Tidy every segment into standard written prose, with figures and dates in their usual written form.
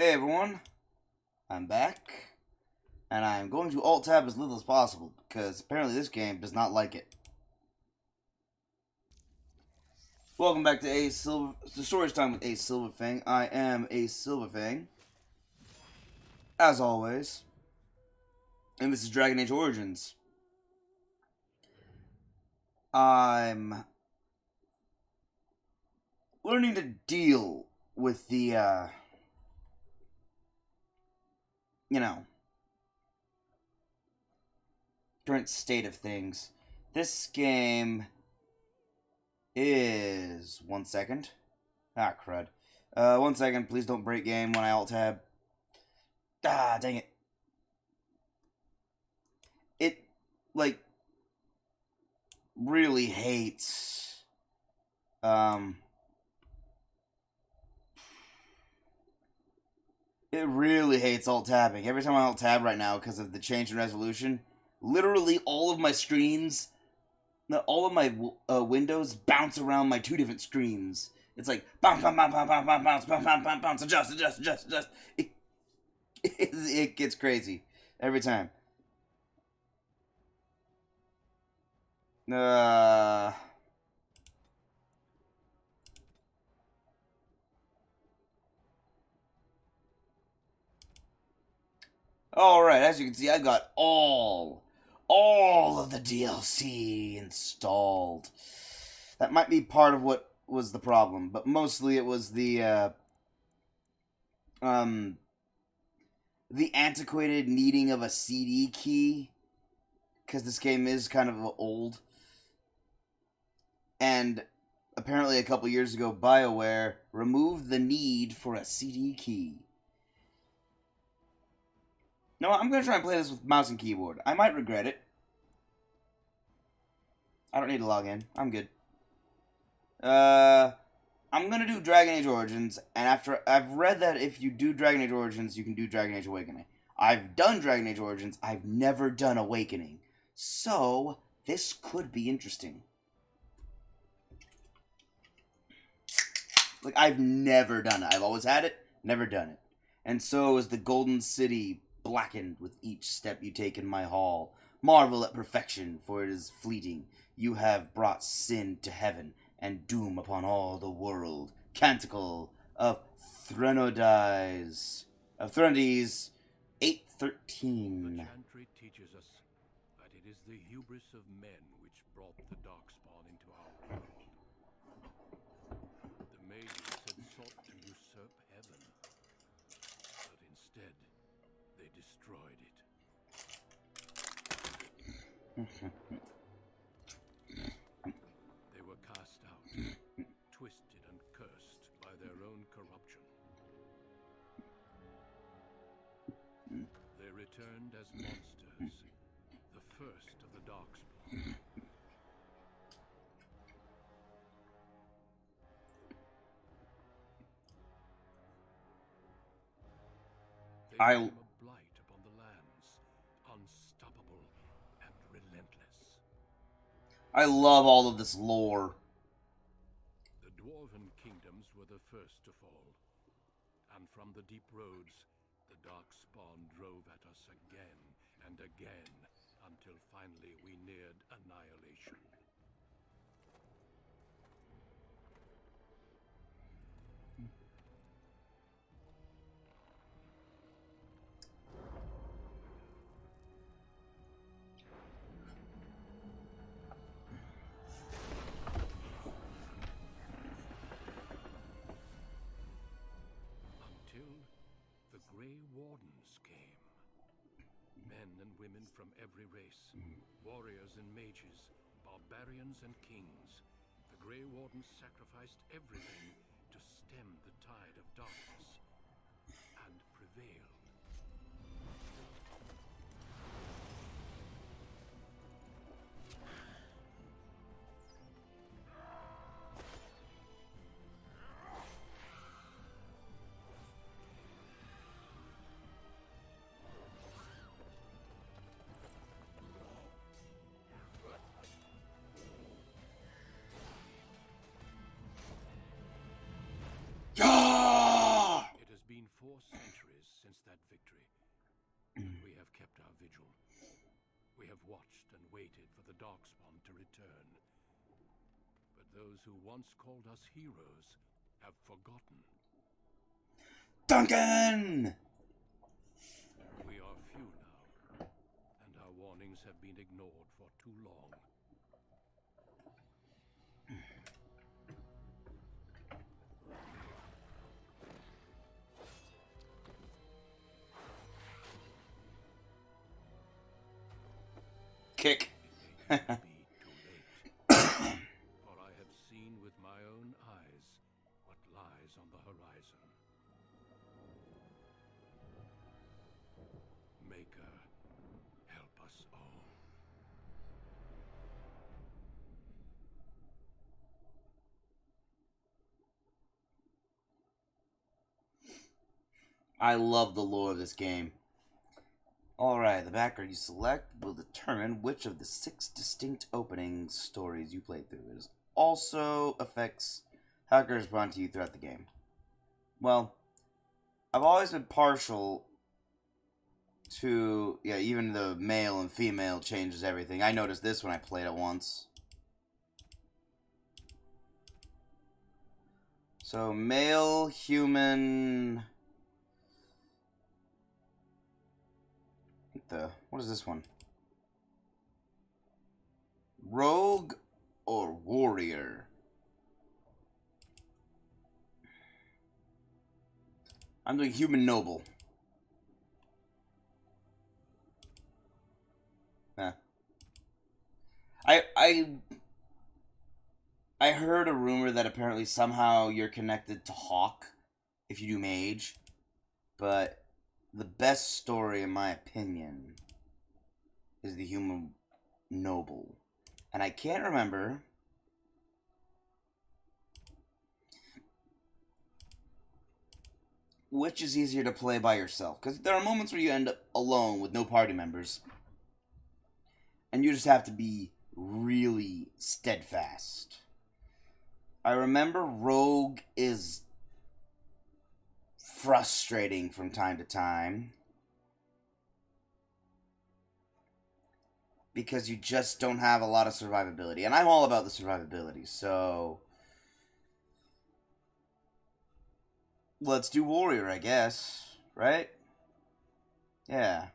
Hey everyone, I'm back, and I'm going to alt-tab as little as possible, because apparently this game does not like it. Welcome back to the Storytime with Ace Fanng. I am Ace Fanng, as always, and this is Dragon Age Origins. I'm learning to deal with the, current state of things. This game is... 1 second. Ah, crud. 1 second, please don't break game when I alt-tab. Ah, dang it. It, like, really hates, it really hates alt-tabbing. Every time I alt-tab right now, because of the change in resolution, literally all of my screens, all of my windows bounce around my two different screens. It's like, bounce, bounce, bounce, bounce, bounce, bounce, bounce, bounce, bounce, bounce, adjust, adjust, adjust, adjust. It gets crazy every time. Alright, as you can see, I got all of the DLC installed. That might be part of what was the problem, but mostly it was the antiquated needing of a CD key, because this game is kind of old. And apparently a couple years ago, BioWare removed the need for a CD key. No, I'm going to try and play this with mouse and keyboard. I might regret it. I don't need to log in. I'm good. I'm going to do Dragon Age Origins, and after I've read that if you do Dragon Age Origins, you can do Dragon Age Awakening. I've done Dragon Age Origins. I've never done Awakening. So, this could be interesting. Like, I've never done it. I've always had it, never done it. And so is the Golden City blackened with each step you take in my hall. Marvel at perfection, for it is fleeting. You have brought sin to heaven, and doom upon all the world. Canticle of Threnodies. 8:13. The chantry teaches us that it is the hubris of men which brought the darkspawn into our world. The mages had sought to usurp heaven, but instead they destroyed it. They were cast out, twisted and cursed by their own corruption. They returned as monsters, the first of the darkspawn. They became a blight upon the lands, unstoppable and relentless. I love all of this lore. The dwarven kingdoms were the first to fall, and from the deep roads, the darkspawn drove at us again and again, until finally we neared annihilation. Until the Grey Wardens came. Men and women from every race, warriors and mages, barbarians and kings. The Grey Wardens sacrificed everything to stem the tide of darkness, and prevailed. Ah! It has been 4 centuries since that victory, and we have kept our vigil. We have watched and waited for the Darkspawn to return. But those who once called us heroes have forgotten. Duncan! We are few now, and our warnings have been ignored for too long. Kick. It may be too late, for I have seen with my own eyes what lies on the horizon. Maker, help us all. I love the lore of this game. Alright, the background you select will determine which of the 6 distinct opening stories you play through. It also affects how characters respond to you throughout the game. Well, I've always been partial to, even the male and female changes everything. I noticed this when I played it once. So, male, human... What is this one? Rogue or warrior? I'm doing human noble. Huh. I heard a rumor that apparently somehow you're connected to Hawk if you do mage, but the best story, in my opinion, is the human noble. And I can't remember which is easier to play by yourself. Because there are moments where you end up alone with no party members. And you just have to be really steadfast. I remember Rogue is frustrating from time to time. Because you just don't have a lot of survivability. And I'm all about the survivability, so... let's do warrior, I guess. Right? Yeah.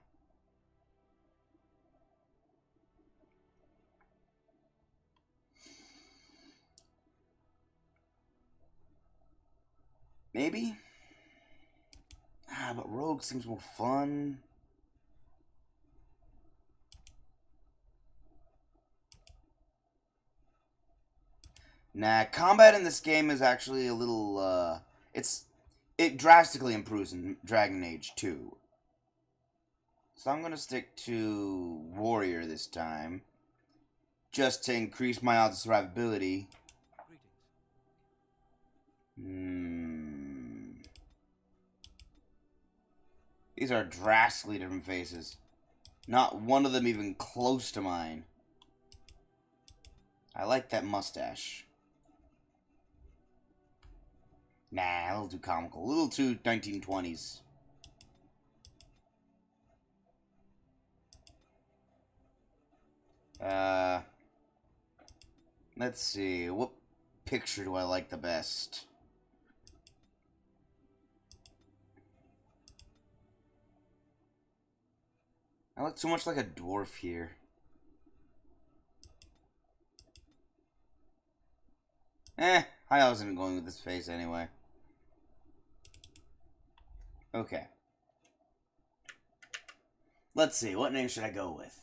Maybe? But rogue seems more fun. Nah, combat in this game is actually a little, it drastically improves in Dragon Age 2. So I'm gonna stick to warrior this time. Just to increase my odds of survivability. These are drastically different faces. Not one of them even close to mine. I like that mustache. Nah, a little too comical. A little too 1920s. Let's see. What picture do I like the best? I look too much like a dwarf here. I wasn't going with this face anyway. Okay. Let's see, what name should I go with?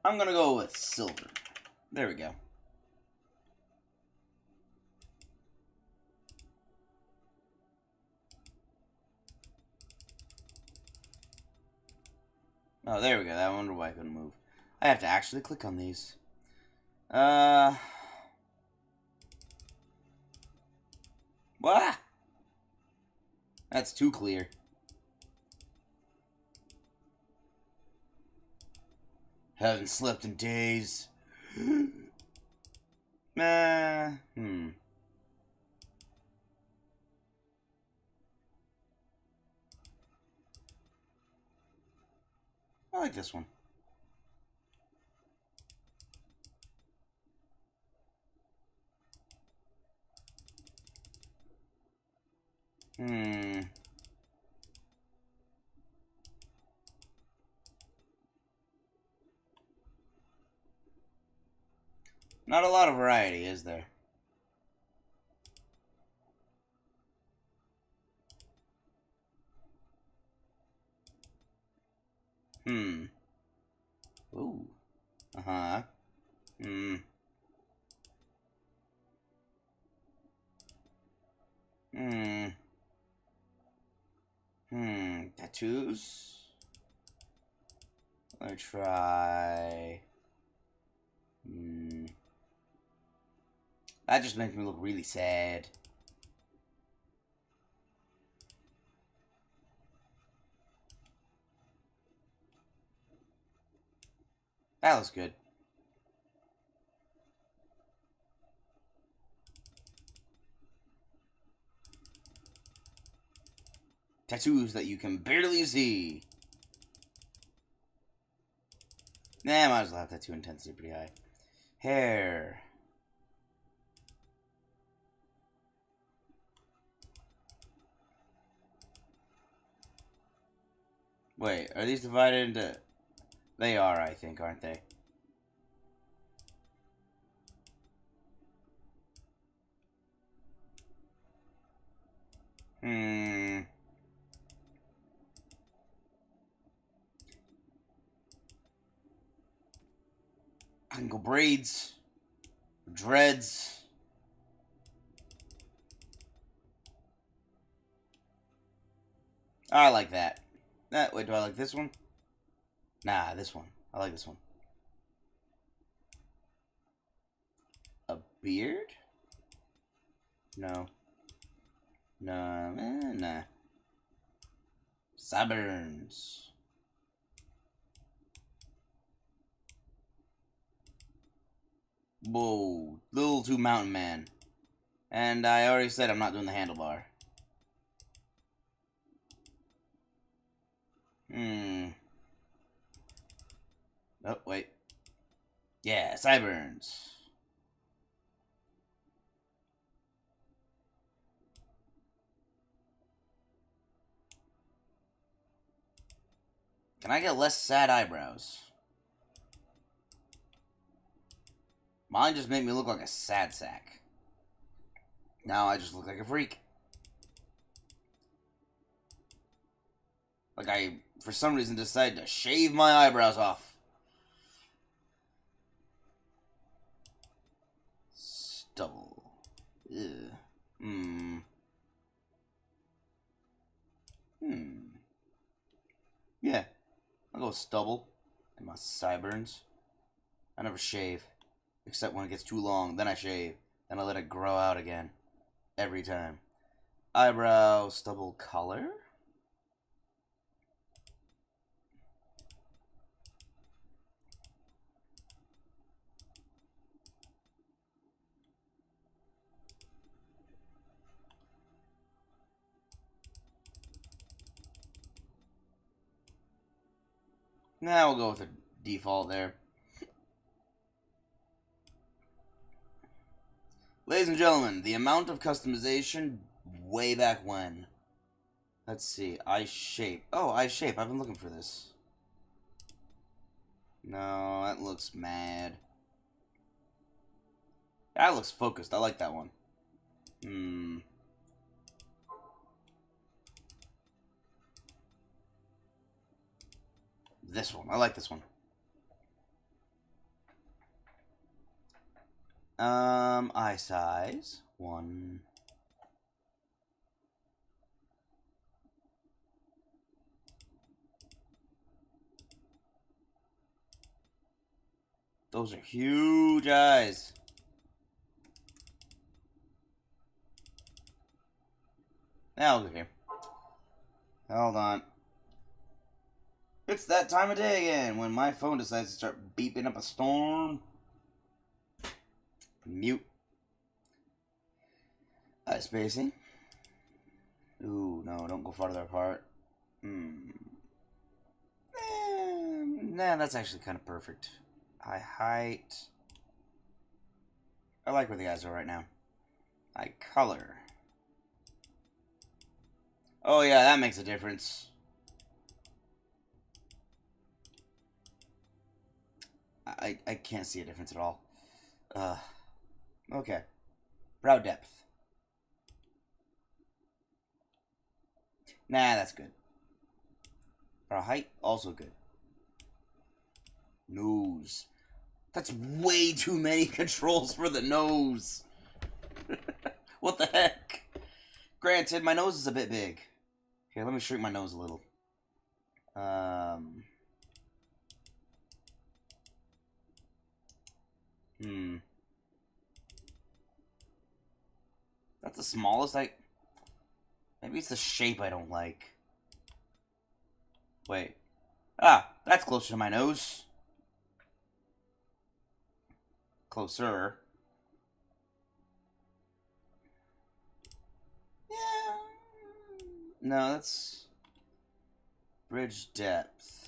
I'm gonna go with Silver. There we go. Oh, there we go. I wonder why I couldn't move. I have to actually click on these. What? That's too clear. Haven't slept in days. like this one. Not a lot of variety, is there? Ooh. Uh-huh. Hmm. Hmm. Tattoos? Let me try... That just makes me look really sad. That looks good. Tattoos that you can barely see. Nah, might as well have tattoo intensity pretty high. Hair. Wait, are these divided into... They are, I think, aren't they? I can go braids. Dreads. I like that. Wait, do I like this one? Nah, this one. I like this one. A beard? No. No, nah. Sideburns. Whoa, little too mountain man. And I already said I'm not doing the handlebar. Oh, wait. Yeah, sideburns. Can I get less sad eyebrows? Mine just made me look like a sad sack. Now I just look like a freak. Like I, for some reason, decided to shave my eyebrows off. Stubble. Ew. Yeah, I'll go with stubble and my sideburns. I never shave, except when it gets too long. Then I shave. Then I let it grow out again. Every time. Eyebrow stubble color? Nah, we'll go with the default there. Ladies and gentlemen, the amount of customization way back when. Let's see. Eye shape. Oh, eye shape. I've been looking for this. No, that looks mad. That looks focused. I like that one. This one. I like this one. Eye size. 1. Those are huge eyes. Now look here. Hold on. It's that time of day again when my phone decides to start beeping up a storm. Mute. Eye spacing. Ooh, no, don't go farther apart. Nah, that's actually kind of perfect. High height. I like where the eyes are right now. High color. Oh yeah, that makes a difference. I can't see a difference at all. Okay. Brow depth. Nah, that's good. Brow height, also good. Nose. That's way too many controls for the nose. What the heck? Granted, my nose is a bit big. Here, let me shrink my nose a little. That's the smallest I... Maybe it's the shape I don't like. Wait. Ah, that's closer to my nose. Closer. Yeah. No, that's... Bridge depth.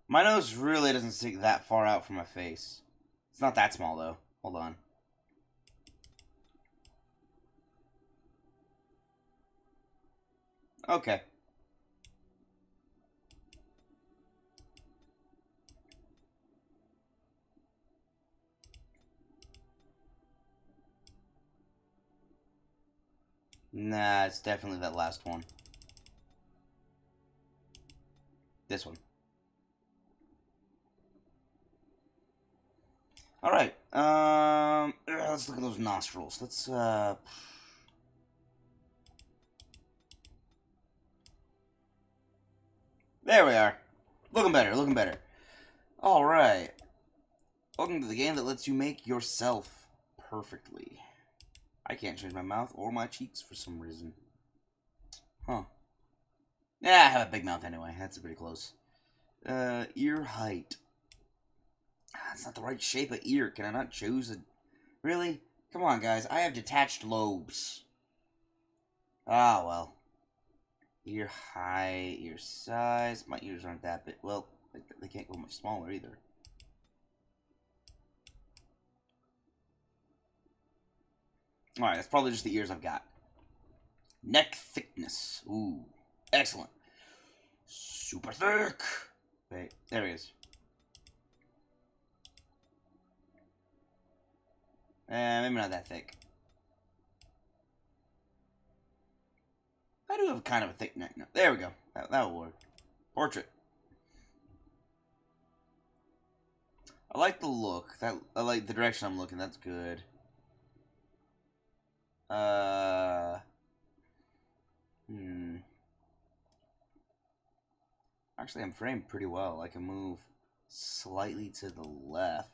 My nose really doesn't stick that far out from my face. It's not that small, though. Hold on. Okay. Nah, it's definitely that last one. This one. Alright. Let's look at those nostrils. Let's, There we are. Looking better, looking better. Alright. Welcome to the game that lets you make yourself perfectly. I can't change my mouth or my cheeks for some reason. Huh. Yeah, I have a big mouth anyway. That's pretty close. Ear height. That's not the right shape of ear. Can I not choose a... Really? Come on, guys. I have detached lobes. Ah, well. Ear height, ear size. My ears aren't that big. Well, they can't go much smaller either. Alright, that's probably just the ears I've got. Neck thickness. Ooh. Excellent. Super thick. Wait, there he is. Maybe not that thick. I do have kind of a thick neck now. There we go. That'll work. Portrait. I like the look. I like the direction I'm looking. That's good. Actually, I'm framed pretty well. I can move slightly to the left.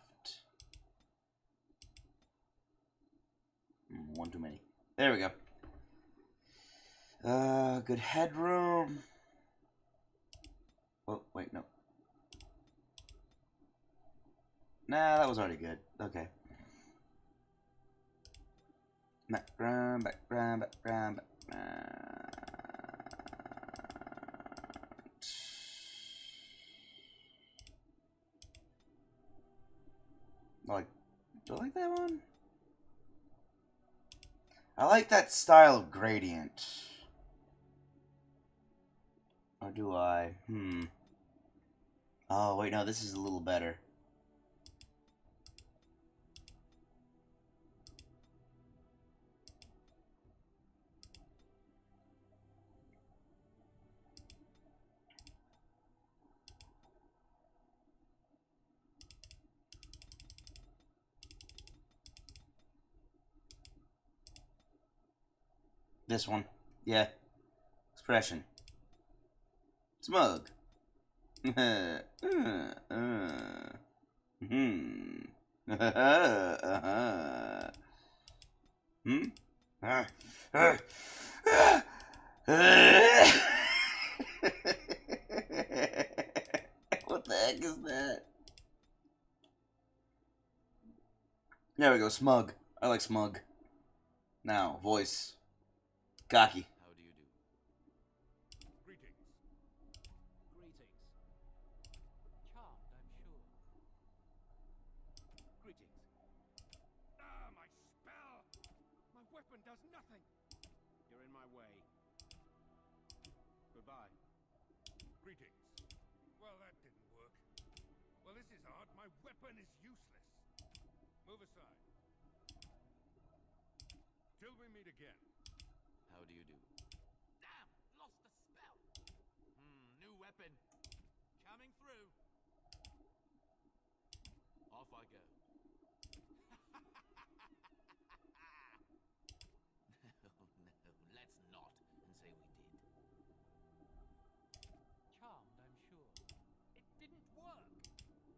One too many. There we go. Good headroom. Oh, wait, no. Nah, that was already good. Okay. Background, background, background, background. Like, do I like that one? I like that style of gradient. Or do I? Oh, wait, no, this is a little better. This one. Yeah. Expression. Smug. Hmm. uh-huh. Hmm? Ah. Ah. Ah. What the heck is that? There we go, smug. I like smug. Now, voice. Cocky. How do you do? Greetings. Greetings. Charmed, I'm sure. Greetings. Ah, my spell! My weapon does nothing! You're in my way. Goodbye. Greetings. Well, that didn't work. Well, this is odd. My weapon is useless. Move aside. Till we meet again. How do you do? Damn! Lost the spell! New weapon. Coming through. Off I go. No, let's not and say we did. Charmed, I'm sure. It didn't work.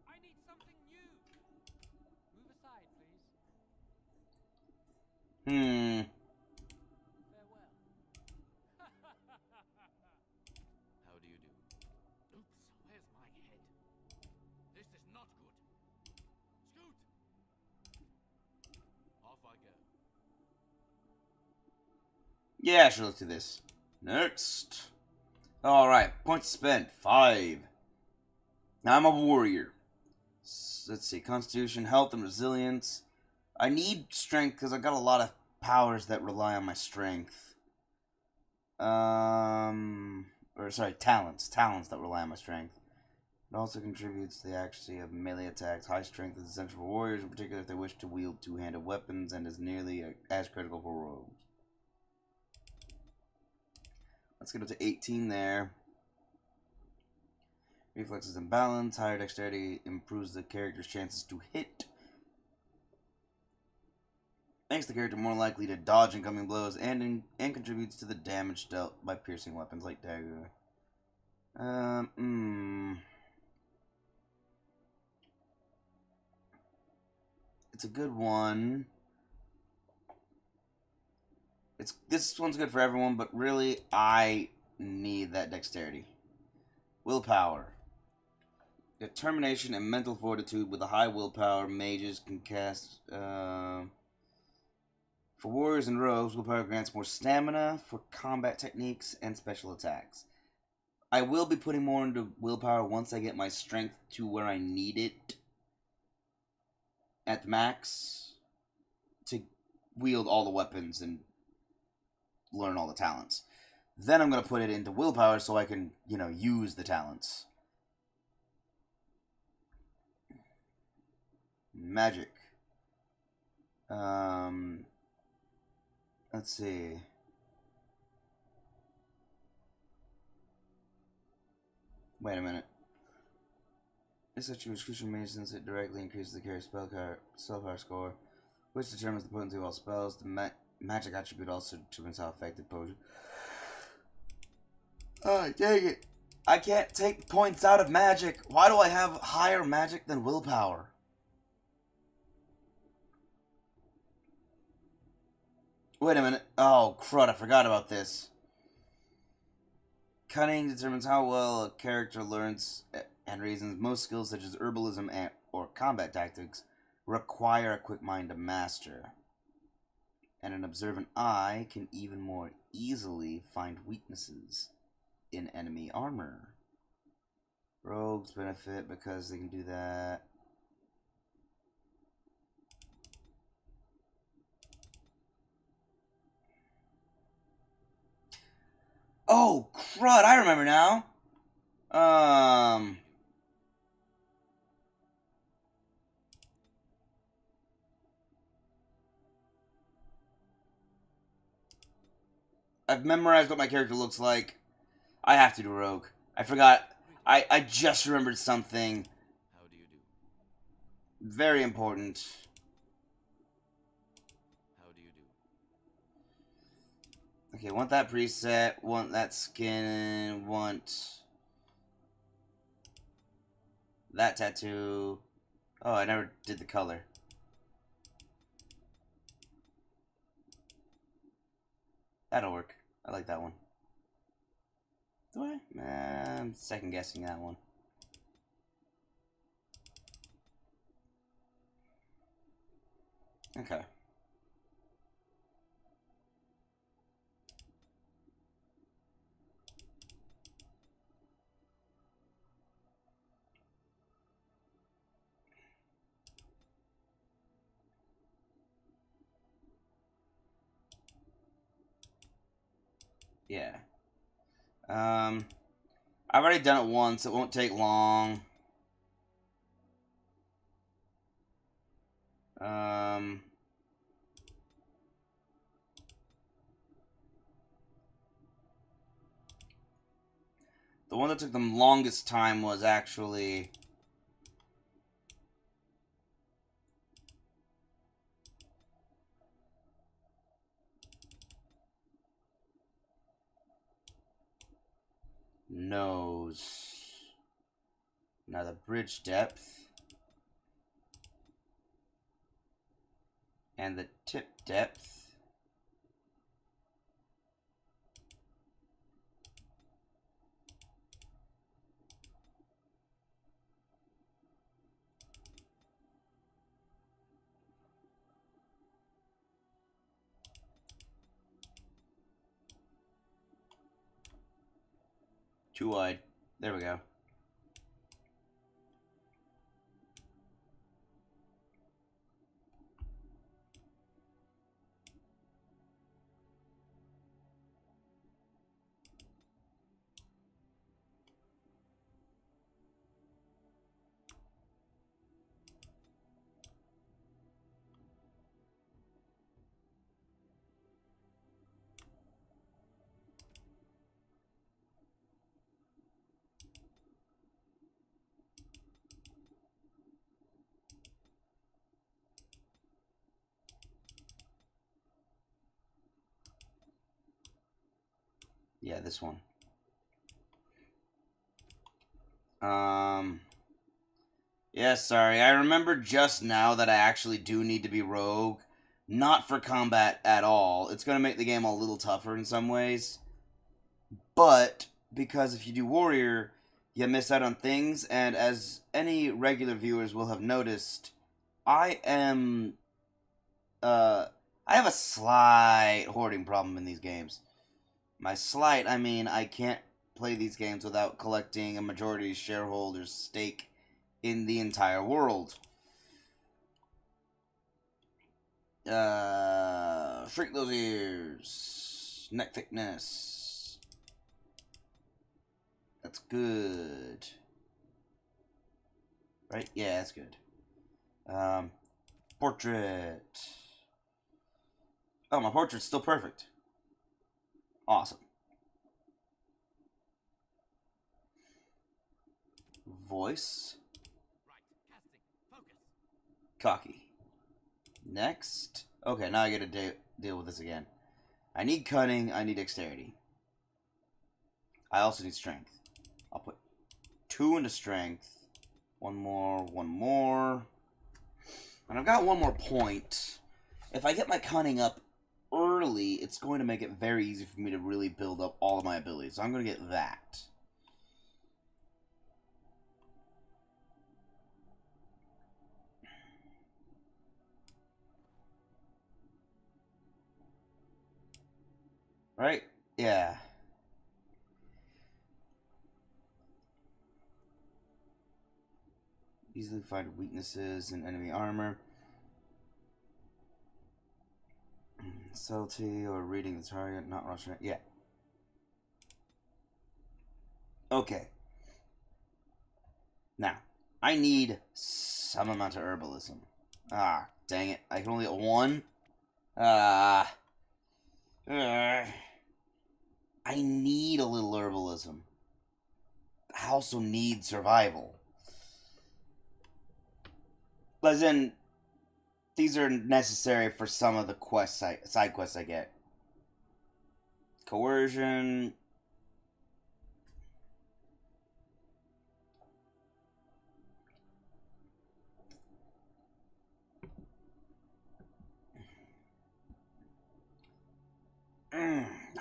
I need something new. Move aside, please. Farewell. How do you do? Oops, where's my head? This is not good. Scoot! Off I go. Yeah, sure, let's do this. Next. Alright, points spent. 5. Now I'm a warrior. Let's see, Constitution, Health, and Resilience. I need Strength because I got a lot of powers that rely on my Strength. Talents. Talents that rely on my Strength. It also contributes to the accuracy of melee attacks. High Strength is essential for warriors, in particular if they wish to wield two-handed weapons, and is nearly as critical for rogues. Let's get up to 18 there. Reflexes and balance. Higher dexterity improves the character's chances to hit. Makes the character more likely to dodge incoming blows and contributes to the damage dealt by piercing weapons like dagger. It's a good one. This one's good for everyone, but really I need that dexterity. Willpower. Determination and mental fortitude. With a high willpower, mages can cast. For warriors and rogues, willpower grants more stamina for combat techniques and special attacks. I will be putting more into willpower once I get my strength to where I need it at the max to wield all the weapons and learn all the talents. Then I'm going to put it into willpower so I can, use the talents. Magic. Let's see. Wait a minute. It's such a crucial mage since it directly increases the character's spellpower score, which determines the potency of all spells. The magic attribute also determines how effective potion. Oh, dang it. I can't take points out of magic. Why do I have higher magic than willpower? Wait a minute. Oh, crud, I forgot about this. Cunning determines how well a character learns and reasons. Most skills, such as herbalism or combat tactics, require a quick mind to master. And an observant eye can even more easily find weaknesses in enemy armor. Rogues benefit because they can do that. Oh, crud, I remember now. I've memorized what my character looks like. I have to do rogue. I forgot. I just remembered something. How do you do? Very important. How do you do? Okay, want that preset, want that skin, want that tattoo. Oh, I never did the color. That'll work. I like that one. Do I? I'm second guessing that one. Okay. Yeah. I've already done it once. It won't take long. Um, the one that took the longest time was actually nose. Now the bridge depth and the tip depth. Too wide. There we go. Yeah, this one. Yeah, sorry. I remember just now that I actually do need to be rogue. Not for combat at all. It's going to make the game a little tougher in some ways. But, because if you do warrior, you miss out on things, and as any regular viewers will have noticed, I am, I have a slight hoarding problem in these games. By slight, I mean I can't play these games without collecting a majority shareholder's stake in the entire world. Shrink those ears. Neck thickness. That's good. Right? Yeah, that's good. Portrait. Oh, my portrait's still perfect. Awesome. Voice. Cocky. Next. Okay, now I gotta deal with this again. I need cunning, I need dexterity. I also need strength. I'll put 2 into strength. One more. And I've got one more point. If I get my cunning up early, it's going to make it very easy for me to really build up all of my abilities. So I'm going to get that. Right? Yeah. Easily find weaknesses in enemy armor. Subtlety or reading the target, not rushing it. Yeah. Okay. Now, I need some amount of herbalism. Ah, dang it. I can only get 1. Ah. I need a little herbalism. I also need survival. As in, these are necessary for some of the side quests I get. Coercion.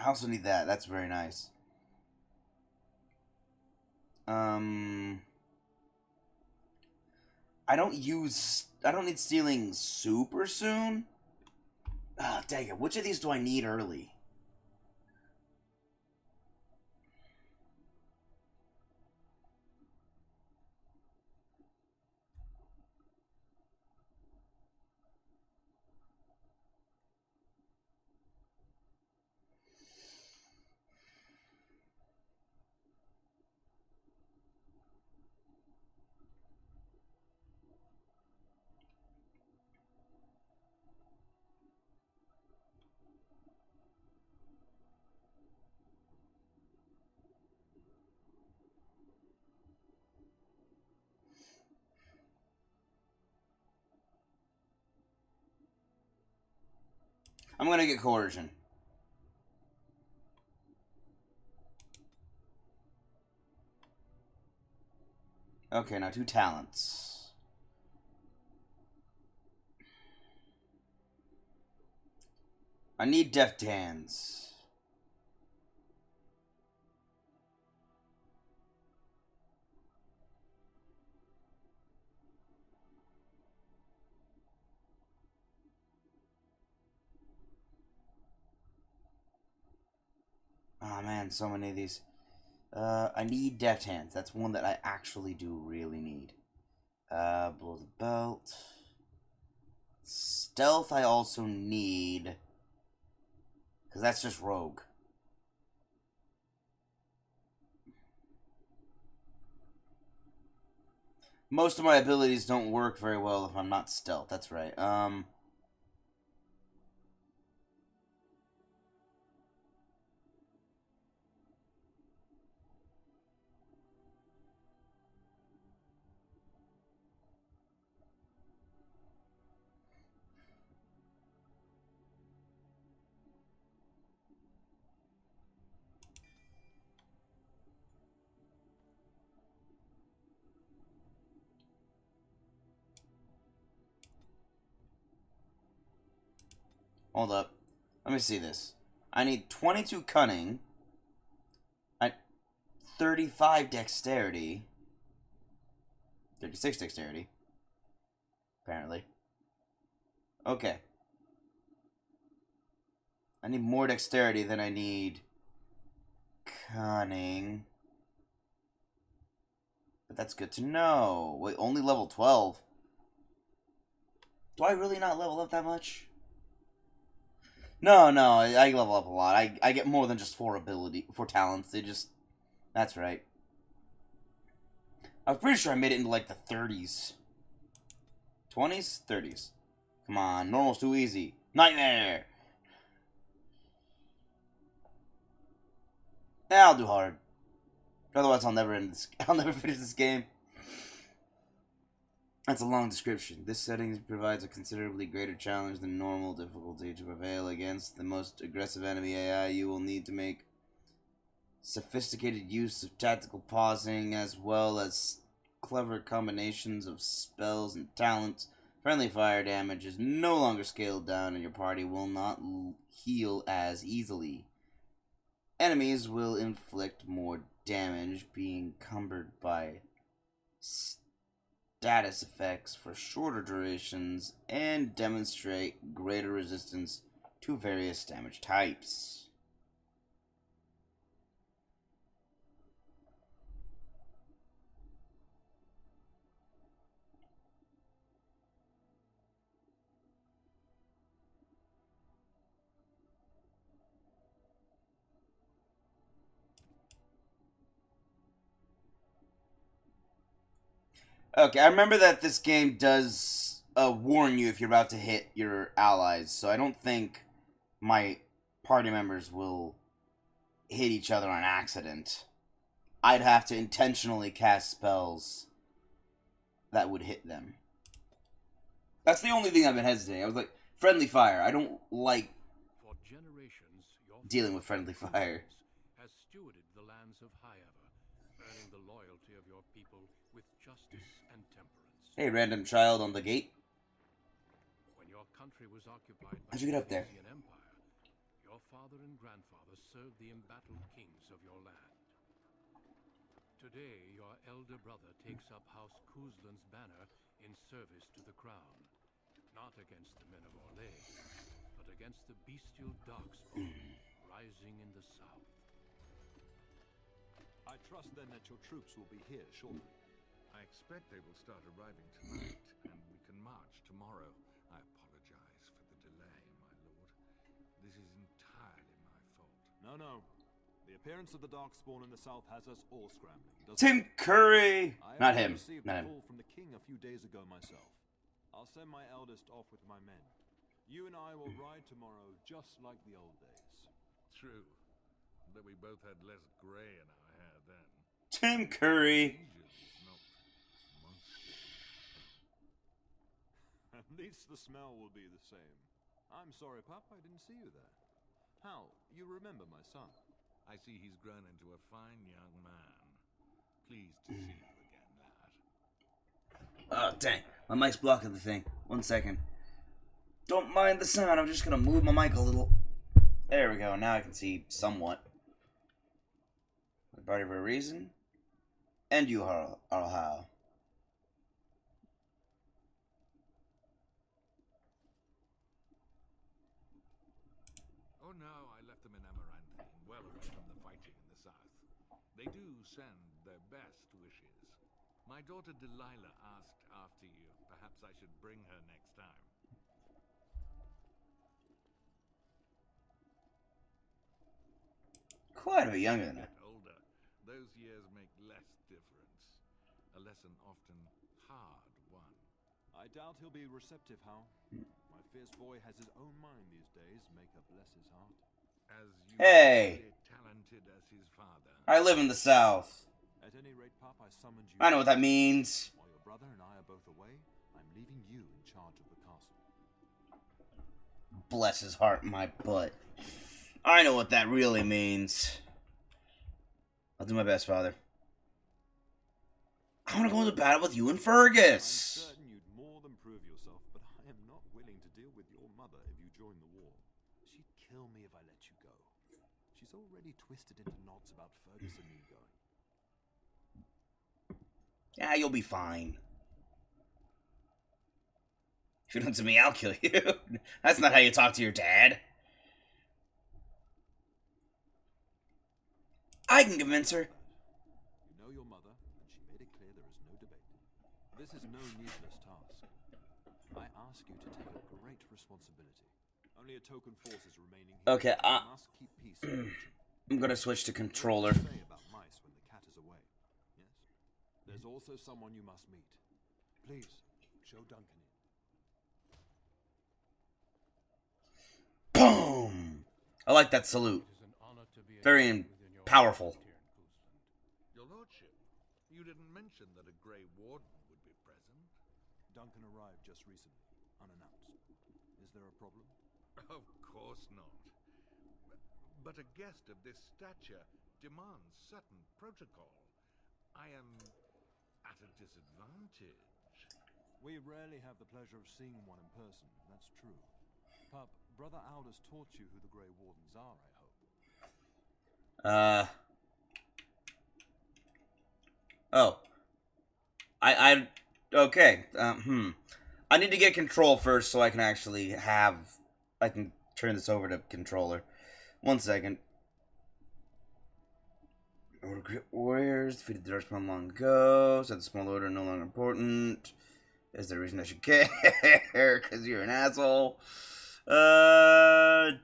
I also need that. That's very nice. I don't need stealing super soon. Ah, dang it. Which of these do I need early? I'm gonna get coercion. Okay, now 2 talents. I need deft hands. Oh man, so many of these. I need deft hands. That's one that I actually do really need. Blow the belt. Stealth I also need. Because that's just rogue. Most of my abilities don't work very well if I'm not stealth. That's right. Hold up. Let me see this. I need 22 cunning. 35 dexterity. 36 dexterity. Apparently. Okay. I need more dexterity than I need cunning. But that's good to know. Wait, only level 12? Do I really not level up that much? No, I level up a lot. I get more than just 4 talents. They just... That's right. I was pretty sure I made it into, like, the 30s. 20s? 30s. Come on, normal's too easy. Nightmare! Yeah, I'll do hard. Otherwise, I'll never end this. I'll never finish this game. That's a long description. This setting provides a considerably greater challenge than normal difficulty. To prevail against the most aggressive enemy AI, you will need to make sophisticated use of tactical pausing, as well as clever combinations of spells and talents. Friendly fire damage is no longer scaled down, and your party will not heal as easily. Enemies will inflict more damage, being encumbered by status effects for shorter durations, and demonstrate greater resistance to various damage types. Okay, I remember that this game does warn you if you're about to hit your allies, so I don't think my party members will hit each other on accident. I'd have to intentionally cast spells that would hit them. That's the only thing I've been hesitating. I was like, friendly fire. I don't like dealing with friendly fire. Has stewarded the lands of Highever, earning the loyalty of your people with justice and temperance. Hey, random child on the gate. When your country was occupied by How'd you get up there? the Empire, your father and grandfather served the embattled kings of your land. Today, your elder brother takes up House Kuzlan's banner in service to the crown. Not against the men of Orlais, but against the bestial darkspawn rising in the south. I trust then that your troops will be here shortly. I expect they will start arriving tonight, and we can march tomorrow. I apologize for the delay, my lord. This is entirely my fault. No. The appearance of the Darkspawn in the south has us all scrambling. Tim Curry! Not him. I received a call from the king a few days ago myself. I'll send my eldest off with my men. You and I will ride tomorrow just like the old days. True, but we both had less gray in our hair then. Tim Curry! At least the smell will be the same. I'm sorry, Pup, I didn't see you there. Hal, you remember my son? I see he's grown into a fine young man. Pleased to see you again, lad. Oh, dang. My mic's blocking the thing. 1 second. Don't mind the sound. I'm just going to move my mic a little. There we go. Now I can see somewhat. We're party for a reason. And you are how. Oh no, I left them in Amaranthine, well away from the fighting in the south. They do send their best wishes. My daughter Delilah asked after you. Perhaps I should bring her next time. Quite a bit younger than her. Older, those years make less difference. A lesson often hard won. I doubt he'll be receptive, Hal. My fierce boy has his own mind these days, make her bless his heart. As you Hey! talented as his father. I live in the South. At any rate, Pop, I summoned you. I know what that means. While your brother and I are both away, I'm leaving you in charge of the castle. Bless his heart, my butt. I know what that really means. I'll do my best, Father. I want to go into battle with you and Fergus. I'm certain you'd more than prove yourself, but I am not willing to deal with your mother if you join the war. She'd kill me if I let you go. She's already twisted into knots about Fergus and me going. Yeah, you'll be fine. If you don't to me, I'll kill you. That's not how you talk to your dad. I can convince her. You know your mother, and she made it clear there is no debate. This is no needless task. I ask you to take a great responsibility. Only a token force is remaining here. Okay, You must keep peace in the region. I'm gonna switch to controller. What do you say about mice when the cat is away? Yes. There's also someone you must meet. Please, show Duncan in. Boom! I like that salute. It is an honor to be Very within your powerful. frontier in Kuzlan. Your lordship, you didn't mention that a Grey Warden would be present. Duncan arrived just recently, unannounced. Is there a problem? Of course not. But a guest of this stature demands certain protocol. I am at a disadvantage. We rarely have the pleasure of seeing one in person, that's true. Pup, Brother Aldous taught you who the Grey Wardens are, I hope. Oh. Okay. I need to get control first so I can actually I can turn this over to controller. 1 second. Warriors defeated the Darkspawn long ago. Said the small order no longer important. Is there a reason I should care? Because you're an asshole. They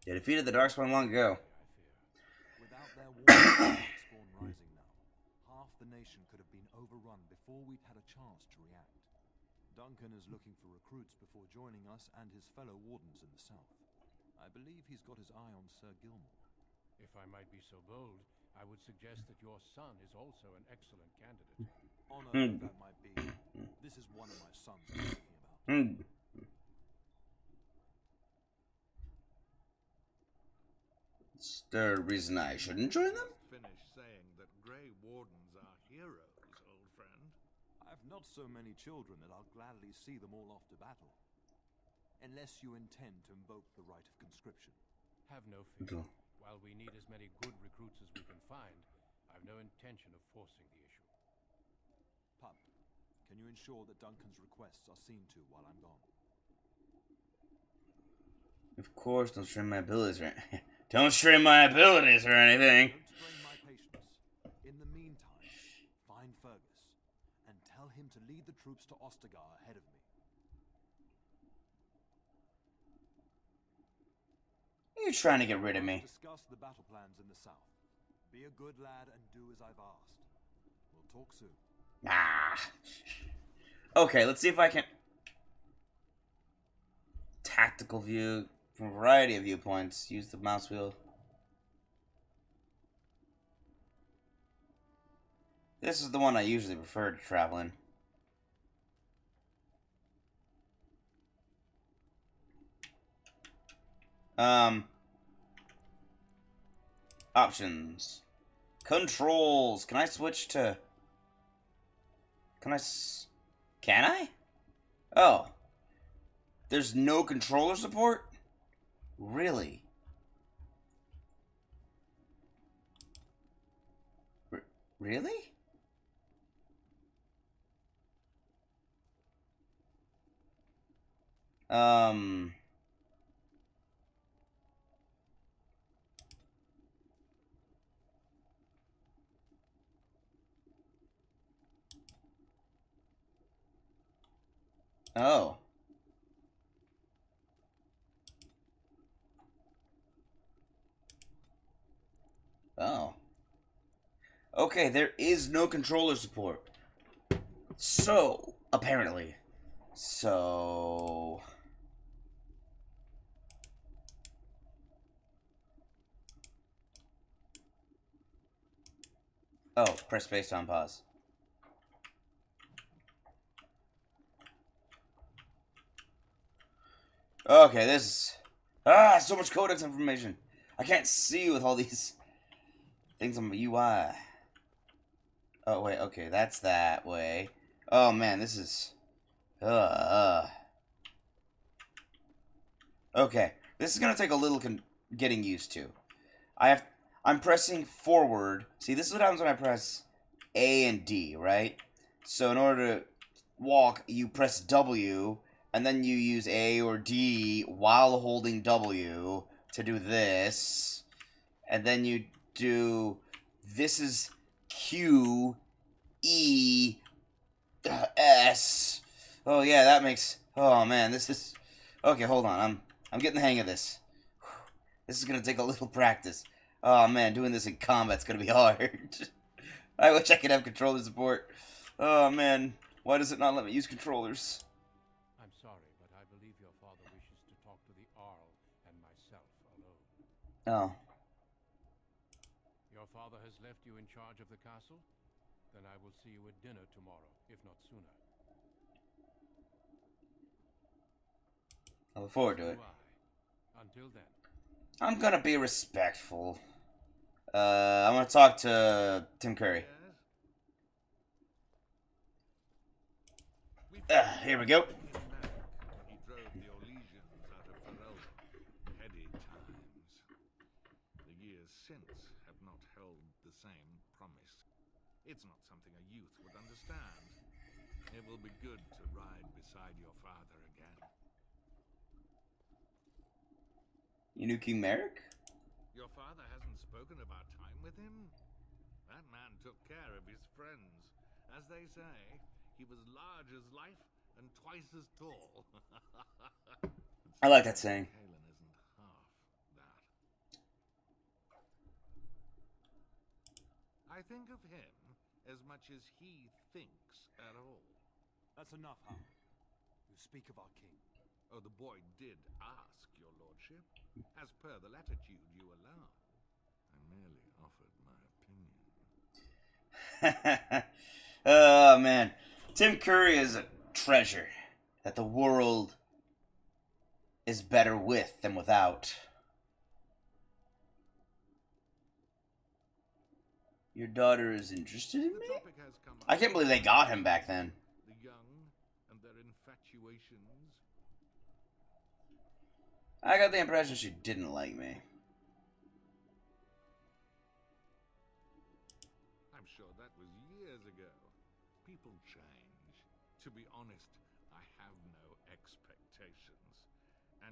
defeated the Darkspawn long ago. Without their warning, Darkspawn rising now, half the nation could have been overrun before we'd had a chance to react. Duncan is looking for recruits before joining us and his fellow wardens in the south. I believe he's got his eye on Sir Gilmore. If I might be so bold, I would suggest that your son is also an excellent candidate. Honor that might be. This is one of my sons I'm talking about. Is there a reason I shouldn't join them? Finish saying that Grey Wardens are heroes, old friend. I've not so many children that I'll gladly see them all off to battle. Unless you intend to invoke the right of conscription. Have no fear. While we need as many good recruits as we can find, I've no intention of forcing the issue. Pup, can you ensure that Duncan's requests are seen to while I'm gone? Of course, don't strain my abilities or don't strain my abilities or anything. Don't strain my patience. In the meantime, find Fergus and tell him to lead the troops to Ostagar ahead of me. You're trying to get rid of me. Discuss the battle plans in the south. Be a good lad and do as I've asked. We'll talk soon. Okay, let's see if I can... Tactical view from a variety of viewpoints. Use the mouse wheel. This is the one I usually prefer to travel in. Options. Controls. Can I switch to... Can I? Oh. There's no controller support? Really? Really? Oh. Oh. Okay, there is no controller support. So, apparently. So... Oh, press space on pause. Okay, this is... so much codex information. I can't see with all these things on my UI. Oh, wait, okay, that's that way. Oh, man, this is... Okay, this is gonna take a little getting used to. I'm pressing forward. See, this is what happens when I press A and D, right? So in order to walk, you press W, and then you use A or D while holding W to do this. And then you do... This is Q, E, S. Oh, yeah, that makes... Oh, man, this is... Okay, hold on. I'm getting the hang of this. This is gonna take a little practice. Oh man, doing this in combat's gonna be hard. I wish I could have controller support. Oh man, why does it not let me use controllers? I'm sorry, but I believe your father wishes to talk to the Arl and myself alone. Oh. Your father has left you in charge of the castle? Then I will see you at dinner tomorrow, if not sooner. I look forward to it. Until then. I'm gonna be respectful. I'm gonna talk to Tim Curry. Here we go. He drove the Orlesians out of Ferelden. Heady times. The years since have not held the same promise. It's not something a youth would understand. It will be good to ride beside your father again. You knew King Merrick? Your father hasn't spoken of our time with him? That man took care of his friends. As they say, he was large as life and twice as tall. I like that saying. Halen isn't half that. I think of him as much as he thinks at all. That's enough, Hal. You speak of our king. Oh, the boy did ask, your lordship, as per the latitude you allow. I merely offered my opinion. Oh man, Tim Curry is a treasure that the world is better with than without. Your daughter is interested in me? I can't believe they got him back then. The young and their infatuations. I got the impression she didn't like me.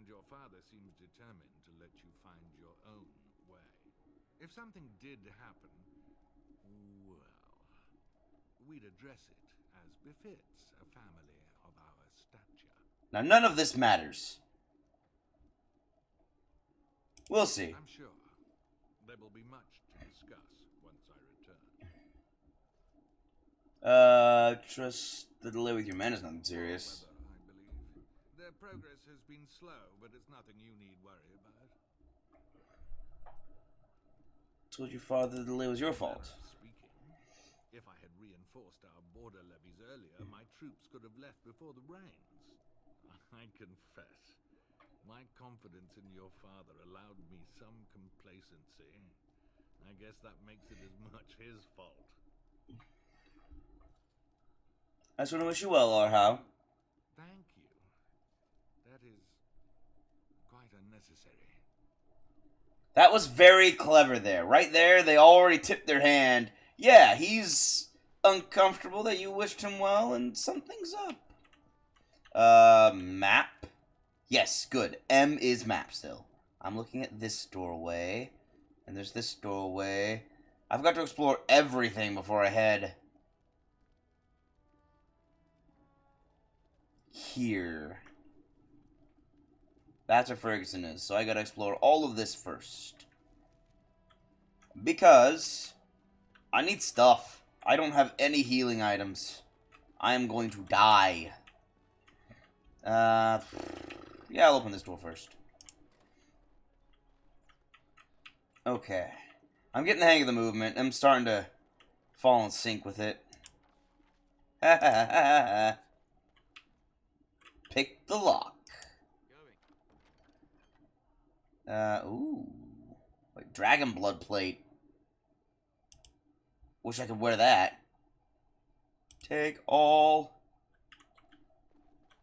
And your father seems determined to let you find your own way. If something did happen, well, we'd address it as befits a family of our stature. Now, none of this matters. We'll see. I'm sure there will be much to discuss once I return. Trust the delay with your men is nothing serious. Weather, I believe. Their progress has been slow, but it's nothing you need worry about. Told your father the delay was your fault. Speaking, if I had reinforced our border levies earlier, my troops could have left before the rains. I confess, my confidence in your father allowed me some complacency. I guess that makes it as much his fault. I just want to wish you well, Arhau. Thank you. That is quite unnecessary. That was very clever there. Right there, they already tipped their hand. Yeah, he's uncomfortable that you wished him well, and something's up. Map? Yes, good. M is map still. I'm looking at this doorway, and there's this doorway. I've got to explore everything before I head here. That's where Ferguson is, so I gotta explore all of this first. Because I need stuff. I don't have any healing items. I am going to die. Yeah, I'll open this door first. Okay. I'm getting the hang of the movement. I'm starting to fall in sync with it. Pick the lock. Ooh. Like dragon blood plate. Wish I could wear that. Take all.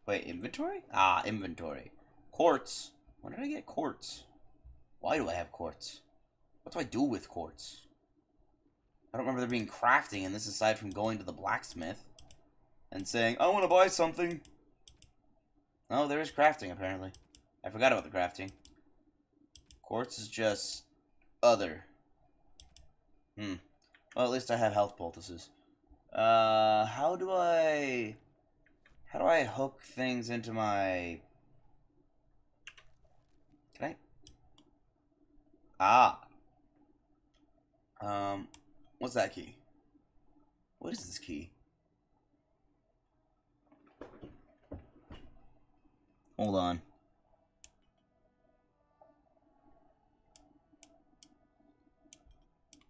Wait, inventory? Ah, inventory. Quartz. When did I get quartz? Why do I have quartz? What do I do with quartz? I don't remember there being crafting in this aside from going to the blacksmith and saying, I want to buy something. Oh, there is crafting apparently. I forgot about the crafting. Quartz is just other. Well, at least I have health poultices. How do I hook things into my... Can I? What's that key? What is this key? Hold on.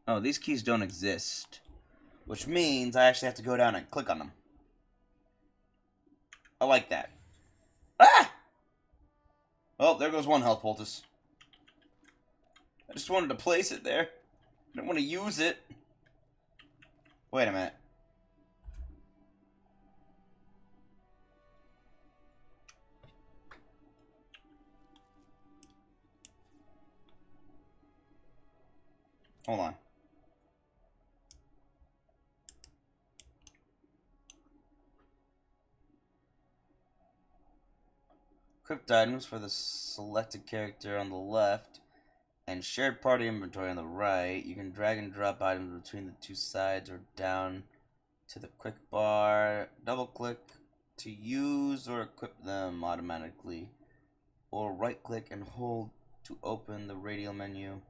Oh, these keys don't exist. Which means I actually have to go down and click on them. I like that. Ah! Oh, there goes one health poultice. I just wanted to place it there. I don't want to use it. Wait a minute. Hold on. Equipped items for the selected character on the left and shared party inventory on the right. You can drag and drop items between the two sides or down to the quick bar. Double click to use or equip them automatically, or right click and hold to open the radial menu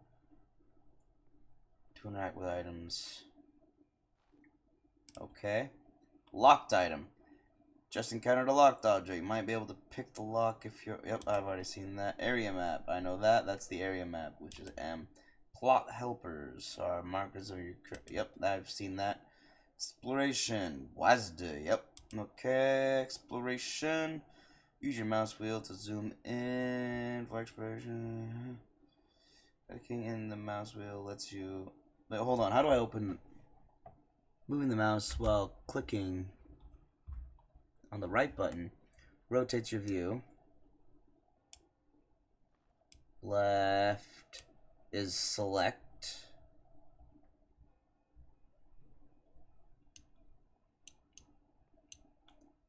to interact with items. Okay. Locked item. Just encountered a locked object. You might be able to pick the lock if you're... Yep, I've already seen that. Area map. I know that. That's the area map, which is M. Plot helpers are markers of your... Yep, I've seen that. Exploration. WASD. Yep. Okay, exploration. Use your mouse wheel to zoom in for exploration. Clicking in the mouse wheel lets you... Wait, hold on. How do I open... Moving the mouse while clicking on the right button rotates your view. Left is select.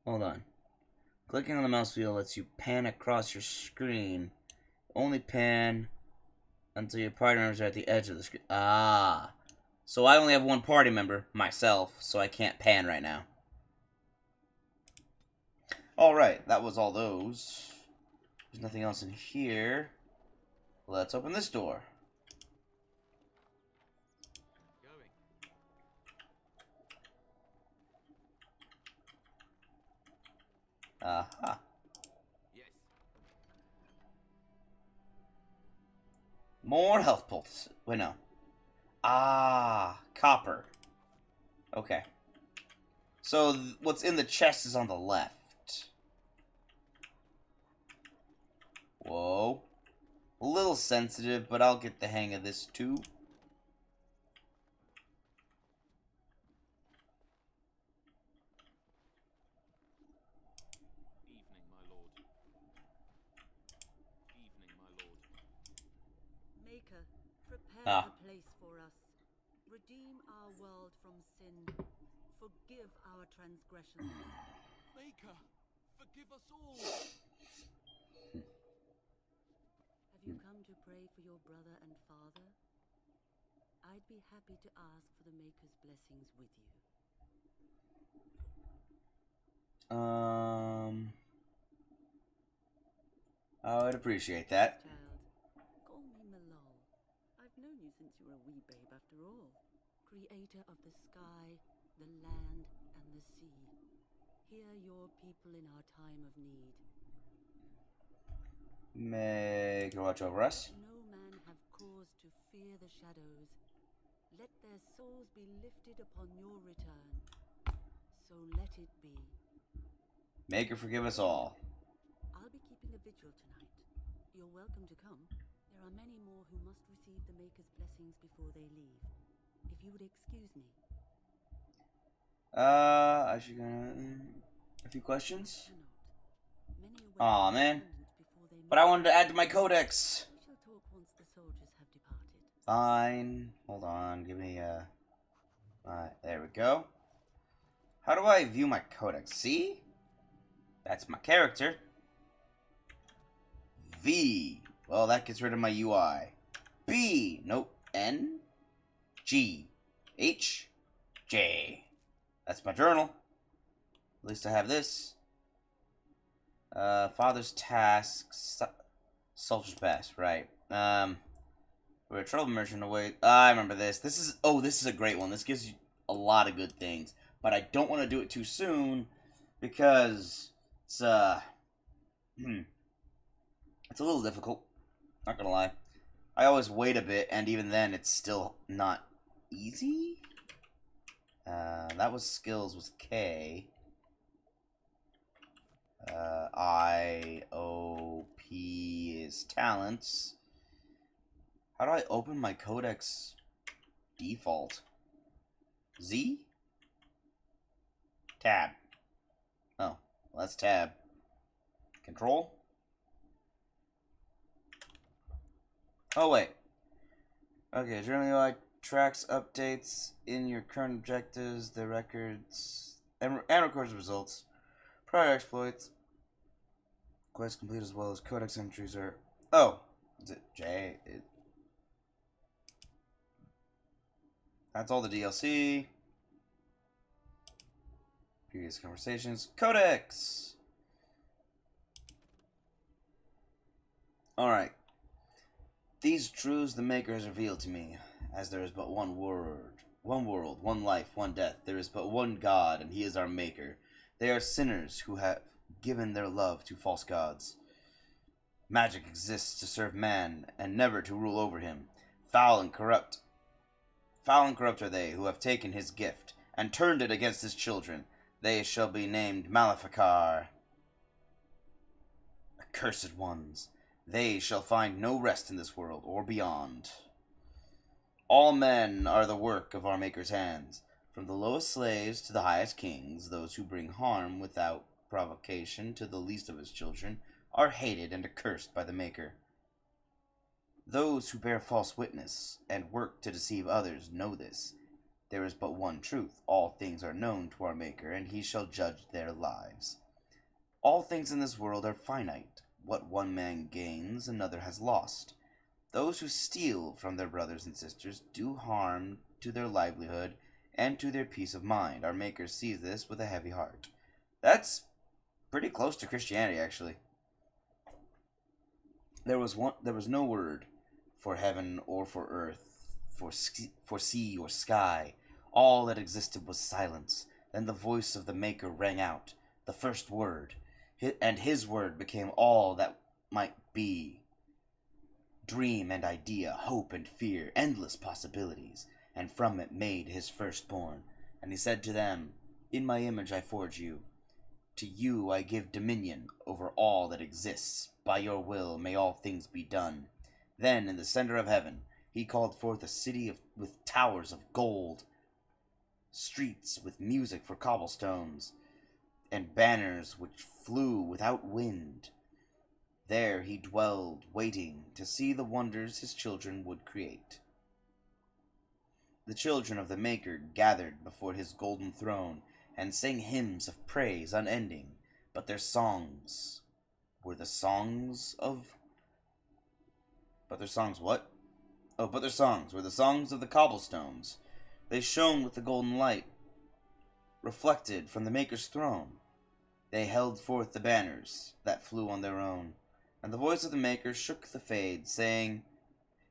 Hold on. Clicking on the mouse wheel lets you pan across your screen. Only pan until your party members are at the edge of the screen. Ah. So I only have one party member, myself, so I can't pan right now. Alright, that was all those. There's nothing else in here. Let's open this door. Aha. Yes. More health pulses. Wait, no. Ah, copper. Okay. So what's in the chest is on the left. Whoa. A little sensitive, but I'll get the hang of this too. Evening, my lord. Evening, my lord. Maker, prepare Ah. a place for us. Redeem our world from sin. Forgive our transgressions. Maker, forgive us all. Have you come to pray for your brother and father? I'd be happy to ask for the Maker's blessings with you. I would appreciate that. Child, call me Malol. I've known you since you were a wee babe after all. Creator of the sky, the land, and the sea. Hear your people in our time of need. May God watch over us. No man have cause to fear the shadows. Let their souls be lifted upon your return. So let it be. Maker forgive us all. I'll be keeping a vigil tonight. You're welcome to come. There are many more who must receive the Maker's blessings before they leave. If you would excuse me. I should go. A few questions. Aw, man. But I wanted to add to my codex. We shall talk once the soldiers have departed. Fine. Hold on. Give me there we go. How do I view my codex? See? That's my character. V. Well, that gets rid of my UI. B. Nope. N. G. H. J. That's my journal. At least I have this. Father's tasks. Soldier's best. Right. We're a trouble merchant away. I remember this. This is a great one. This gives you a lot of good things. But I don't want to do it too soon because it's it's a little difficult. Not gonna lie. I always wait a bit, and even then, it's still not easy. That was skills was K. I O P is talents. How do I open my codex default? Z? Tab. Oh, well, that's tab. Control? Oh, wait. Okay, journal UI tracks updates in your current objectives, the records, and records results. Prior exploits. Quests complete as well as codex entries are... Oh! Is it J? That's all the DLC. Previous conversations. Codex! Alright. These truths the Maker has revealed to me, as there is but one word, one life, one death. There is but one God, and He is our Maker. They are sinners who have given their love to false gods. Magic exists to serve man, and never to rule over him. Foul and corrupt are they who have taken his gift, and turned it against his children. They shall be named Maleficar. Accursed ones. They shall find no rest in this world, or beyond. All men are the work of our Maker's hands. From the lowest slaves to the highest kings, those who bring harm without provocation to the least of his children are hated and accursed by the Maker. Those who bear false witness and work to deceive others know this. There is but one truth. All things are known to our Maker, and He shall judge their lives. All things in this world are finite. What one man gains, another has lost. Those who steal from their brothers and sisters do harm to their livelihood and to their peace of mind. Our Maker sees this with a heavy heart. That's pretty close to Christianity, actually. There was no word for heaven or for earth, for sea or sky. All that existed was silence. Then the voice of the Maker rang out, the first word, and his word became all that might be. Dream and idea, hope and fear, endless possibilities, and from it made his firstborn. And he said to them, In my image I forge you. To you I give dominion over all that exists. By your will may all things be done. Then, in the center of heaven, he called forth a city with towers of gold, streets with music for cobblestones, and banners which flew without wind. There he dwelled, waiting to see the wonders his children would create. The children of the Maker gathered before his golden throne and sang hymns of praise unending, but their songs were the songs of... But their songs what? Oh, but their songs were the songs of the cobblestones. They shone with the golden light, reflected from the Maker's throne. They held forth the banners that flew on their own, and the voice of the Maker shook the fade, saying,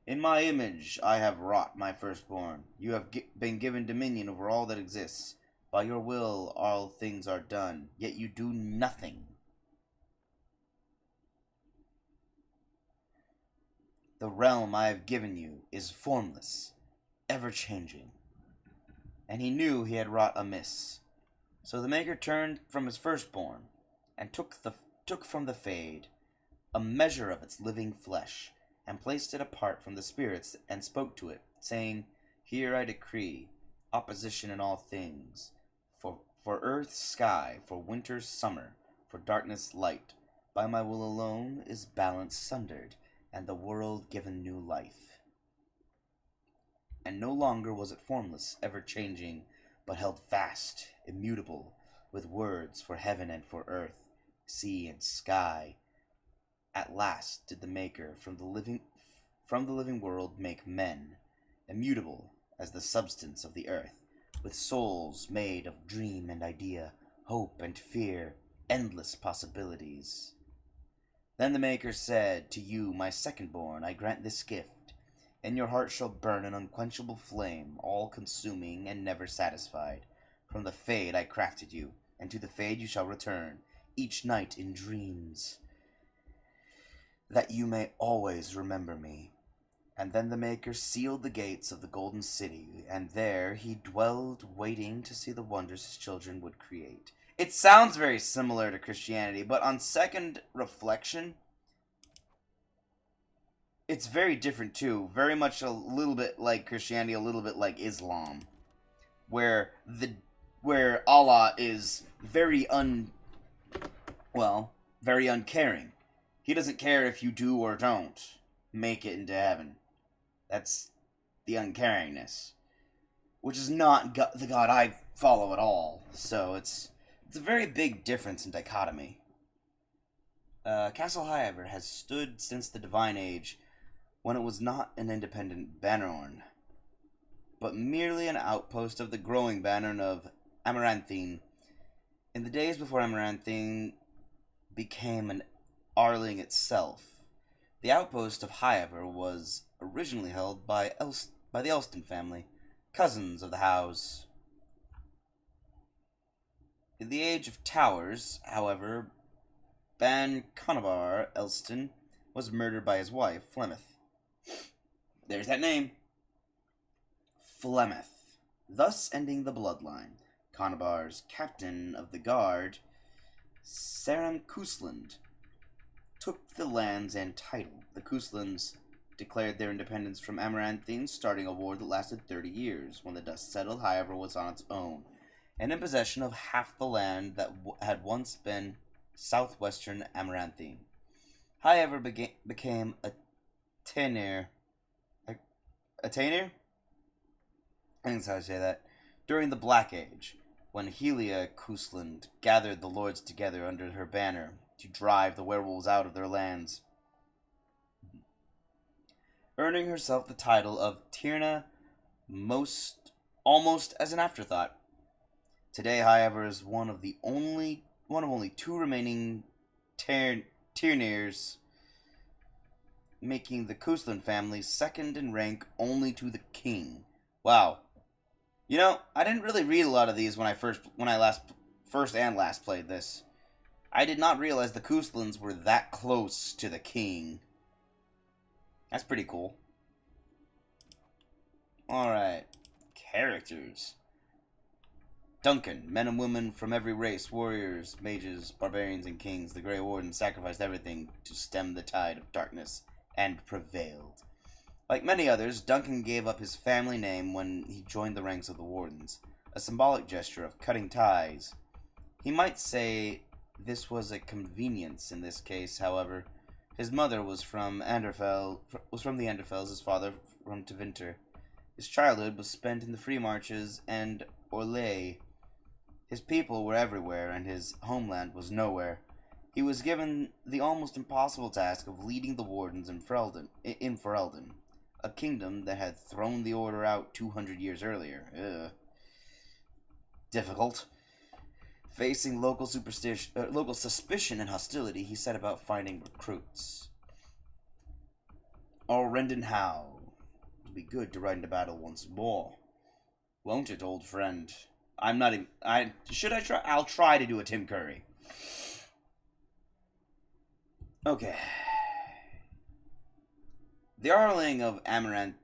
In my image I have wrought my firstborn. You have been given dominion over all that exists. By your will all things are done, yet you do nothing. The realm I have given you is formless, ever-changing. And he knew he had wrought amiss. So the Maker turned from his firstborn, and took from the fade a measure of its living flesh, and placed it apart from the spirits, and spoke to it, saying, Here I decree opposition in all things, for earth sky, for winter summer, for darkness light. By my will alone is balance sundered, and the world given new life. And no longer was it formless, ever-changing, but held fast, immutable, with words for heaven and for earth, sea and sky. At last did the Maker from the living world make men, immutable as the substance of the earth, with souls made of dream and idea, hope and fear, endless possibilities. Then the Maker said, To you, my second-born, I grant this gift. In your heart shall burn an unquenchable flame, all-consuming and never satisfied. From the fade I crafted you, and to the fade you shall return, each night in dreams, that you may always remember me. And then the Maker sealed the gates of the golden city, and there he dwelled, waiting to see the wonders his children would create. It sounds very similar to Christianity, but on second reflection, it's very different too. Very much a little bit like Christianity, a little bit like Islam, where Allah is very uncaring. He doesn't care if you do or don't make it into heaven. That's the uncaringness, which is not the God I follow at all. So it's a very big difference in dichotomy. Castle Highever has stood since the Divine Age, when it was not an independent Bannerorn, but merely an outpost of the growing Bannerorn of Amaranthine. In the days before Amaranthine became an Arling itself, the outpost of Highever was originally held by the Elston family, cousins of the Howes. In the Age of Towers, however, Ban Conobar Elston was murdered by his wife, Flemeth. There's that name. Flemeth, thus ending the bloodline. Conobar's captain of the guard, Saram Cousland, took the lands and title. The Couslands declared their independence from Amaranthine, starting a war that lasted 30 years. When the dust settled, Highever was on its own, and in possession of half the land that had once been southwestern Amaranthine. Highever became a Tainir. A Tainir? I think that's how I say that. During the Black Age. when Helia Kusland gathered the lords together under her banner to drive the werewolves out of their lands, earning herself the title of Tyrna almost as an afterthought. Today, however, is one of only two remaining Tyrnirs, making the Kusland family second in rank only to the king. Wow. You know, I didn't really read a lot of these when I first and last played this. I did not realize the Kuslands were that close to the king. That's pretty cool. Alright. Characters. Duncan, men and women from every race, warriors, mages, barbarians, and kings. The Grey Warden sacrificed everything to stem the tide of darkness, and prevailed. Like many others, Duncan gave up his family name when he joined the ranks of the Wardens, a symbolic gesture of cutting ties. He might say this was a convenience in this case, however. His mother was from the Anderfells, his father from Tevinter. His childhood was spent in the Free Marches and Orlais. His people were everywhere, and his homeland was nowhere. He was given the almost impossible task of leading the Wardens in Ferelden, a kingdom that had thrown the Order out 200 years earlier. Difficult. Facing local suspicion and hostility, he set about finding recruits. Rendon Howe. It'll be good to ride into battle once more. Won't it, old friend? Should I try? I'll try to do a Tim Curry. Okay. The Arling of Amaranth...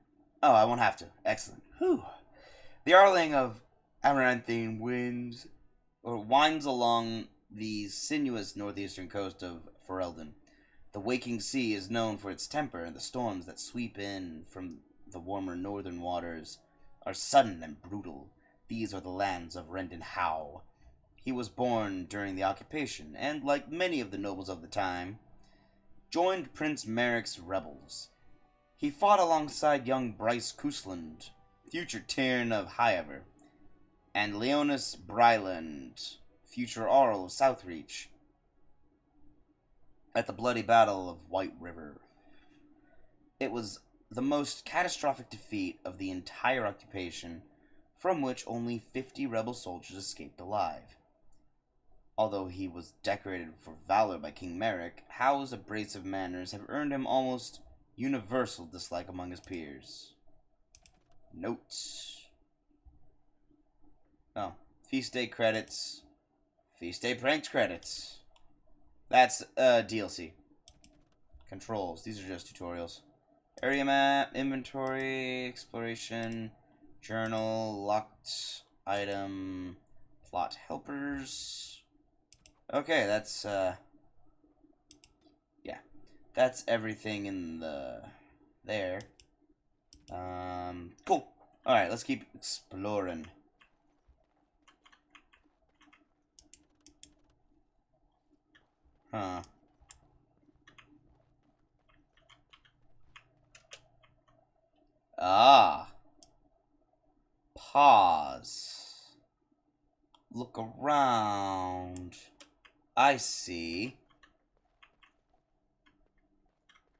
Oh, I won't have to. Excellent. Whew. The Arling of Amaranthine winds along the sinuous northeastern coast of Ferelden. The waking sea is known for its temper, and the storms that sweep in from the warmer northern waters are sudden and brutal. These are the lands of Rendon Howe. He was born during the occupation, and, like many of the nobles of the time, joined Prince Merrick's rebels. He fought alongside young Bryce Kusland, future Tyrn of Highever, and Leonis Bryland, future Arl of Southreach, at the bloody Battle of White River. It was the most catastrophic defeat of the entire occupation, from which only 50 rebel soldiers escaped alive. Although he was decorated for valor by King Merrick, Howe's abrasive manners have earned him almost universal dislike among his peers. Notes. Oh, Feast Day credits. Feast Day Pranks credits. That's DLC. Controls. These are just tutorials. Area map, inventory, exploration, journal, locked item, plot helpers. Okay, that's yeah. That's everything in there. Cool. Alright, let's keep exploring. Huh. Ah. Pause. Look around. I see.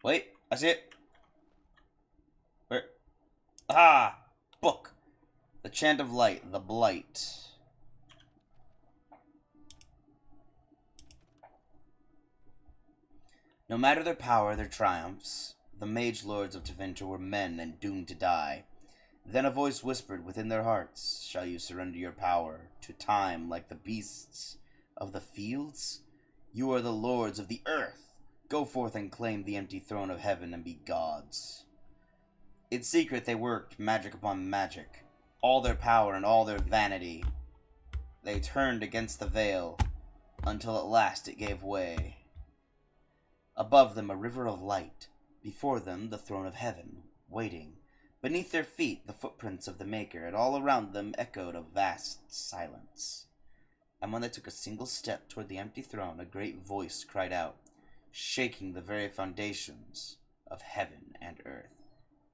Wait, I see it. Where? Ah! Book. The Chant of Light, the Blight. No matter their power, their triumphs, the mage lords of Tevinter were men and doomed to die. Then a voice whispered within their hearts, "Shall you surrender your power to time like the beasts of the fields? You are the lords of the earth. Go forth and claim the empty throne of heaven and be gods." In secret they worked magic upon magic. All their power and all their vanity they turned against the veil, until at last it gave way. Above them a river of light, before them the throne of heaven, waiting. Beneath their feet the footprints of the Maker, and all around them echoed a vast silence. And when they took a single step toward the empty throne, a great voice cried out, shaking the very foundations of heaven and earth.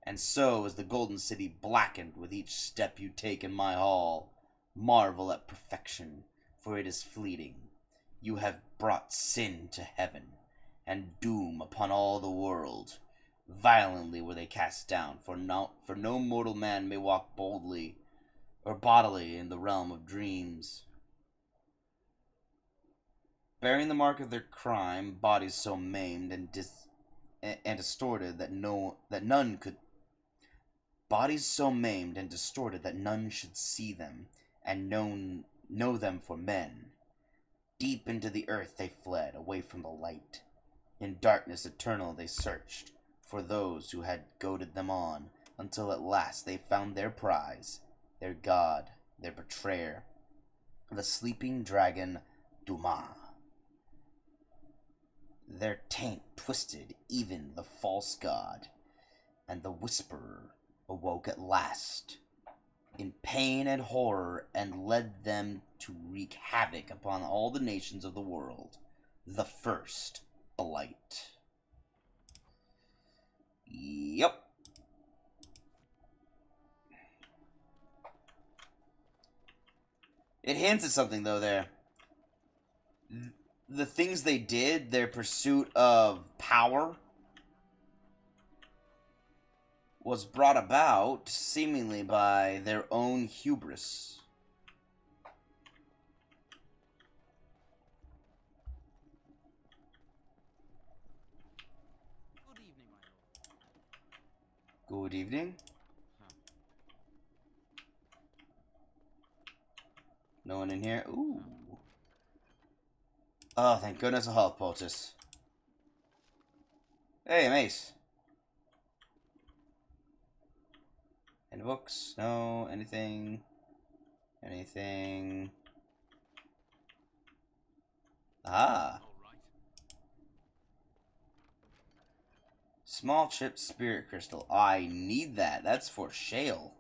"And so is the Golden City blackened with each step you take in my hall. Marvel at perfection, for it is fleeting. You have brought sin to heaven, and doom upon all the world. Violently were they cast down, for no mortal man may walk boldly or bodily in the realm of dreams. Bearing the mark of their crime, bodies so maimed and distorted that none could. Bodies so maimed and distorted that none should see them, and know them for men. Deep into the earth they fled, away from the light. In darkness eternal they searched for those who had goaded them on, until at last they found their prize, their god, their betrayer, the sleeping dragon Dumas. Their taint twisted even the false god, and the whisperer awoke at last, in pain and horror, and led them to wreak havoc upon all the nations of the world. The first blight. Yep. It hints at something, though, there. The things they did, their pursuit of power, was brought about, seemingly, by their own hubris. Good evening, my lord. Good evening. No one in here? Ooh. Oh, thank goodness a health poultice. Hey, Mace. Any books? No. Anything? Anything? Ah. All right. Small chip spirit crystal. I need that. That's for Shale.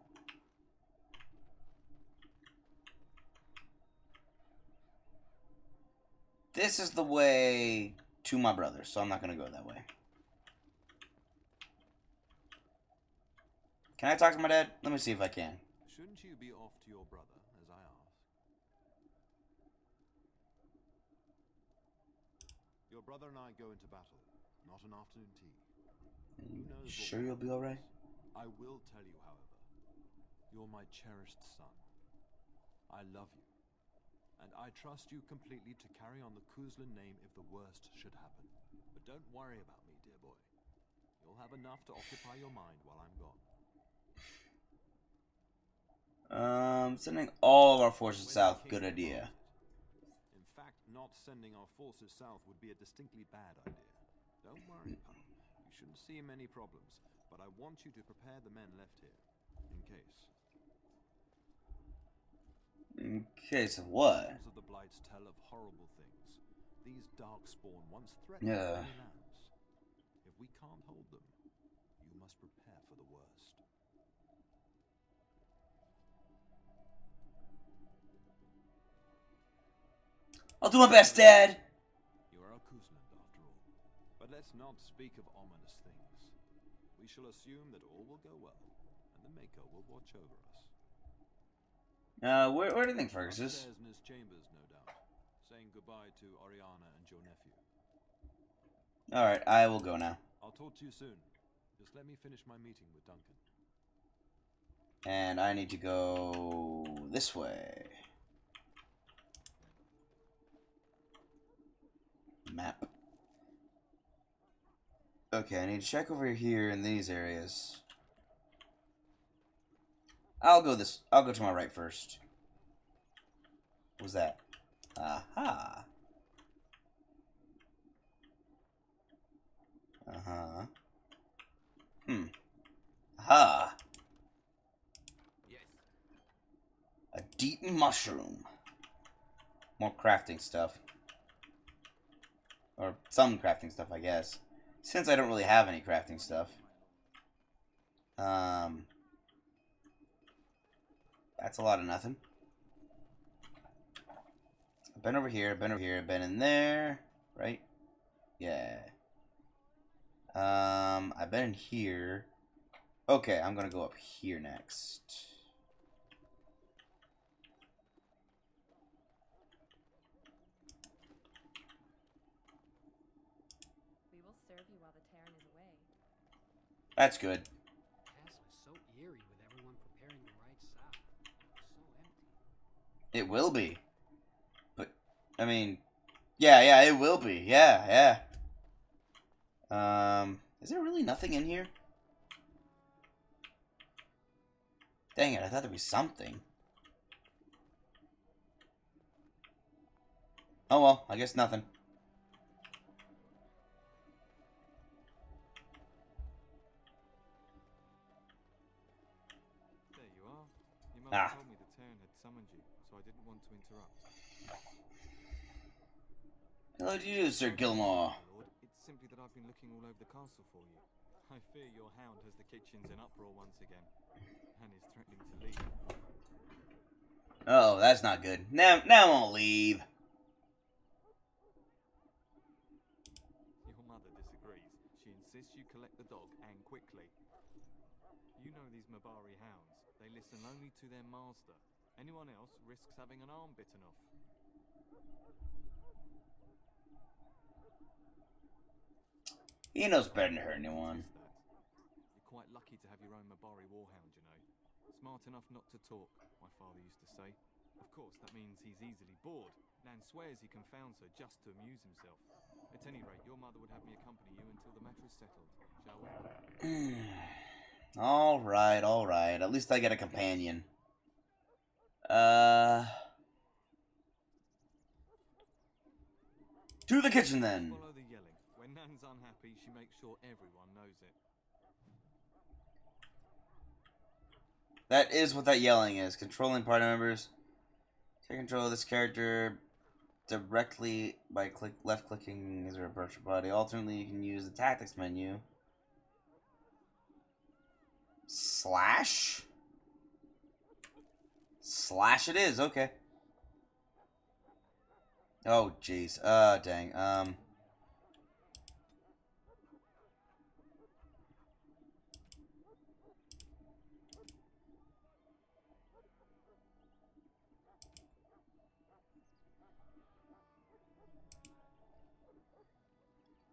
This is the way to my brother, so I'm not going to go that way. Can I talk to my dad? Let me see if I can. Shouldn't you be off to your brother, as I asked? Your brother and I go into battle, not an afternoon tea. Who knows what Sure you'll be alright? I will tell you, however, you're my cherished son. I love you, and I trust you completely to carry on the Kuzlin name if the worst should happen. But don't worry about me, dear boy. You'll have enough to occupy your mind while I'm gone. Sending all of our forces south, good idea. In fact, not sending our forces south would be a distinctly bad idea. Don't worry, pal. You shouldn't see many problems, but I want you to prepare the men left here, in case. In case of what? Of the Blights tell of horrible things. These darkspawn once threatened Yeah. many lands. If we can't hold them, you must prepare for the worst. I'll do my best, Dad! You are a Kuzland, after all. But let's not speak of ominous things. We shall assume that all will go well, and the Maker will watch over us. Where do you think Fergus is? Upstairs in his chambers, no doubt, saying goodbye to Oriana and your nephew. Alright, I will go now. I'll talk to you soon. Just let me finish my meeting with Duncan. And I need to go this way. Map. Okay, I need to check over here in these areas. I'll go to my right first. What was that? Aha. Uh-huh. Aha. Yes. A deep mushroom. More crafting stuff. Or some crafting stuff, I guess. Since I don't really have any crafting stuff. That's a lot of nothing. I've been over here, I've been in there. Right? Yeah. I've been in here. Okay, I'm gonna go up here next. That's good. The castle is so eerie with everyone preparing to ride south. So empty. It will be. But, I mean, yeah, it will be. Yeah. Is there really nothing in here? Dang it, I thought there'd be something. Oh well, I guess nothing. There you are. Your mother Ah. told me the Terran had summoned you, so I didn't want to interrupt. Hello to you, Sir Gilmore. My lord, it's simply that I've been looking all over the castle for you. I fear your hound has the kitchens in uproar once again, and is threatening to leave. Oh, that's not good. Now I'll leave. Your mother disagrees. She insists you collect the dog, and quickly. You know these Mabari hounds. They listen only to their master. Anyone else risks having an arm bitten off. He knows better than to hurt anyone. You're quite lucky to have your own Mabari warhound, you know. Smart enough not to talk, my father used to say. Of course, that means he's easily bored. Nan swears he confounds her just to amuse himself. At any rate, your mother would have me accompany you until the matter is settled, shall we? Alright. At least I get a companion. To the kitchen then. Follow the yelling. When Nan's unhappy, she makes sure everyone knows it. That is what that yelling is. Controlling party members. Take control of this character directly by left clicking his or approach your body. Alternately, you can use the tactics menu. Slash? Slash it is, okay. Oh, jeez. Dang.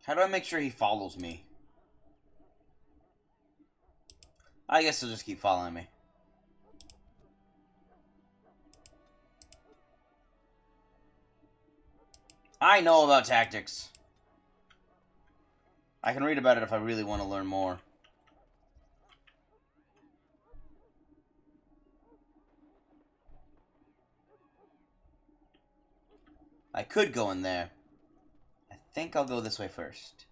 How do I make sure he follows me? I guess he'll just keep following me. I know about tactics. I can read about it if I really want to learn more. I could go in there. I think I'll go this way first.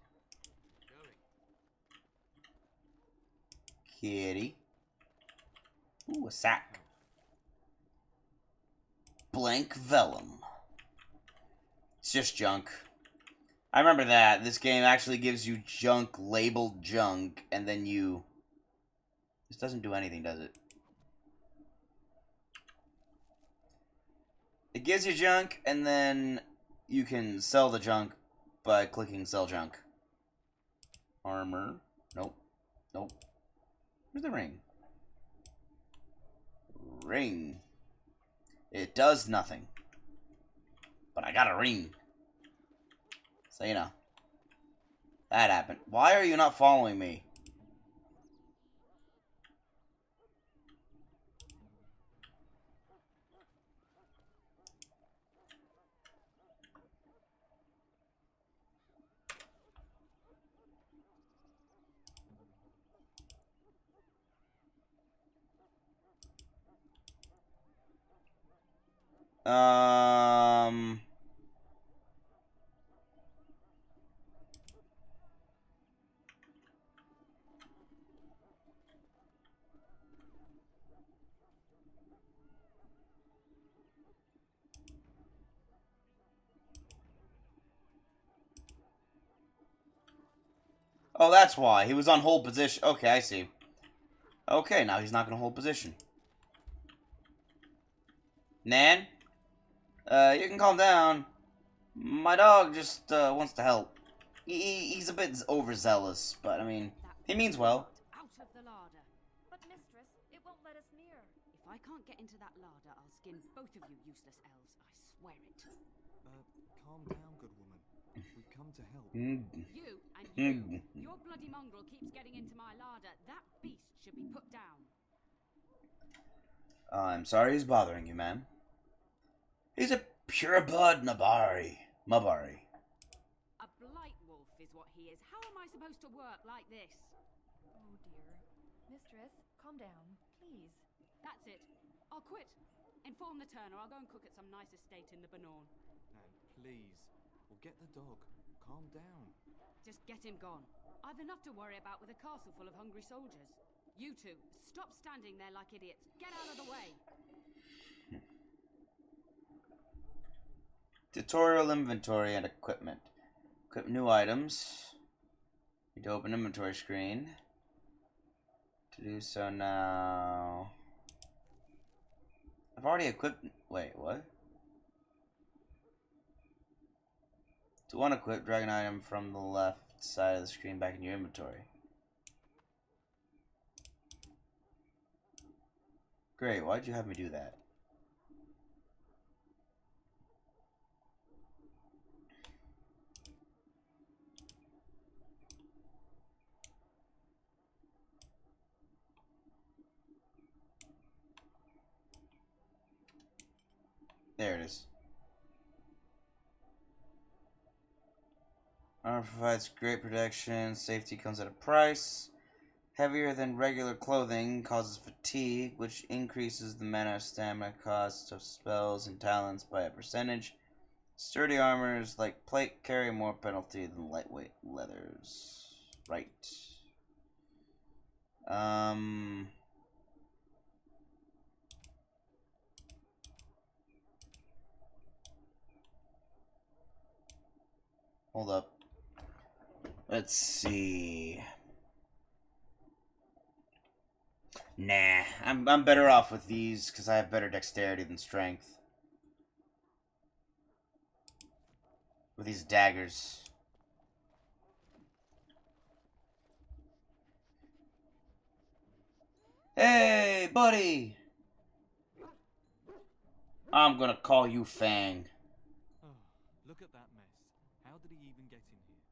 Kitty. Ooh, a sack. Blank vellum. It's just junk. I remember that. This game actually gives you junk labeled junk, and then you... This doesn't do anything, does it? It gives you junk, and then you can sell the junk by clicking sell junk. Armor. Nope. Where's the ring? Ring. It does nothing. But I got a ring. So, you know. That happened. Why are you not following me? Oh, that's why. He was on hold position. Okay, I see. Okay, now he's not going to hold position. Nan? You can calm down. My dog just wants to help. He's a bit overzealous, but I mean, he means well. Out of the larder. But mistress, it won't let us near. If If I can't get into that larder, I'll skin both of you useless elves. I swear it. Calm down, good woman. We've come to help. You and you. Your bloody mongrel keeps getting into my larder. That beast should be put down. I'm sorry he's bothering you, ma'am. He's a pure-blood Mabari. A blight wolf is what he is. How am I supposed to work like this? Oh dear. Mistress, calm down, please. That's it. I'll quit. Inform the Turner. I'll go and cook at some nice estate in the Banorn. And please, we'll get the dog. Calm down. Just get him gone. I've enough to worry about with a castle full of hungry soldiers. You two, stop standing there like idiots. Get out of the way. Tutorial inventory and equipment. Equip new items. Need to open inventory screen. To do so now. I've already equipped. Wait, what? To unequip, drag an item from the left side of the screen back in your inventory. Great, why'd you have me do that? There it is. Armor provides great protection. Safety comes at a price. Heavier than regular clothing causes fatigue, which increases the mana stamina cost of spells and talents by a percentage. Sturdy armors like plate carry more penalty than lightweight leathers. Right. Hold up. Let's see. Nah, I'm better off with these because I have better dexterity than strength. With these daggers. Hey, buddy! I'm gonna call you Fanng. Oh, look at that mess. How did he even get in here?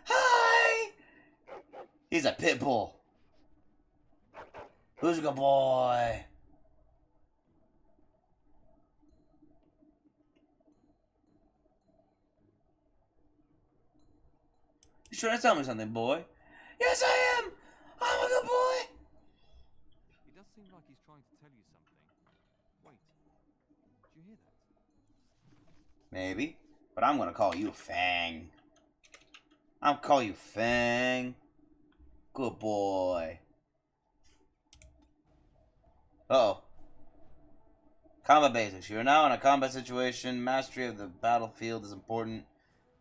Hi! He's a pit bull. Who's a good boy? You trying to tell me something, boy? Yes, I am! I'm a good boy! He does seem like he's trying to tell you something. Wait, did you hear that? Maybe, but I'm gonna call you Fanng. I'll call you Fanng. Good boy. Uh-oh. Combat basics. You are now in a combat situation. Mastery of the battlefield is important.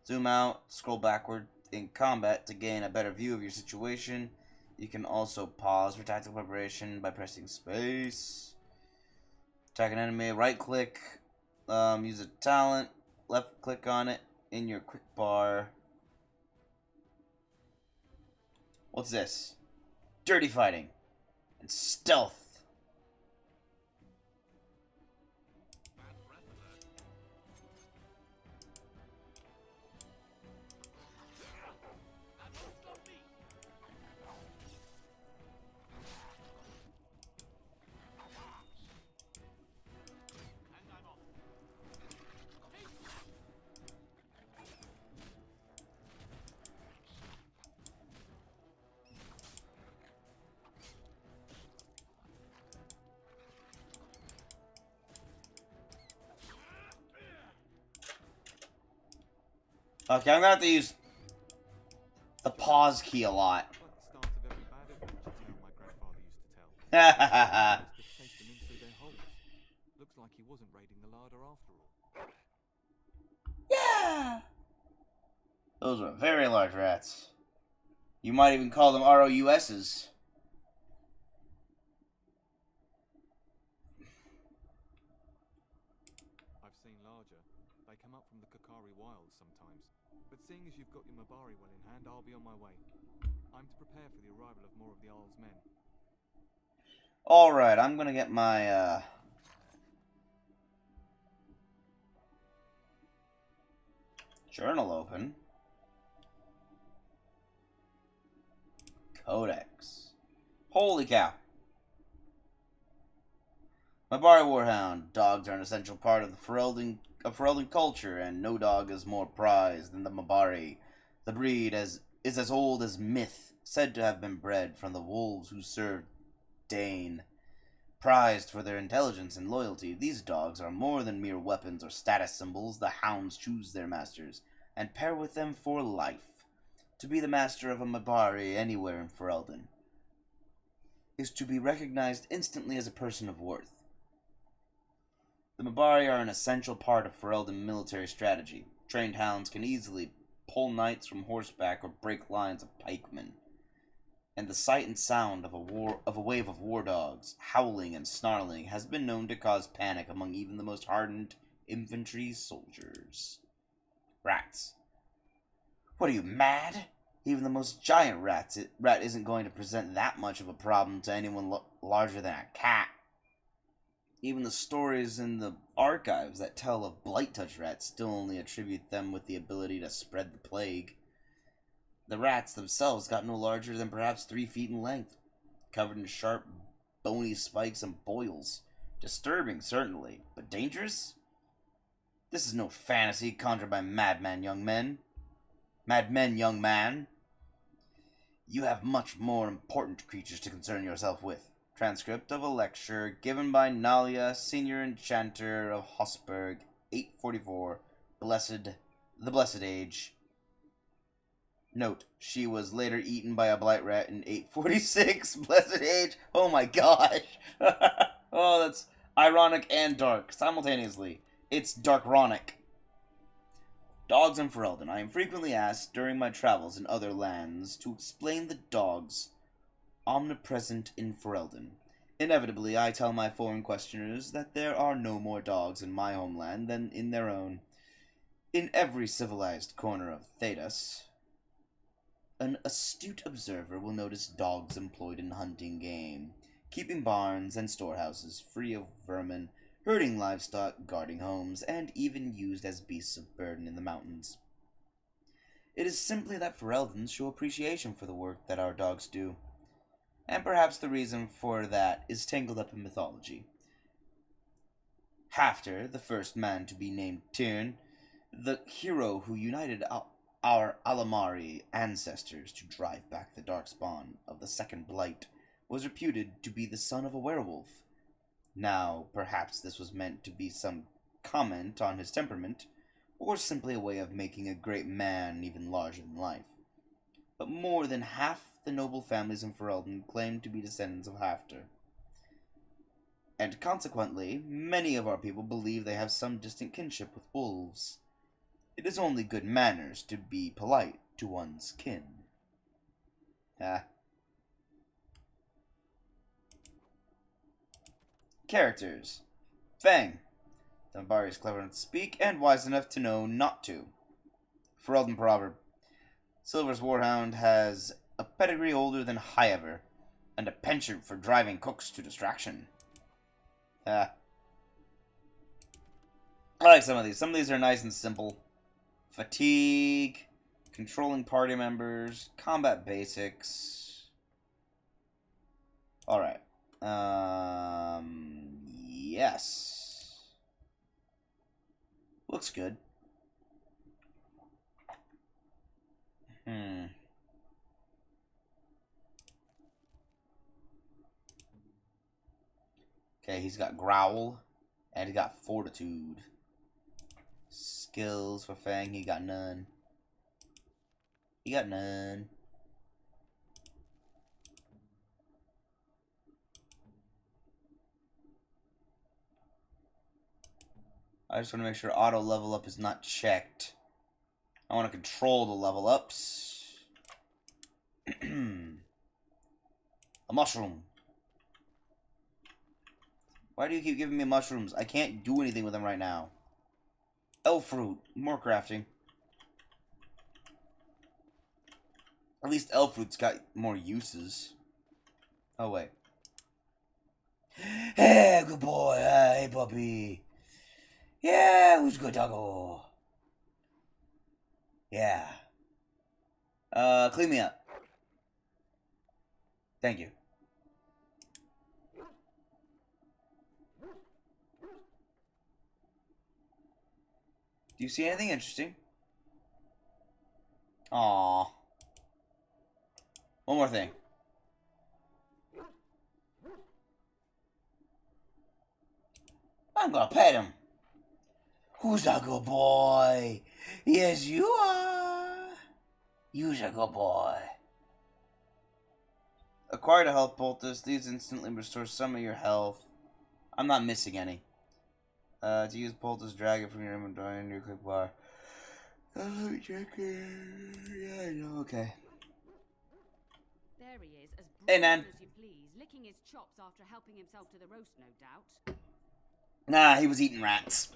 Zoom out, scroll backward in combat to gain a better view of your situation. You can also pause for tactical preparation by pressing space. Attack an enemy, right click, use a talent, left click on it in your quick bar. What's this? Dirty fighting and stealth. Okay, I'm gonna have to use the pause key a lot. Like the start of every bad adventure tale my grandfather used to tell. Just to chase them in through their holes. Looks like he wasn't raiding the larder after all. Yeah! Those were very large rats. You might even call them ROUSs. I've seen larger. They come up from the Kakari wilds sometimes. But seeing as you've got your Mabari well in hand, I'll be on my way. I'm to prepare for the arrival of more of the Isle's men. Alright, I'm gonna get my, journal open. Codex. Holy cow. Mabari Warhound. Dogs are an essential part of the Ferelden culture, and no dog is more prized than the Mabari. The breed is as old as myth, said to have been bred from the wolves who served Dane. Prized for their intelligence and loyalty, these dogs are more than mere weapons or status symbols. The hounds choose their masters, and pair with them for life. To be the master of a Mabari anywhere in Ferelden is to be recognized instantly as a person of worth. The Mabari are an essential part of Ferelden military strategy. Trained hounds can easily pull knights from horseback or break lines of pikemen. And the sight and sound of a wave of war dogs, howling and snarling, has been known to cause panic among even the most hardened infantry soldiers. Rats. What are you, mad? Even the most giant rat isn't going to present that much of a problem to anyone larger than a cat. Even the stories in the archives that tell of blight touch rats still only attribute them with the ability to spread the plague. The rats themselves got no larger than perhaps 3 feet in length, covered in sharp, bony spikes and boils. Disturbing, certainly, but dangerous? This is no fantasy conjured by madmen, young man. You have much more important creatures to concern yourself with. Transcript of a lecture given by Nalia, Senior Enchanter of Hosberg, 844, the Blessed Age. Note, she was later eaten by a blight rat in 846, Blessed Age. Oh my gosh. Oh, that's ironic and dark simultaneously. It's darkronic. Dogs in Ferelden. I am frequently asked during my travels in other lands to explain the dogs omnipresent in Ferelden. Inevitably, I tell my foreign questioners that there are no more dogs in my homeland than in their own. In every civilized corner of Thedas, an astute observer will notice dogs employed in hunting game, keeping barns and storehouses free of vermin, herding livestock, guarding homes, and even used as beasts of burden in the mountains. It is simply that Fereldans show appreciation for the work that our dogs do, and perhaps the reason for that is tangled up in mythology. Hafter, the first man to be named Tyrn, the hero who united our Alamari ancestors to drive back the darkspawn of the Second Blight, was reputed to be the son of a werewolf. Now, perhaps this was meant to be some comment on his temperament, or simply a way of making a great man even larger than life. But more than half the noble families in Ferelden claim to be descendants of Hafter. And consequently, many of our people believe they have some distant kinship with wolves. It is only good manners to be polite to one's kin. Characters. Fanng. Mabari is clever enough to speak and wise enough to know not to. Ferelden proverb. Silver's Warhound has a pedigree older than Highever, and a penchant for driving cooks to distraction. I like some of these. Some of these are nice and simple. Fatigue, controlling party members, combat basics. Alright. Yes. Looks good. Okay, he's got Growl, and he got Fortitude. Skills for Fanng, he got none. He got none. I just want to make sure auto level up is not checked. I want to control the level ups. A mushroom. Why do you keep giving me mushrooms? I can't do anything with them right now. Elf fruit. More crafting. At least elf fruit's got more uses. Oh, wait. Hey, good boy. Hey, puppy. Yeah, who's good doggo? Yeah. Clean me up. Thank you. Do you see anything interesting? Aww. One more thing. I'm gonna pet him. Who's a good boy? Yes, you are. You's a good boy. Acquired a health poultice. These instantly restore some of your health. I'm not missing any. To use poultice, drag it from your inventory into your quick bar. Check it. Yeah, I know. Okay. There he is, as Hey, brave Nan. as you please, licking his chops after helping himself to the roast, no doubt. Nah, he was eating rats.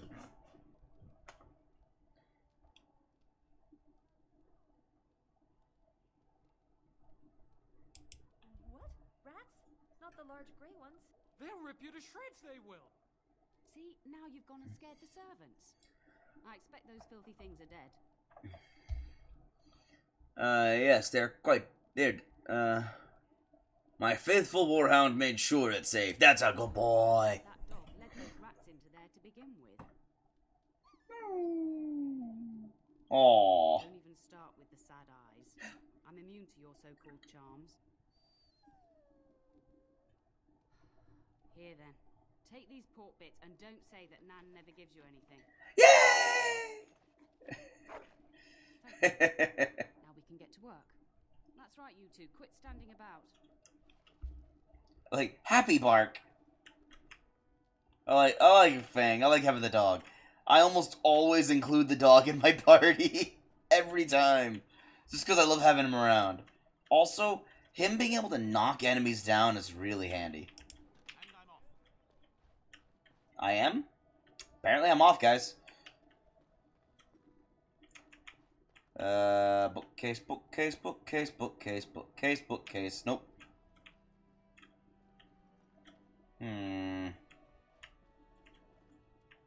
What? Rats? Not the large grey ones. They'll rip you to shreds, they will. See, now you've gone and scared the servants. I expect those filthy things are dead. Yes, they're quite dead. My faithful warhound made sure it's safe. That's a good boy. That dog led those rats into there to begin with. Aww. Don't even start with the sad eyes. I'm immune to your so-called charms. Here then, take these pork bits and don't say that Nan never gives you anything. Yay! Now we can get to work. That's right, you two. Quit standing about. Like, happy bark. I like Fanng. I like having the dog. I almost always include the dog in my party. Every time. Just because I love having him around. Also, him being able to knock enemies down is really handy. I am? Apparently I'm off, guys. Bookcase, bookcase, bookcase, bookcase, bookcase, bookcase. Nope.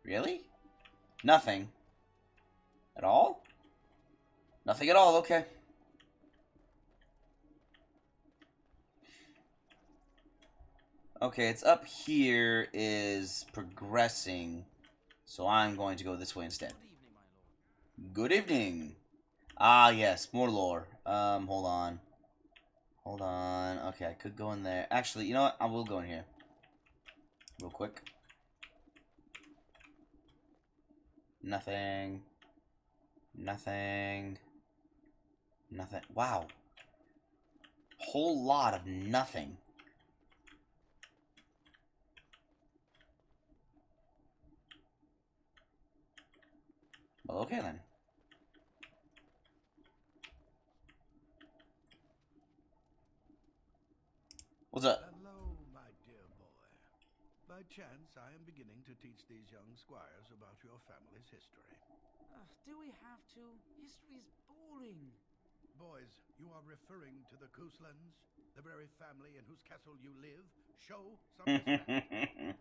Really? Nothing. At all? Nothing at all, okay. Okay, it's up here is progressing. So I'm going to go this way instead. Good evening. Ah, yes, more lore. Hold on. Hold on. Okay, I could go in there. Actually, you know what? I will go in here. Real quick. Nothing. Nothing. Nothing. Wow. Whole lot of nothing. Well, okay then. What's up? Hello, my dear boy. By chance, I am beginning to teach these young squires about your family's history. Do we have to? History's boring. Boys, you are referring to the Couslands, the very family in whose castle you live. Show some respect.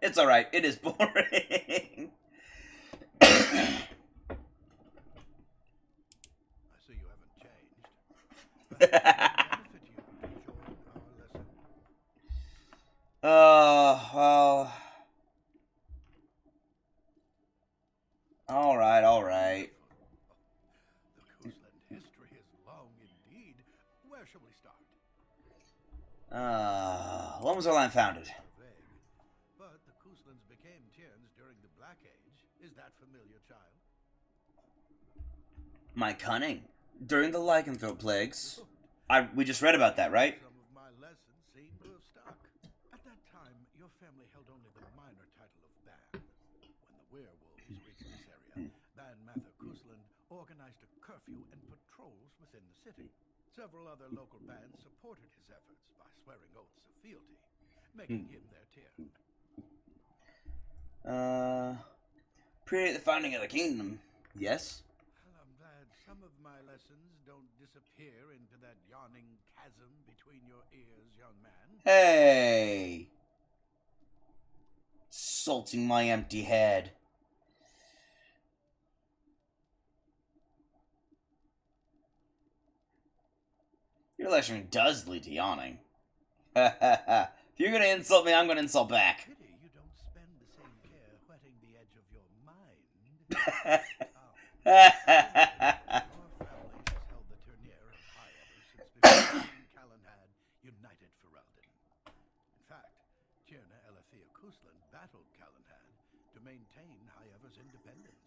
It's alright, it is boring. I see you haven't changed. Perhaps it would benefit you to join our lesson. Well. Alright, alright. The Cousland history is long indeed. Where shall we start? When was our line founded? Vague. But the Couslands became Tierns during the Black Age. Is that familiar, child? My cunning. During the lycanthrope plagues. We just read about that, right? Some of my lessons seem to have stuck. At that time, your family held only the minor title of Ban. When the werewolves reached this area, Ban Mather Cousland organized a curfew and patrols within the city. Several other local bands supported his efforts by swearing oaths of fealty, making him their Tiern. Predate the founding of the kingdom. Yes? Well, I'm glad some of my lessons don't disappear into that yawning chasm between your ears, young man. Hey! Salting my empty head. Your lecturing does lead to yawning. If you're gonna insult me, I'm gonna insult back. Pity you don't spend the same care whetting the edge of your mind. Your family has held the tournure of High Ever since before King Calenhad united Ferelden. In fact, Tierna Elethea Kuslan battled Calenhad to maintain High Ever's independence.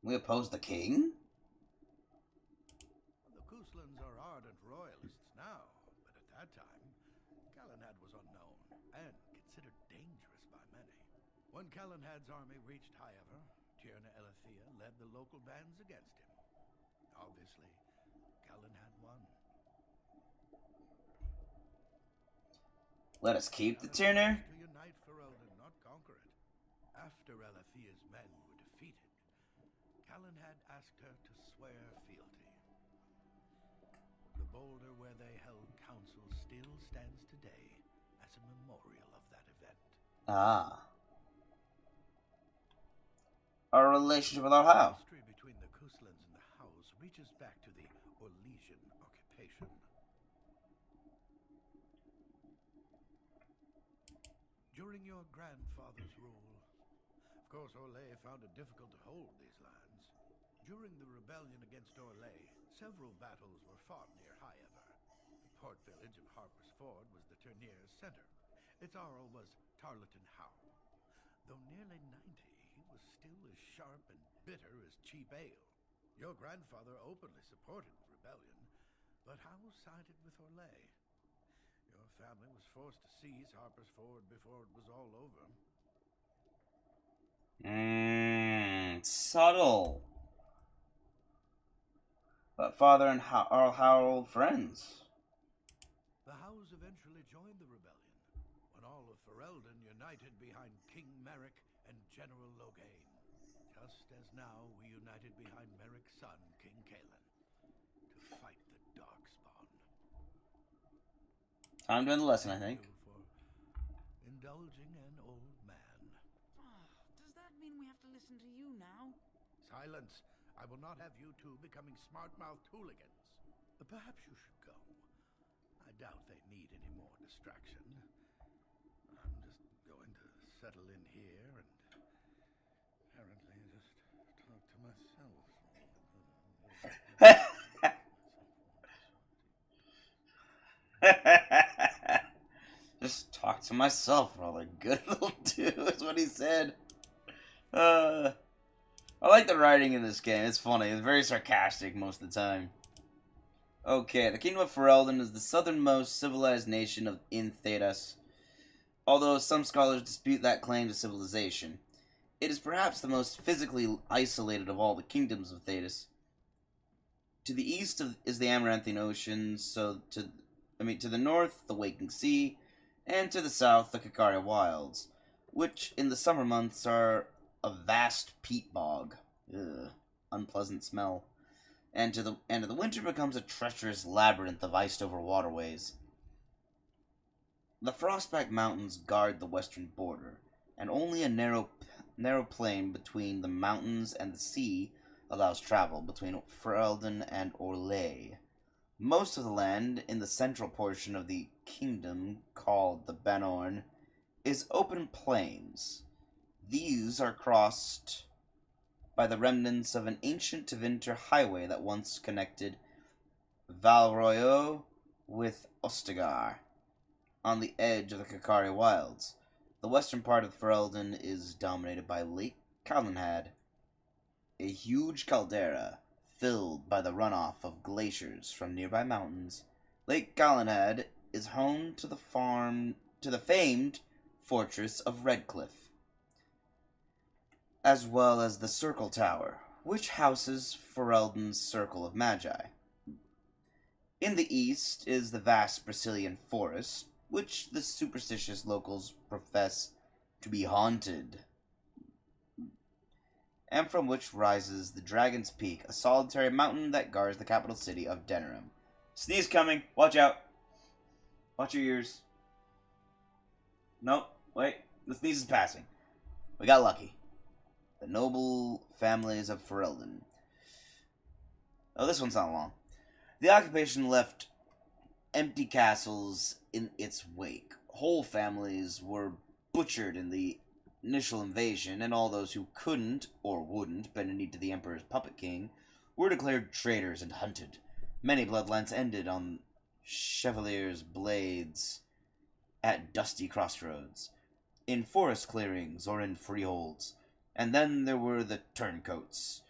We oppose the king? The Kuslans are ardent royalists now, but at that time, Calenhad was unknown and considered dangerous by many. When Calenhad's army reached High Ever, Tierna Elethea led the local bands against him. Obviously, Calenhad won. Let us keep the Tierna. To unite Ferelden, not conquer it. After Elethea's men were defeated, Calenhad asked her to swear fealty. The boulder where they held council still stands today as a memorial of that event. Ah. Our relationship with our house. History between the Kuslans and the house reaches back to the Orlesian occupation. During your grandfather's rule, of course, Orlais found it difficult to hold these lands. During the rebellion against Orlais, several battles were fought near High Ever. The port village of Harper's Ford was the tourneur's center. Its Jarl was Tarleton Howe. Though nearly 90, he was still as sharp and bitter as cheap ale. Your grandfather openly supported the rebellion, but Howe sided with Orlais. Your family was forced to seize Harper's Ford before it was all over. Subtle. But father and Earl Howe are old friends. The Howes eventually joined the rebellion, when all of Ferelden united behind King Merrick and General Logain. Just as now we united behind Merrick's son, King Cailan, to fight the Darkspawn. Time to end the lesson, I think. For indulging an old man. Does that mean we have to listen to you now? Silence! I will not have you two becoming smart-mouthed hooligans. Perhaps you should go. I doubt they need any more distraction. I'm just going to settle in here and apparently just talk to myself. Just talk to myself for all the good it'll do, is what he said. I like the writing in this game. It's funny. It's very sarcastic most of the time. Okay, the Kingdom of Ferelden is the southernmost civilized nation in Thedas, although some scholars dispute that claim to civilization. It is perhaps the most physically isolated of all the kingdoms of Thedas. To the east is the Amaranthine Ocean, to the north, the Waking Sea, and to the south, the Kakaria Wilds, which in the summer months are a vast peat bog. Ugh, unpleasant smell. And to the end of the winter becomes a treacherous labyrinth of iced-over waterways. The Frostback Mountains guard the western border, and only a narrow plain between the mountains and the sea allows travel between Ferelden and Orlais. Most of the land in the central portion of the kingdom, called the Banorn, is open plains. These are crossed by the remnants of an ancient Tevinter highway that once connected Valroyo with Ostagar, on the edge of the Kakaria Wilds. The western part of Ferelden is dominated by Lake Calenhad, a huge caldera filled by the runoff of glaciers from nearby mountains. Lake Calenhad is home to the famed fortress of Redcliffe, as well as the Circle Tower, which houses Ferelden's Circle of Magi. In the east is the vast Brazilian forest, which the superstitious locals profess to be haunted. and from which rises the Dragon's Peak, a solitary mountain that guards the capital city of Denerim. Sneeze coming. Watch out. Watch your ears. Nope. Wait. The sneeze is passing. We got lucky. The noble families of Ferelden. Oh, this one's not long. The occupation left empty castles in its wake. Whole families were butchered in the initial invasion, and all those who couldn't or wouldn't bend a knee to the Emperor's puppet king were declared traitors and hunted. Many bloodlines ended on Chevalier's blades at dusty crossroads, in forest clearings or in freeholds. And then there were the turncoats.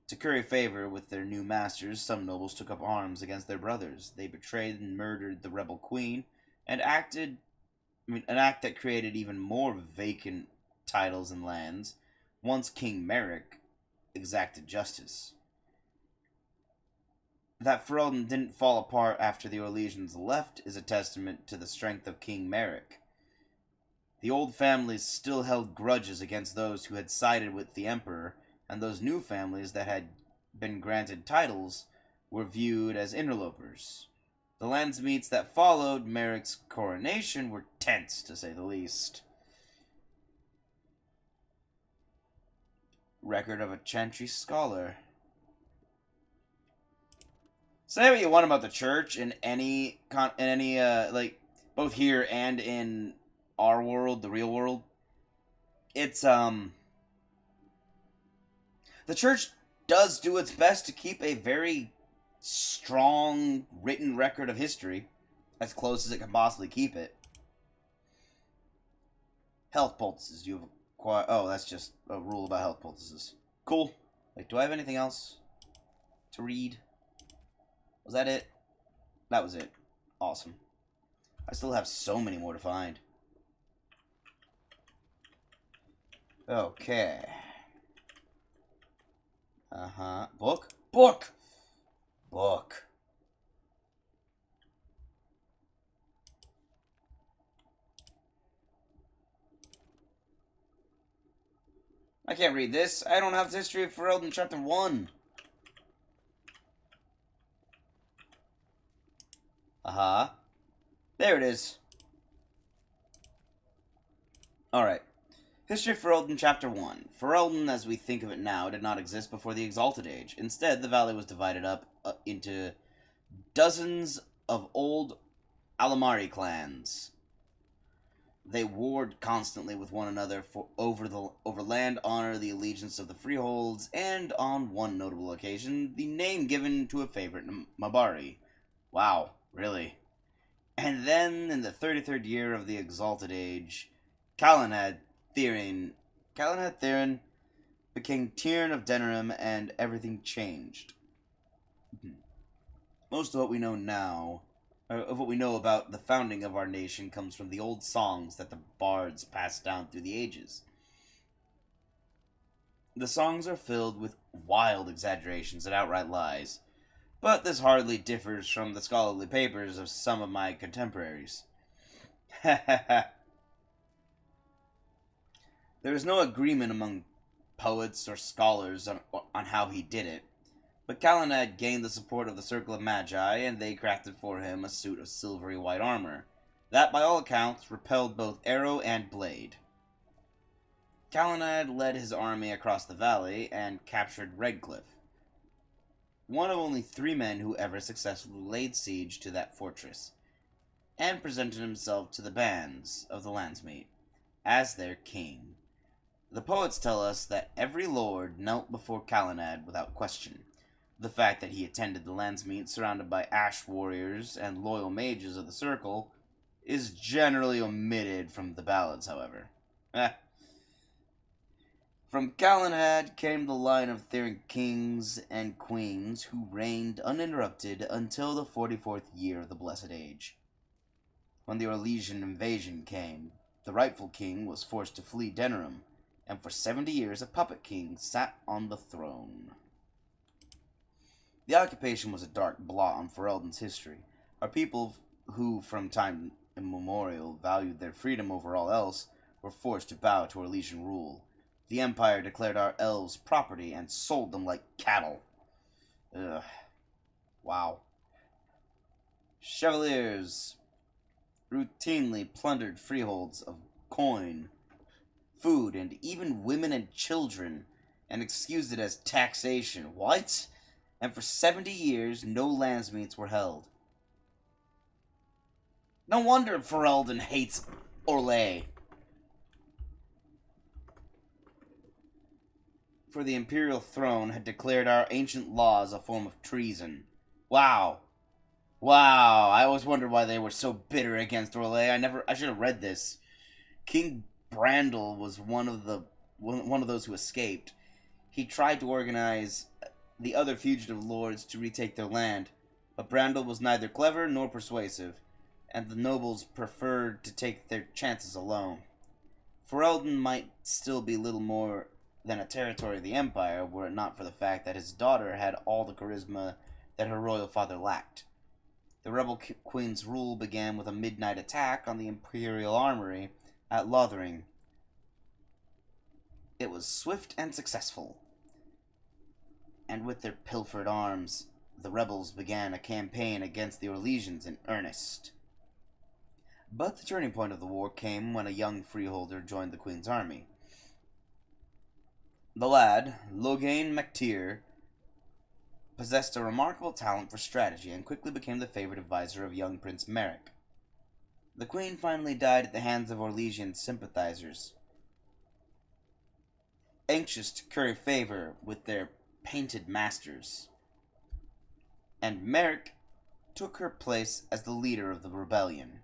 To curry favor with their new masters, some nobles took up arms against their brothers. They betrayed and murdered the rebel queen, and an act that created even more vacant titles and lands. Once King Merrick exacted justice. That Ferelden didn't fall apart after the Orlesians left is a testament to the strength of King Merrick. The old families still held grudges against those who had sided with the Emperor, and those new families that had been granted titles were viewed as interlopers. The landsmeets that followed Merrick's coronation were tense, to say the least. Record of a Chantry scholar. Say what you want about the church in any both here and in our world, the real world. It's the church does do its best to keep a very strong written record of history, as close as it can possibly keep it. Health poultices. You have acquired. Oh, that's just a rule about health poultices. Cool. Like, do I have anything else to read? Was that it? That was it. Awesome. I still have so many more to find. Okay. Book? Book! Book. I can't read this. I don't have the history of Ferelden Chapter 1. There it is. Alright. History of Ferelden Chapter 1. Ferelden, as we think of it now, did not exist before the Exalted Age. Instead, the valley was divided up into dozens of old Alamari clans. They warred constantly with one another over land, honor, the allegiance of the freeholds, and on one notable occasion, the name given to a favorite Mabari. Wow, really? And then, in the 33rd year of the Exalted Age, Calenhad Therin became Tyrn of Denerim, and everything changed. Most of what we know now, of what we know about the founding of our nation, comes from the old songs that the bards passed down through the ages. The songs are filled with wild exaggerations and outright lies, but this hardly differs from the scholarly papers of some of my contemporaries. There is no agreement among poets or scholars on how he did it, but Calenhad gained the support of the Circle of Magi, and they crafted for him a suit of silvery white armor, that by all accounts repelled both arrow and blade. Calenhad led his army across the valley and captured Redcliffe, one of only 3 men who ever successfully laid siege to that fortress, and presented himself to the bands of the landsmeet as their king. The poets tell us that every lord knelt before Calenhad without question. The fact that he attended the landsmeet surrounded by ash warriors and loyal mages of the circle is generally omitted from the ballads, however. From Calenhad came the line of Therin kings and queens who reigned uninterrupted until the 44th year of the Blessed Age. When the Orlesian invasion came, the rightful king was forced to flee Denerim, and for 70 years a puppet king sat on the throne. The occupation was a dark blot on Ferelden's history. Our people, who from time immemorial valued their freedom over all else, were forced to bow to Orlesian rule. The Empire declared our elves property and sold them like cattle. Ugh. Wow. Chevaliers routinely plundered freeholds of coin, food, and even women and children, and excused it as taxation. What? And for 70 years, no landsmeets were held. No wonder Ferelden hates Orlais. For the imperial throne had declared our ancient laws a form of treason. Wow. Wow. I always wondered why they were so bitter against Orlais. I should have read this. King Brandel was one of those who escaped. He tried to organize the other fugitive lords to retake their land, but Brandel was neither clever nor persuasive, and the nobles preferred to take their chances alone. Ferelden might still be little more than a territory of the Empire, were it not for the fact that his daughter had all the charisma that her royal father lacked. The rebel queen's rule began with a midnight attack on the Imperial Armory at Lothering. It was swift and successful, and with their pilfered arms, the rebels began a campaign against the Orlesians in earnest. But the turning point of the war came when a young freeholder joined the Queen's army. The lad, Logain MacTyr, possessed a remarkable talent for strategy and quickly became the favorite advisor of young Prince Merrick. The Queen finally died at the hands of Orlesian sympathizers, anxious to curry favor with their painted masters, and Merrick took her place as the leader of the rebellion.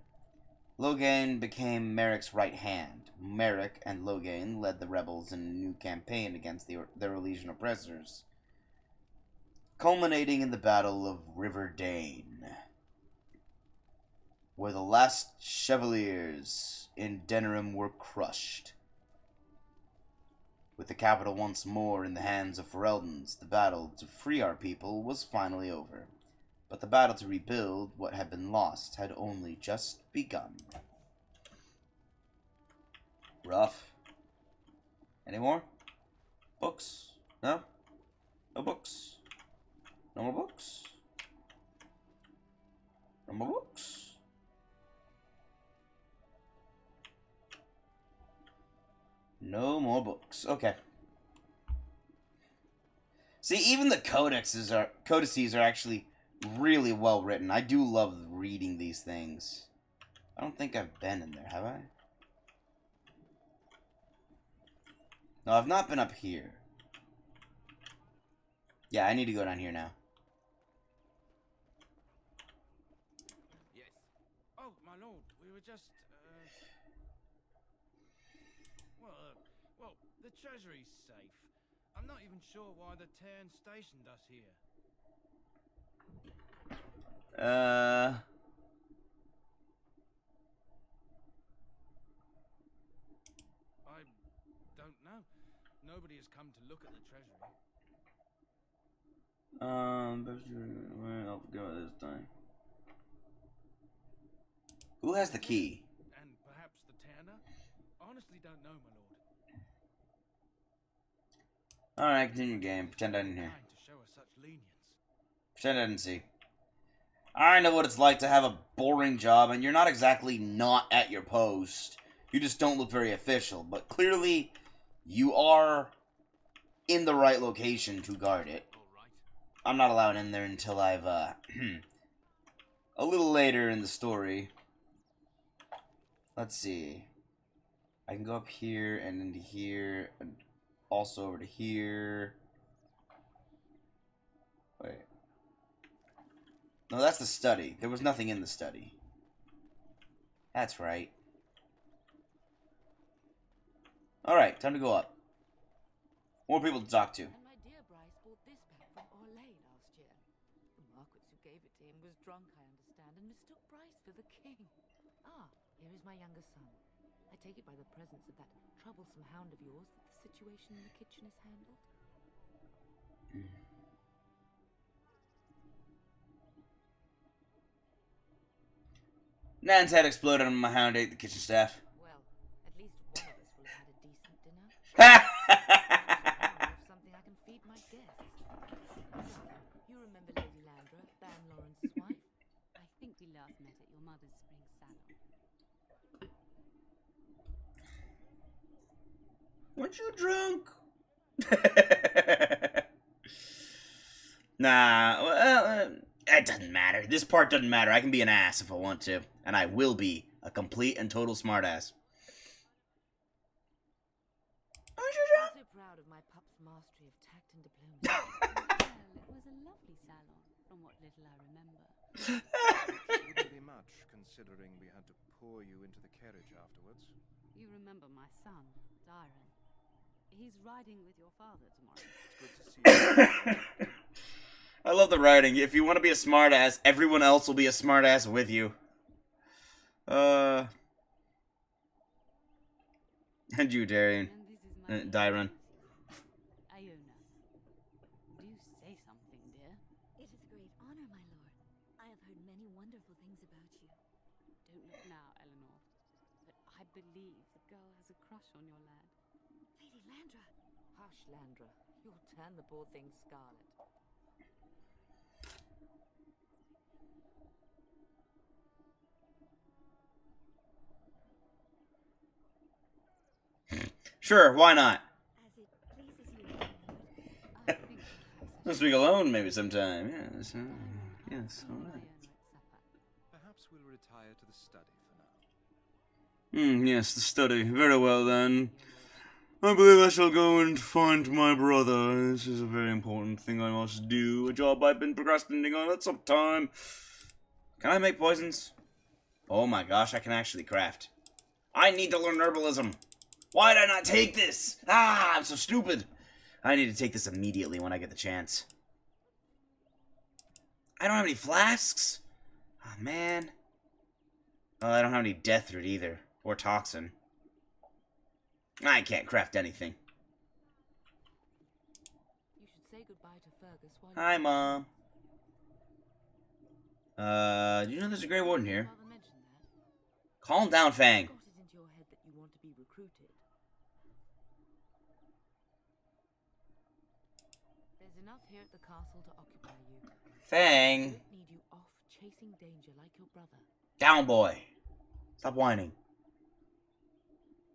Logain became Merrick's right hand. Merrick and Logain led the rebels in a new campaign against their Orlesian oppressors, culminating in the Battle of River Dane, where the last chevaliers in Denerim were crushed. With the capital once more in the hands of Fereldans, the battle to free our people was finally over. But the battle to rebuild what had been lost had only just begun. Rough. Any more? Books? No? No books? No more books? No more books? No more books. Okay. See, even the codices are actually really well written. I do love reading these things. I don't think I've been in there, have I? No, I've not been up here. Yeah, I need to go down here now. Yes. Oh, my lord, we were just, well, the treasury's safe. I'm not even sure why the Cairn stationed us here. I don't know. Nobody has come to look at the treasury. I'll go this time. Who has the key? And perhaps the Tanner? Honestly don't know, my lord. Alright, continue your game. Pretend I didn't hear. Trying to show us such lenience. Pretend I didn't see. I know what it's like to have a boring job, and you're not exactly not at your post. You just don't look very official, but clearly you are in the right location to guard it. I'm not allowed in there until I've, a little later in the story. Let's see. I can go up here and into here, and also over to here. Wait. No, that's the study. There was nothing in the study. That's right. Alright, time to go up. More people to talk to. And my dear Bryce bought this back from Orlais last year. The Marquis who gave it to him was drunk, I understand, and mistook Bryce for the king. Ah, here is my younger son. I take it by the presence of that troublesome hound of yours that the situation in the kitchen is handled. Nan's head exploded and my hound ate the kitchen staff. Well, at least one of us will have had a decent dinner. mother's spring salon. Weren't you drunk? Nah, well, it doesn't matter. This part doesn't matter. I can be an ass if I want to. And I will be a complete and total smartass. Aren't you drunk? I'm so proud of my pup's mastery of tact and diplomacy. Well, it was a lovely salon, from what little I remember. Wouldn't be much, considering we had to pour you into the carriage afterwards. You remember my son, Dyron. He's riding with your father tomorrow. It's good to see you. I love the writing. If you want to be a smartass, everyone else will be a smartass with you. And you, Darian. Dyron. Iona. Do say something, dear. It is a great honor, my lord. I have heard many wonderful things about you. Don't look now, Eleanor. But I believe the girl has a crush on your lad. Lady Landra. Hush, Landra. You'll turn the poor thing scarlet. Sure, why not? As it pleases you, my lord. I think we'll have such Let's speak alone maybe sometime. Yes, yes, a alright. Iona at supper. Perhaps we'll retire to the study for now. Yes, the study. Very well then. I believe I shall go and find my brother. This is a very important thing I must do. A job I've been procrastinating on at some time. Can I make poisons? Oh my gosh, I can actually craft. I need to learn herbalism. Why did I not take this? Ah, I'm so stupid. I need to take this immediately when I get the chance. I don't have any flasks. Oh, man. Oh, I don't have any death root either. Or toxin. I can't craft anything. You should say goodbye to Fergus while Hi, Mom. Do you know there's a Grey Warden here? Father mentioned that. Calm down, Fanng. Got it into your head that you want to be recruited. There's enough here at the castle to occupy you. I Fanng. don't need you off chasing danger like your brother. Down, boy. Stop whining.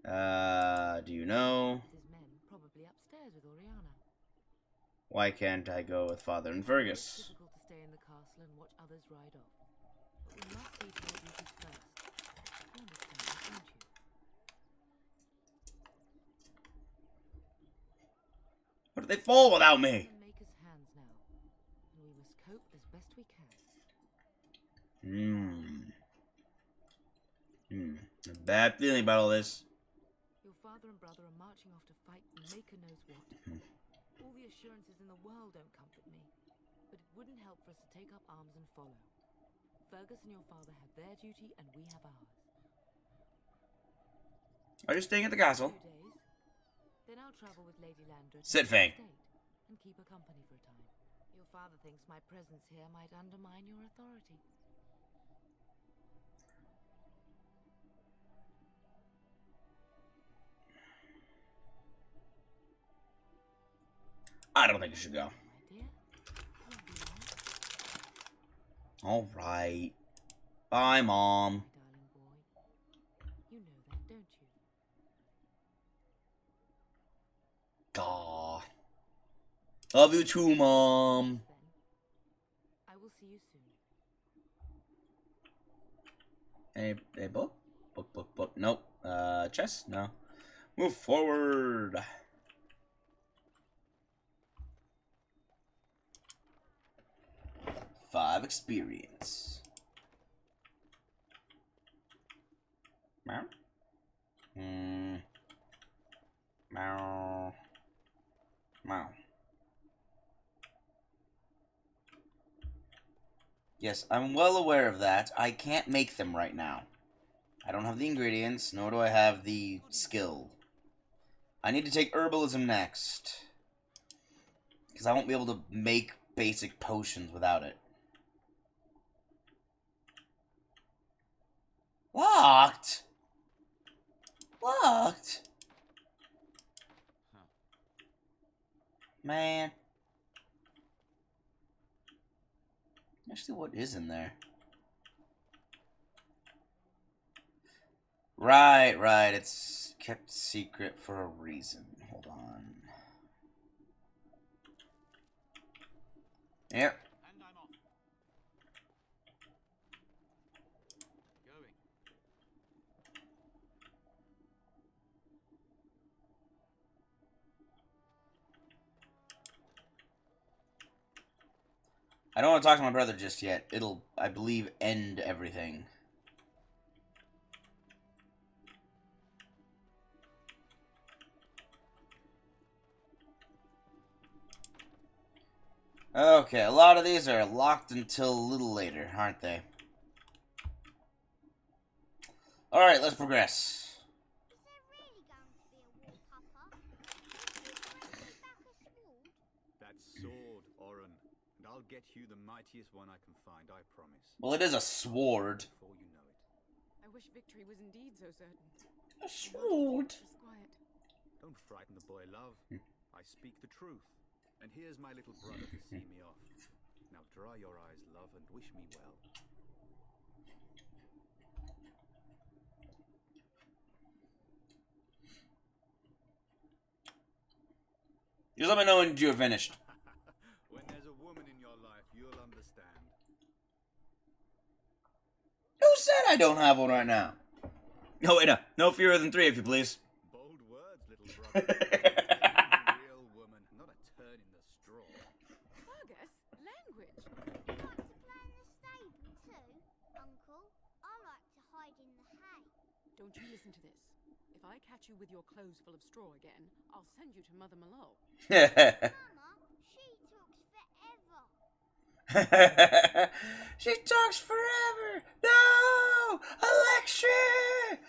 Do you know? His men probably upstairs with Oriana. Why can't I go with Father and It's Fergus? difficult to stay in the castle and watch others ride off. But we must see to our duties first. You understand that, don't you? Where did they fall without me? We're in Maker's hands now, and we must cope as best we can. A bad feeling about all this. Your father and brother are marching off to fight Maker knows what. All the assurances in the world don't comfort me, but it wouldn't help for us to take up arms and follow. Fergus and your father have their duty, and we have ours. Are you staying at the castle? 2 days. Then I'll travel with Lady Landra to Sit, the Fanng. estate and keep her company for a time. Your father thinks my presence here might undermine your authority. I don't think you should go. My dear, you'll be right, Alright. Bye, Mom. darling boy. You know that, don't you? Gah. Love you too, Mom. Then, I will see you soon. A book? Book. Nope. Chest? No. Move forward. 5 experience. Meow. Meow. Meow. Yes, I'm well aware of that. I can't make them right now. I don't have the ingredients, nor do I have the skill. I need to take herbalism next. Because I won't be able to make basic potions without it. Locked? Locked? Man. Actually, what is in there? Right, right. It's kept secret for a reason. Hold on. Yep. And I'm off. Going. I don't want to talk to my brother just yet. It'll, I believe, end everything. Okay, a lot of these are locked until a little later, aren't they? Alright, let's progress. Is there really going to be a war, Papa? Will you bring me back a sword? That sword, Oren. And I'll get you the mightiest one I can find, I promise. Well, it is a sword. Before you know it. I wish victory was indeed so certain. A sword? Disquiet. Don't frighten the boy, love. I speak the truth. And here's my little brother to see me off. Now dry your eyes, love, and wish me well. Just let me know when you're finished. When there's a woman in your life, you'll understand. Who said I don't have one right now? Oh, wait, no. No fewer than 3, if you please. Bold words, little brother. A real woman, not a turd in the straw. Fergus, language. You like to play in the stable too, Uncle? I like to hide in the hay. Don't you listen to this. If I catch you with your clothes full of straw again, I'll send you to Mother Malone. Mama, she talks forever. She talks forever. No! Election!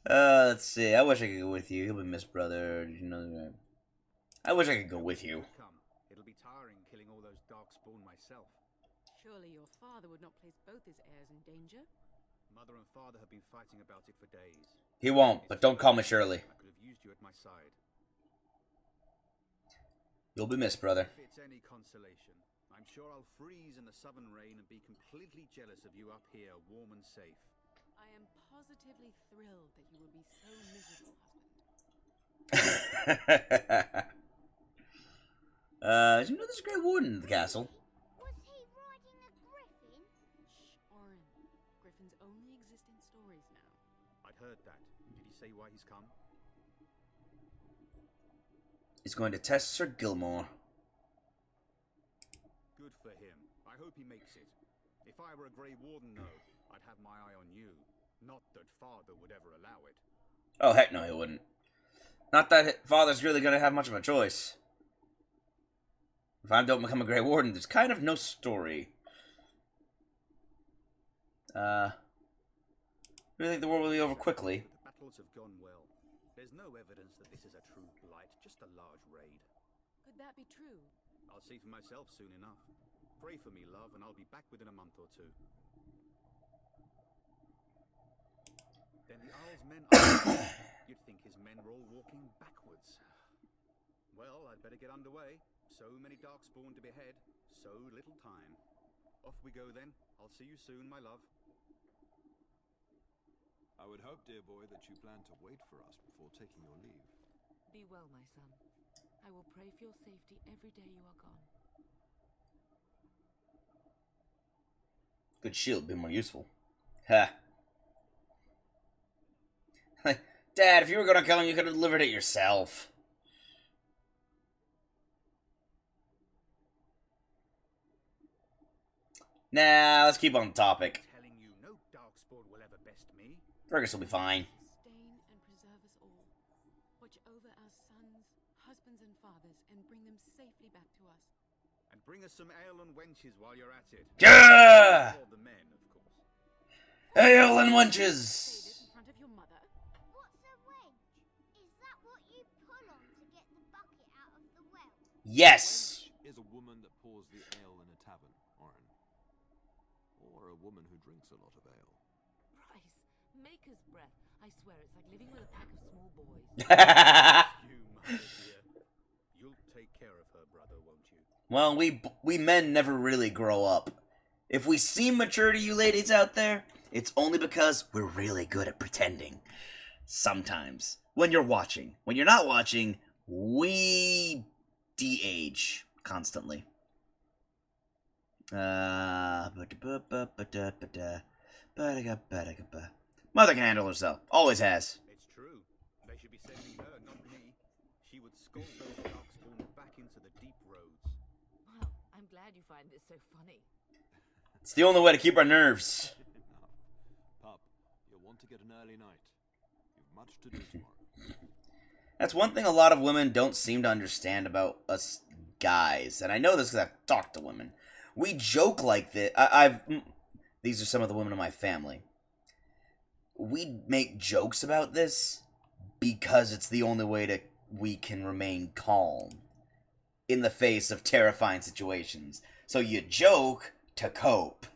Let's see. I wish I could go with you. He'll be Miss Brother. You know, I wish I could go with you. Come, it'll be tiring killing all those darkspawn myself. Surely your father would not place both his heirs in danger? Mother and father have been fighting about it for days. He won't, but don't call me Shirley. I could have used you at my side. You'll be missed, brother. If it's any consolation, I'm sure I'll freeze in the southern rain and be completely jealous of you up here, warm and safe. I am positively thrilled that you will be so miserable, husband. Did you know there's a Grey Warden in the castle? Was he riding a griffin? Shh, Oren. Griffins only exist in stories now. I'd heard that. Did he say why he's come? He's going to test Sir Gilmore. Good for him. I hope he makes it. If I were a Grey Warden, though, I'd have my eye on you. Not that father would ever allow it. Oh, heck no, he wouldn't. Not that father's really going to have much of a choice. If I don't become a Grey Warden, there's kind of no story. I really think the war will be over quickly. The battles have gone well. There's no evidence that this is a true blight, just a large raid. Could that be true? I'll see for myself soon enough. Pray for me, love, and I'll be back within a month or two. Then the Earl's men are... You'd think his men were all walking backwards. Well, I'd better get underway. So many darkspawn to behead, so little time. Off we go then. I'll see you soon, my love. I would hope, dear boy, that you plan to wait for us before taking your leave. Be well, my son. I will pray for your safety every day you are gone. Good shield, be more useful. Ha. Dad, if you were gonna kill him, you could have delivered it yourself. Nah, let's keep on topic. I'm telling you, no darkspawn will ever best me. Fergus will be fine. Sustain and preserve us all. Watch over our sons, husbands, and fathers, and bring them safely back to us. And bring us some ale and wenches while you're at it. Yeah! For the men, of course. Ale and wenches! Say this in front of your mother. What's a wedge? Is that what you pull on to get the bucket out of the well? Yes! Is a woman that pours the ale in a tavern, Oren. Or a woman who drinks a lot of ale. Price, maker's breath. I swear it's like living with a pack of small boys. You, my dear. You'll take care of her, brother, won't you? Well, we men never really grow up. If we seem mature to you ladies out there, it's only because we're really good at pretending. Sometimes. When you're watching. When you're not watching, we de-age constantly. Mother can handle herself. Always has. It's true. They should be sending her, not me. She would scold those darkspawn back into the deep roads. Well, I'm glad you find this so funny. It's the only way to keep our nerves. Pup, you'll want to get an early night. You've much to do tomorrow. That's one thing a lot of women don't seem to understand about us guys. And I know this because I've talked to women. We joke like this. These are some of the women in my family. We make jokes about this because it's the only way we can remain calm in the face of terrifying situations. So you joke to cope.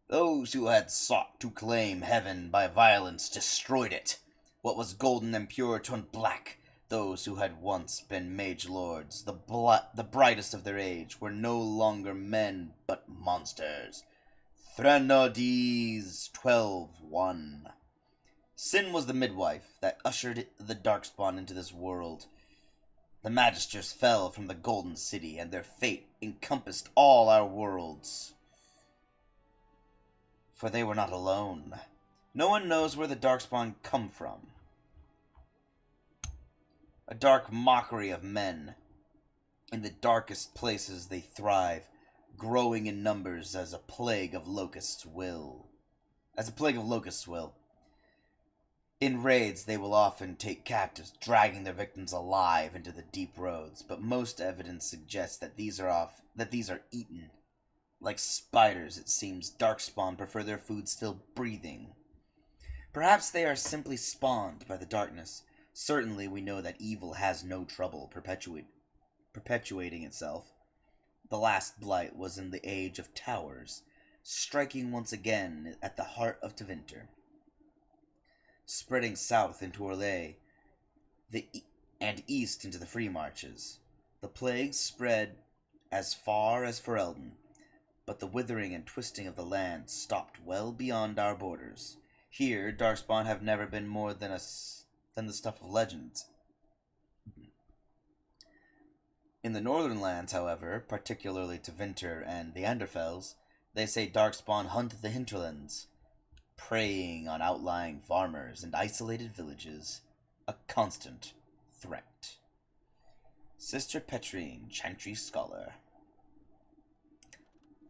Those who had sought to claim heaven by violence destroyed it. What was golden and pure turned black. Those who had once been mage lords, the brightest of their age, were no longer men but monsters. Threnodies 12:1. Sin was the midwife that ushered the Darkspawn into this world. The Magisters fell from the Golden City, and their fate encompassed all our worlds. For they were not alone. No one knows where the Darkspawn come from. A dark mockery of men. In the darkest places they thrive, growing in numbers as a plague of locusts will. In raids, they will often take captives, dragging their victims alive into the deep roads, but most evidence suggests that these are eaten. Like spiders, it seems, Darkspawn prefer their food still breathing. Perhaps they are simply spawned by the darkness. Certainly we know that evil has no trouble perpetuating itself. The last blight was in the Age of Towers, striking once again at the heart of Tevinter. Spreading south into Orlais, and east into the Free Marches. The plague spread as far as Ferelden, but the withering and twisting of the land stopped well beyond our borders. Here, Darkspawn have never been more than the stuff of legends. In the northern lands, however, particularly Tevinter and the Anderfells, they say Darkspawn hunt the hinterlands, preying on outlying farmers and isolated villages, a constant threat. Sister Petrine, Chantry Scholar.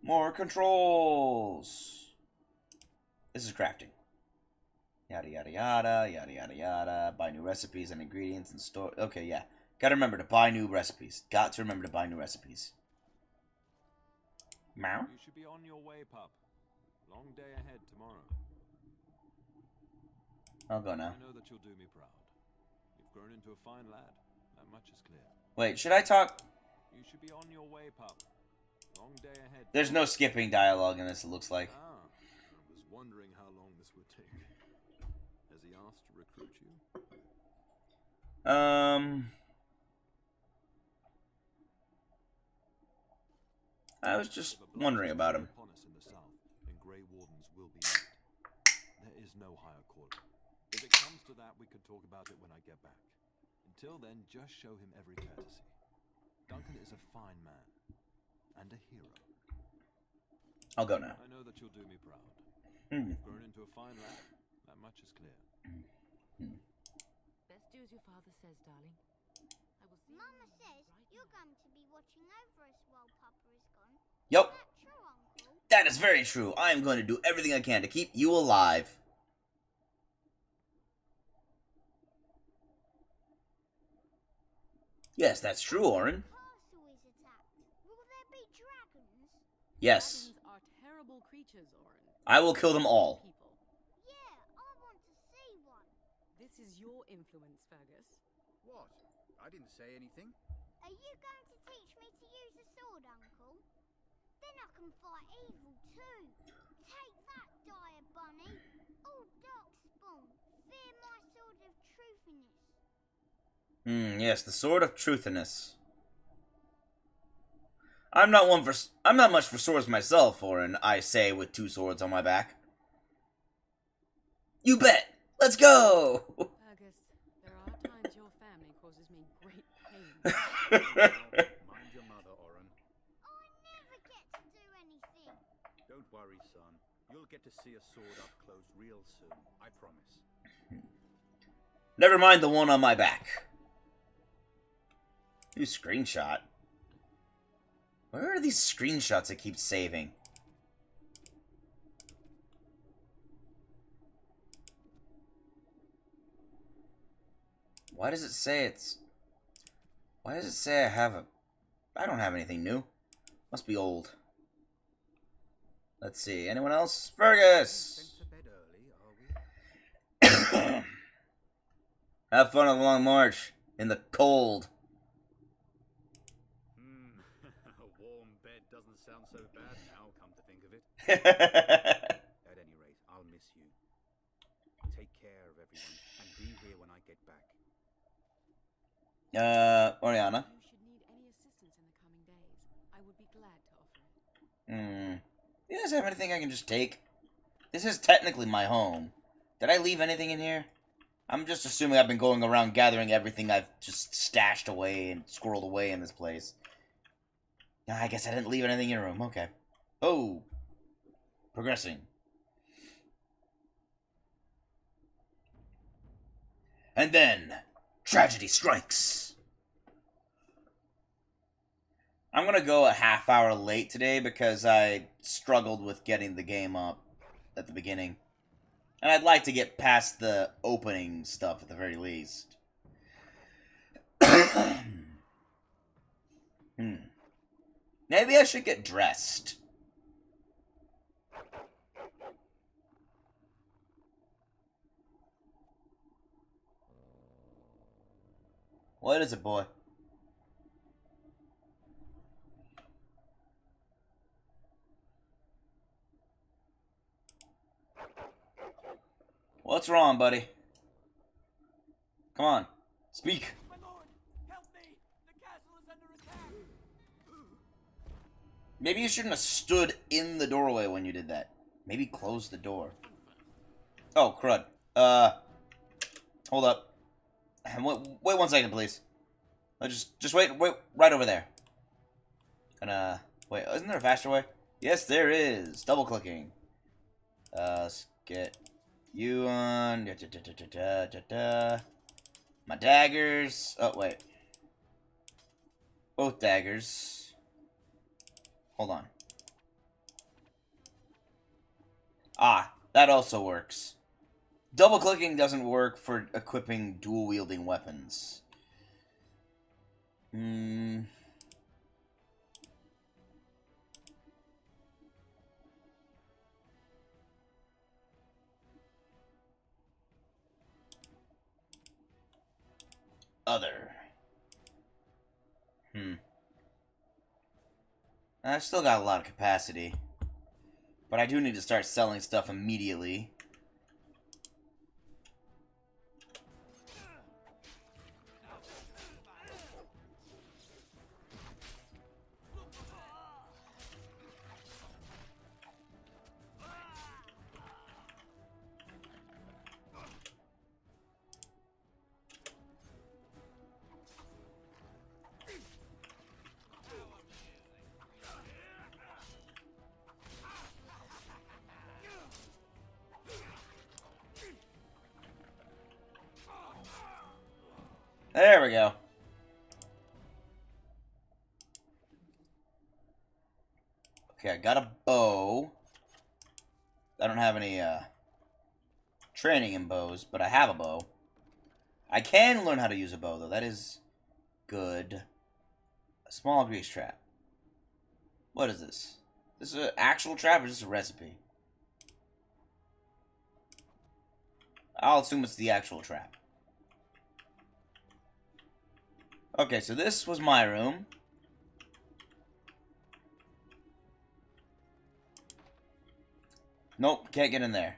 More controls! This is crafting. Yada yada yada, yada yada yada. Buy new recipes and ingredients and store. Okay, yeah. Gotta remember to buy new recipes. Got to remember to buy new recipes. Meow? You should be on your way, pup. Long day ahead tomorrow. I'll go now. I know that you'll do me proud. You've grown into a fine lad. That much is clear. Wait, should I talk? You should be on your way, pup. Long day ahead. There's no skipping dialogue in this, it looks like. I was wondering how long this would take. Has he asked to recruit you? I was just wondering about him. Upon us in the south, and Grey Wardens will be met. There is no higher calling. If it comes to that, we could talk about it when I get back. Until then, just show him every courtesy. Duncan is a fine man. And a hero. I'll go now. I know that you'll do me proud. You've grown into a fine lad. That much is clear. Best do as your father says, darling. I will see Mama says you're going to be watching over us while Papa is gone. Yup. Is that true, Uncle? That is very true. I am going to do everything I can to keep you alive. Yes, that's true, Orin. Castle is attacked. Will there be dragons? Yes. Dragons are terrible creatures, Orin. I will kill them all. People. Yeah, I want to see one. This is your influence, Fergus. What? I didn't say anything. Are you going to teach me to use a sword, Uncle? Then I can fight evil too. Take that, dire bunny. All Darkspawn, fear my sword of truthiness. Yes, the sword of truthiness. I'm not much for swords myself, Orin, I say with 2 swords on my back. You bet! Let's go! Fergus, there are times your family causes me great pain. Mind your mother, Oren. I never get to do anything. Don't worry, son. You'll get to see a sword up close real soon. I promise. Never mind the one on my back. New screenshot. Where are these screenshots I keep saving? Why does it say it's... Why does it say I have a... I don't have anything new. Must be old. Let's see. Anyone else? Fergus! Have fun on the long march. In the cold. A warm bed doesn't sound so bad now, come to think of it. At any rate, I'll miss you. Take care of everyone, and be here when I get back. Oriana. If you should need any assistance in the coming days, I would be glad to offer it. You guys have anything I can just take? This is technically my home. Did I leave anything in here? I'm just assuming I've been going around gathering everything I've just stashed away and squirreled away in this place. I guess I didn't leave anything in your room. Okay. Oh. Progressing. And then, tragedy strikes. I'm gonna go a half hour late today because I struggled with getting the game up at the beginning. And I'd like to get past the opening stuff at the very least. Maybe I should get dressed. What is it, boy? What's wrong, buddy? Come on, speak. My lord, help me! The castle is under attack! Maybe you shouldn't have stood in the doorway when you did that. Maybe close the door. Oh, crud. Hold up. Wait 1 second, please. Just wait right over there. Gonna wait. Isn't there a faster way? Yes, there is. Double clicking. Let's get you on. My daggers. Oh wait. Both daggers. Hold on. Ah, that also works. Double clicking doesn't work for equipping dual wielding weapons. Other. I've still got a lot of capacity. But I do need to start selling stuff immediately. There we go. Okay, I got a bow. I don't have any training in bows, but I have a bow. I can learn how to use a bow, though. That is good. A small grease trap. What is this? This is an actual trap or is this a recipe? I'll assume it's the actual trap. Okay, so this was my room. Nope, can't get in there.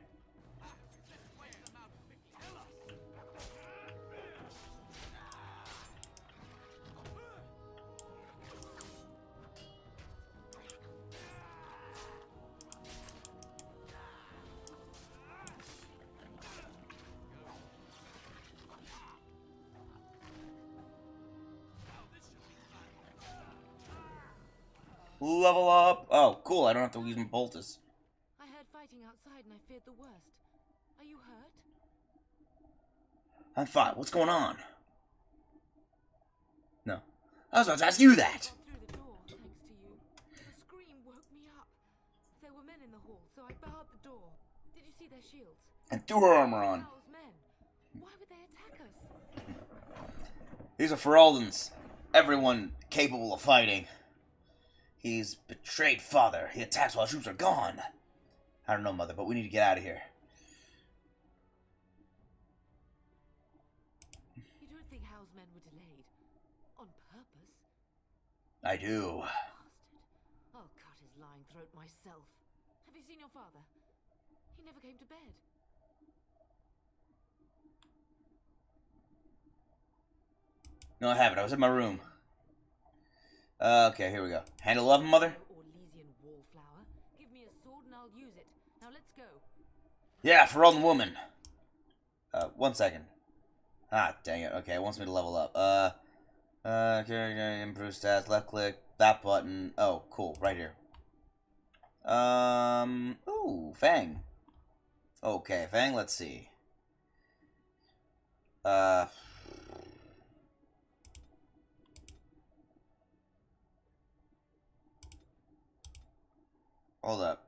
Level up. Oh, cool. I don't have to use my poultice. I heard fighting outside and I feared the worst. Are you hurt? I'm fine. What's going on? No. I was about to ask you that. Through the door, thanks to you. The scream woke me up. There were men in the hall, so I barred the door. Did you see their shields? And threw her armor on. Howl's men. Why would they attack us? These are Feraldans. Everyone capable of fighting. He's betrayed father. He attacks while troops are gone. I don't know, Mother, but we need to get out of here. You don't think Howl's men were delayed? On purpose? I do. Bastard. I'll cut his lying throat myself. Have you seen your father? He never came to bed. No, I haven't. I was in my room. Okay, here we go. Handle 11, Mother? Orlesian wallflower. Give me a sword and I'll use it. Now let's go. Yeah, Feraldan woman. 1 second. Ah, dang it. Okay, it wants me to level up. Okay, improve stats, left click, that button. Oh, cool, right here. Ooh, Fanng. Okay, Fanng, let's see. Hold up.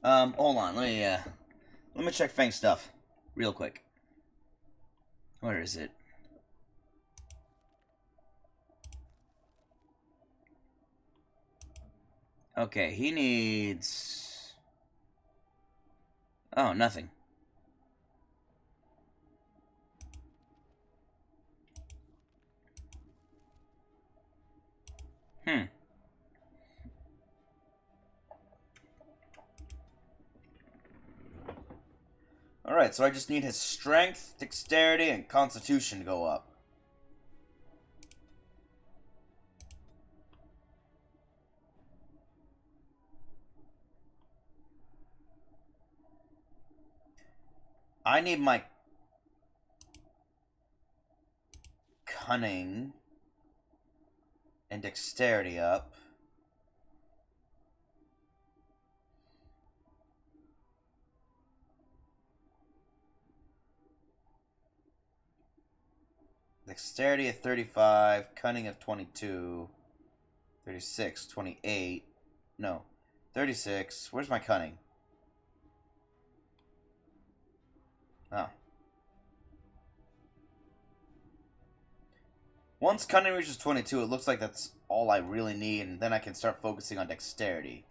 Hold on. Let me check Fang's stuff real quick. Where is it? Okay, he needs... Oh, nothing. Alright, so I just need his strength, dexterity, and constitution to go up. I need my cunning and dexterity up. Dexterity of 35, cunning of 22, 36, 28, no, 36, where's my cunning? Oh. Once cunning reaches 22, it looks like that's all I really need, and then I can start focusing on dexterity.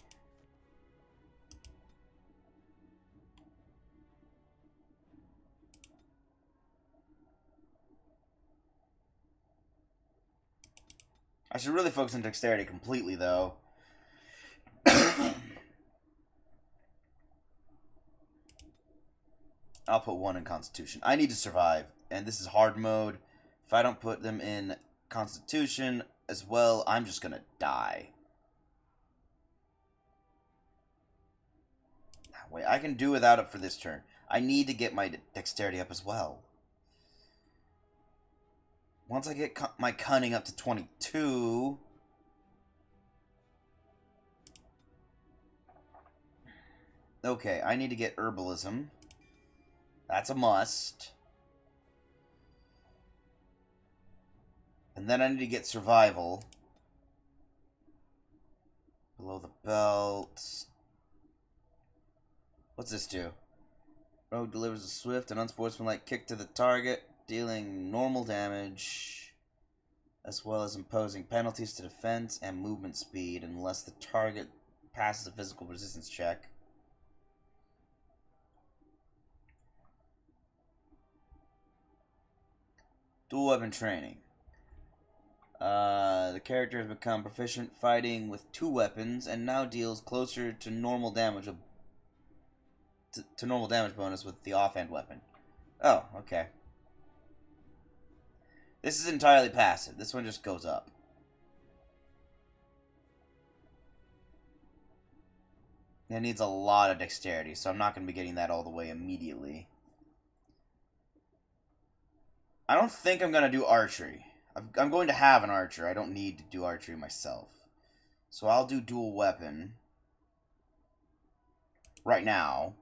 I should really focus on dexterity completely, though. I'll put 1 in Constitution. I need to survive, and this is hard mode. If I don't put them in Constitution as well, I'm just gonna die. Wait, I can do without it for this turn. I need to get my dexterity up as well. Once I get my cunning up to 22... Okay, I need to get herbalism. That's a must. And then I need to get survival. Below the belt. What's this do? Rogue delivers a swift and unsportsmanlike kick to the target, dealing normal damage, as well as imposing penalties to defense and movement speed unless the target passes a physical resistance check. Dual weapon training. The character has become proficient fighting with 2 weapons and now deals closer to normal damage to normal damage bonus with the offhand weapon. Oh, okay. This is entirely passive. This one just goes up. It needs a lot of dexterity, so I'm not going to be getting that all the way immediately. I don't think I'm going to do archery. I'm going to have an archer. I don't need to do archery myself. So I'll do dual weapon. Right now.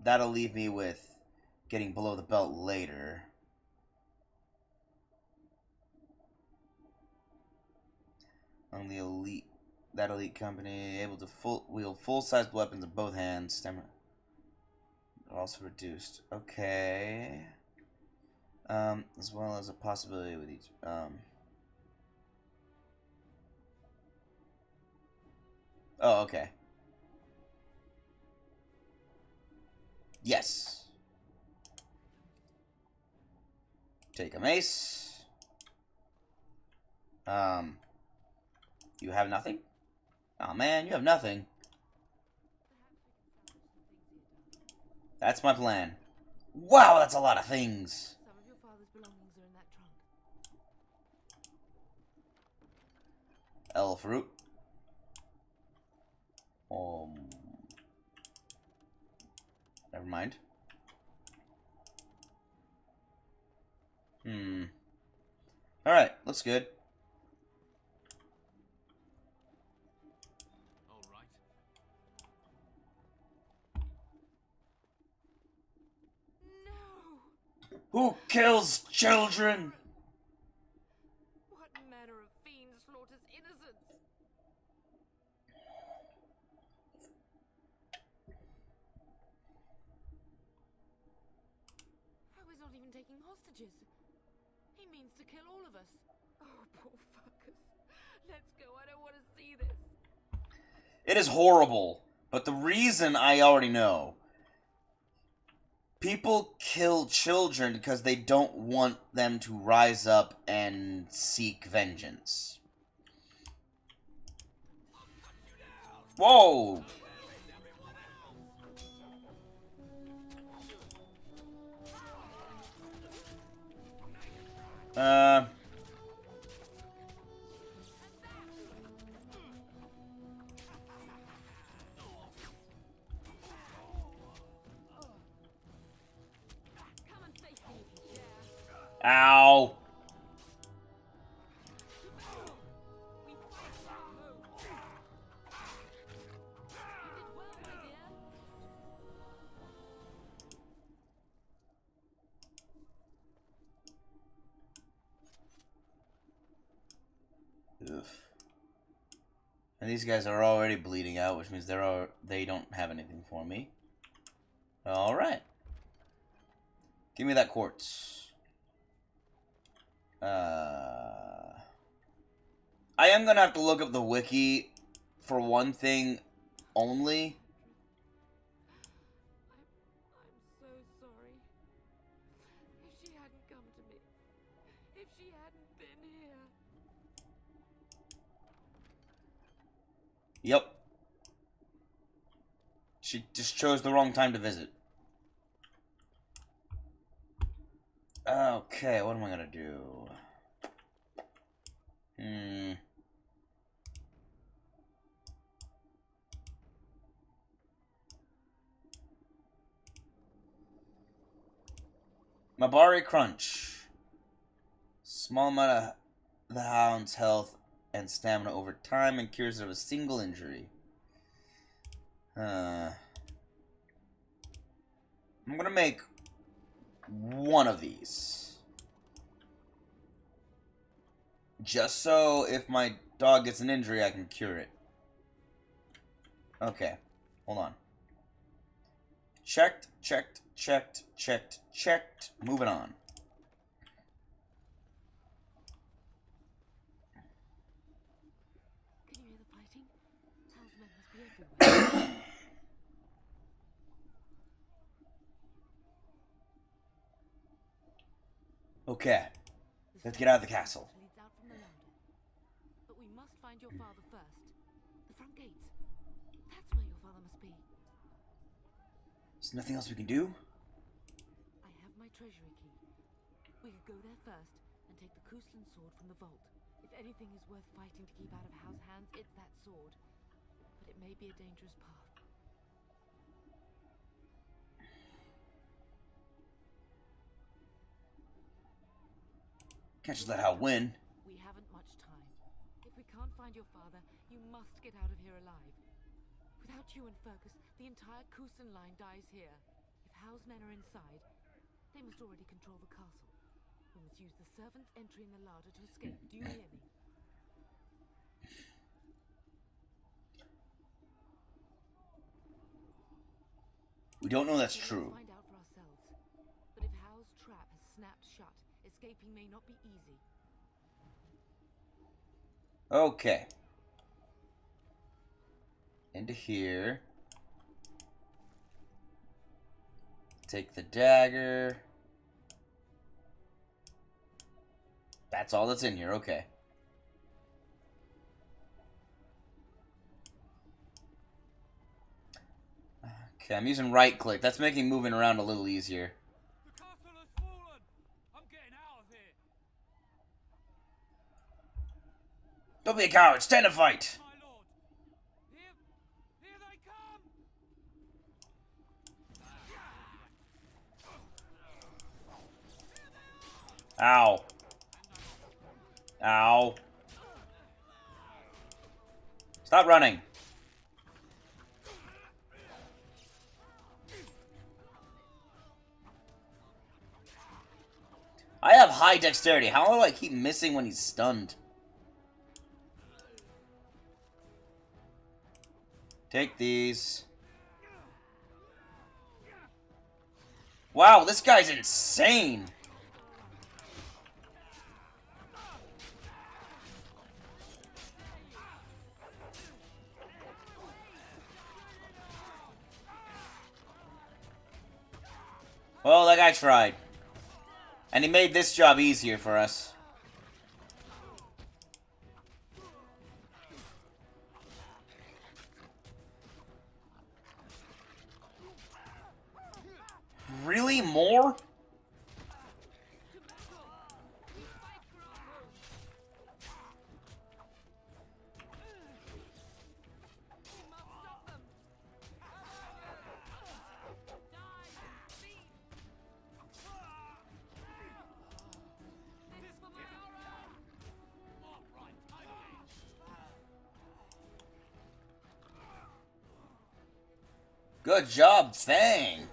That'll leave me with getting below the belt later. On the elite, that elite company able to wield full-sized weapons in both hands. Stamina also reduced. Okay. As well as a possibility with each. Oh, okay. Yes. Take a mace. You have nothing? Oh man, you have nothing. That's my plan. Wow, that's a lot of things. Some of your father's belongings are in that trunk. Elf root. Never mind. Alright, looks good. Who kills children? What manner of fiend slaughters innocents? How is not even taking hostages? He means to kill all of us. Oh, poor fuckers. Let's go. I don't want to see this. It is horrible, but the reason I already know. People kill children because they don't want them to rise up and seek vengeance. Whoa! Ow! Ugh. And these guys are already bleeding out, which means they don't have anything for me. Alright. Give me that quartz. I am gonna have to look up the wiki for one thing only. I'm so sorry. If she hadn't come to me, if she hadn't been here. Yep. She just chose the wrong time to visit. Okay, what am I gonna do? Mabari Crunch. Small amount of the hound's health and stamina over time and cures it of a single injury. I'm gonna make one of these. Just so if my dog gets an injury, I can cure it. Okay, hold on. Checked, checked, checked, checked, checked. Moving on. Can you hear the fighting? Hal's men must be everywhere. Okay, let's get out of the castle. Leads out from the larder. But we must find your father first. The front gates. That's where your father must be. There's nothing else we can do? I have my treasury key. We could go there first and take the Kuslan sword from the vault. If anything is worth fighting to keep out of Hal's hands, it's that sword. But it may be a dangerous path. Can't just let Hal win. We haven't much time. If we can't find your father, you must get out of here alive. Without you and Fergus, the entire Kusen line dies here. If Hal's men are inside, they must already control the castle. We must use the servants' entry in the larder to escape. Do you hear me? We don't know that's true. Let's find out for ourselves. But if Hal's trap has snapped shut, escaping may not be easy. Okay. Into here. Take the dagger. That's all that's in here, okay. Okay, I'm using right click. That's making moving around a little easier. The castle has fallen. I'm getting out of here. Don't be a coward. Stand and fight. My lord. Here they come. Ow. Ow. Stop running. I have high dexterity. How do I keep missing when he's stunned? Take these. Wow, this guy's insane. Well, that guy tried. And he made this job easier for us. Really? More? Good job, Fanng.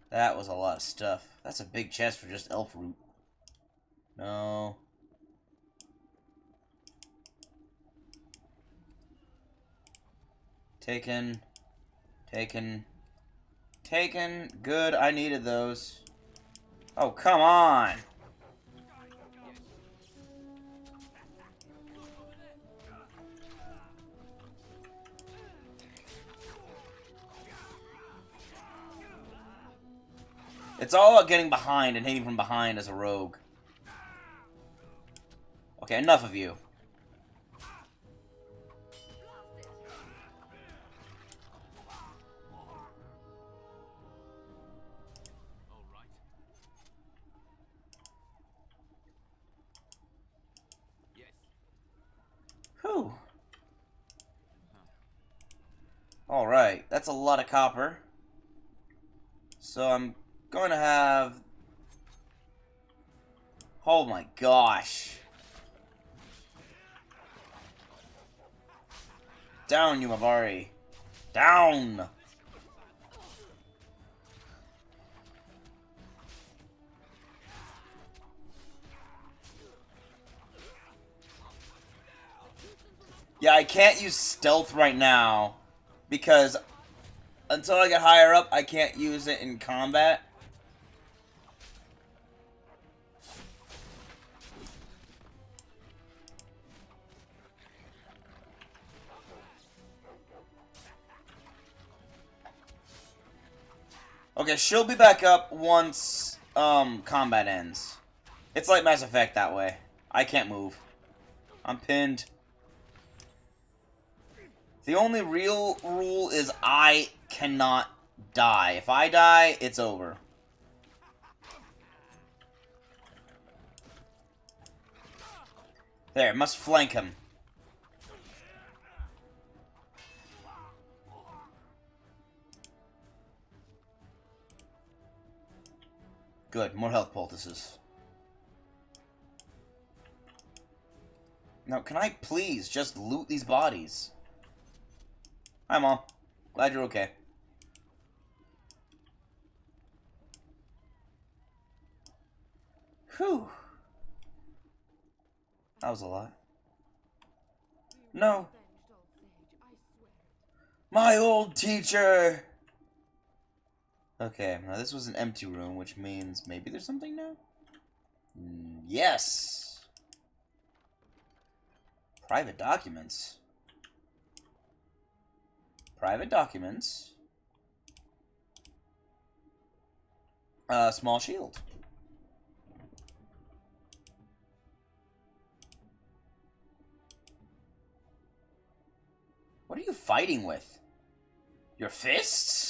That was a lot of stuff. That's a big chest for just elf root. No. Taken. Taken. Taken. Good, I needed those. Oh, come on! It's all about getting behind and hitting from behind as a rogue. Okay, enough of you. Whew. Alright, that's a lot of copper. So I'm going to have... Oh my gosh. Down, you Mavari. Down! Yeah, I can't use stealth right now, because until I get higher up, I can't use it in combat. Okay, she'll be back up once, combat ends. It's like Mass Effect that way. I can't move. I'm pinned. The only real rule is I cannot die. If I die, it's over. There, must flank him. Good, more health poultices. Now, can I please just loot these bodies? Hi, Mom. Glad you're okay. Whew. That was a lot. No. My old teacher! Okay, now this was an empty room, which means maybe there's something now? Yes! Private documents. Private documents. Small shield. What are you fighting with? Your fists?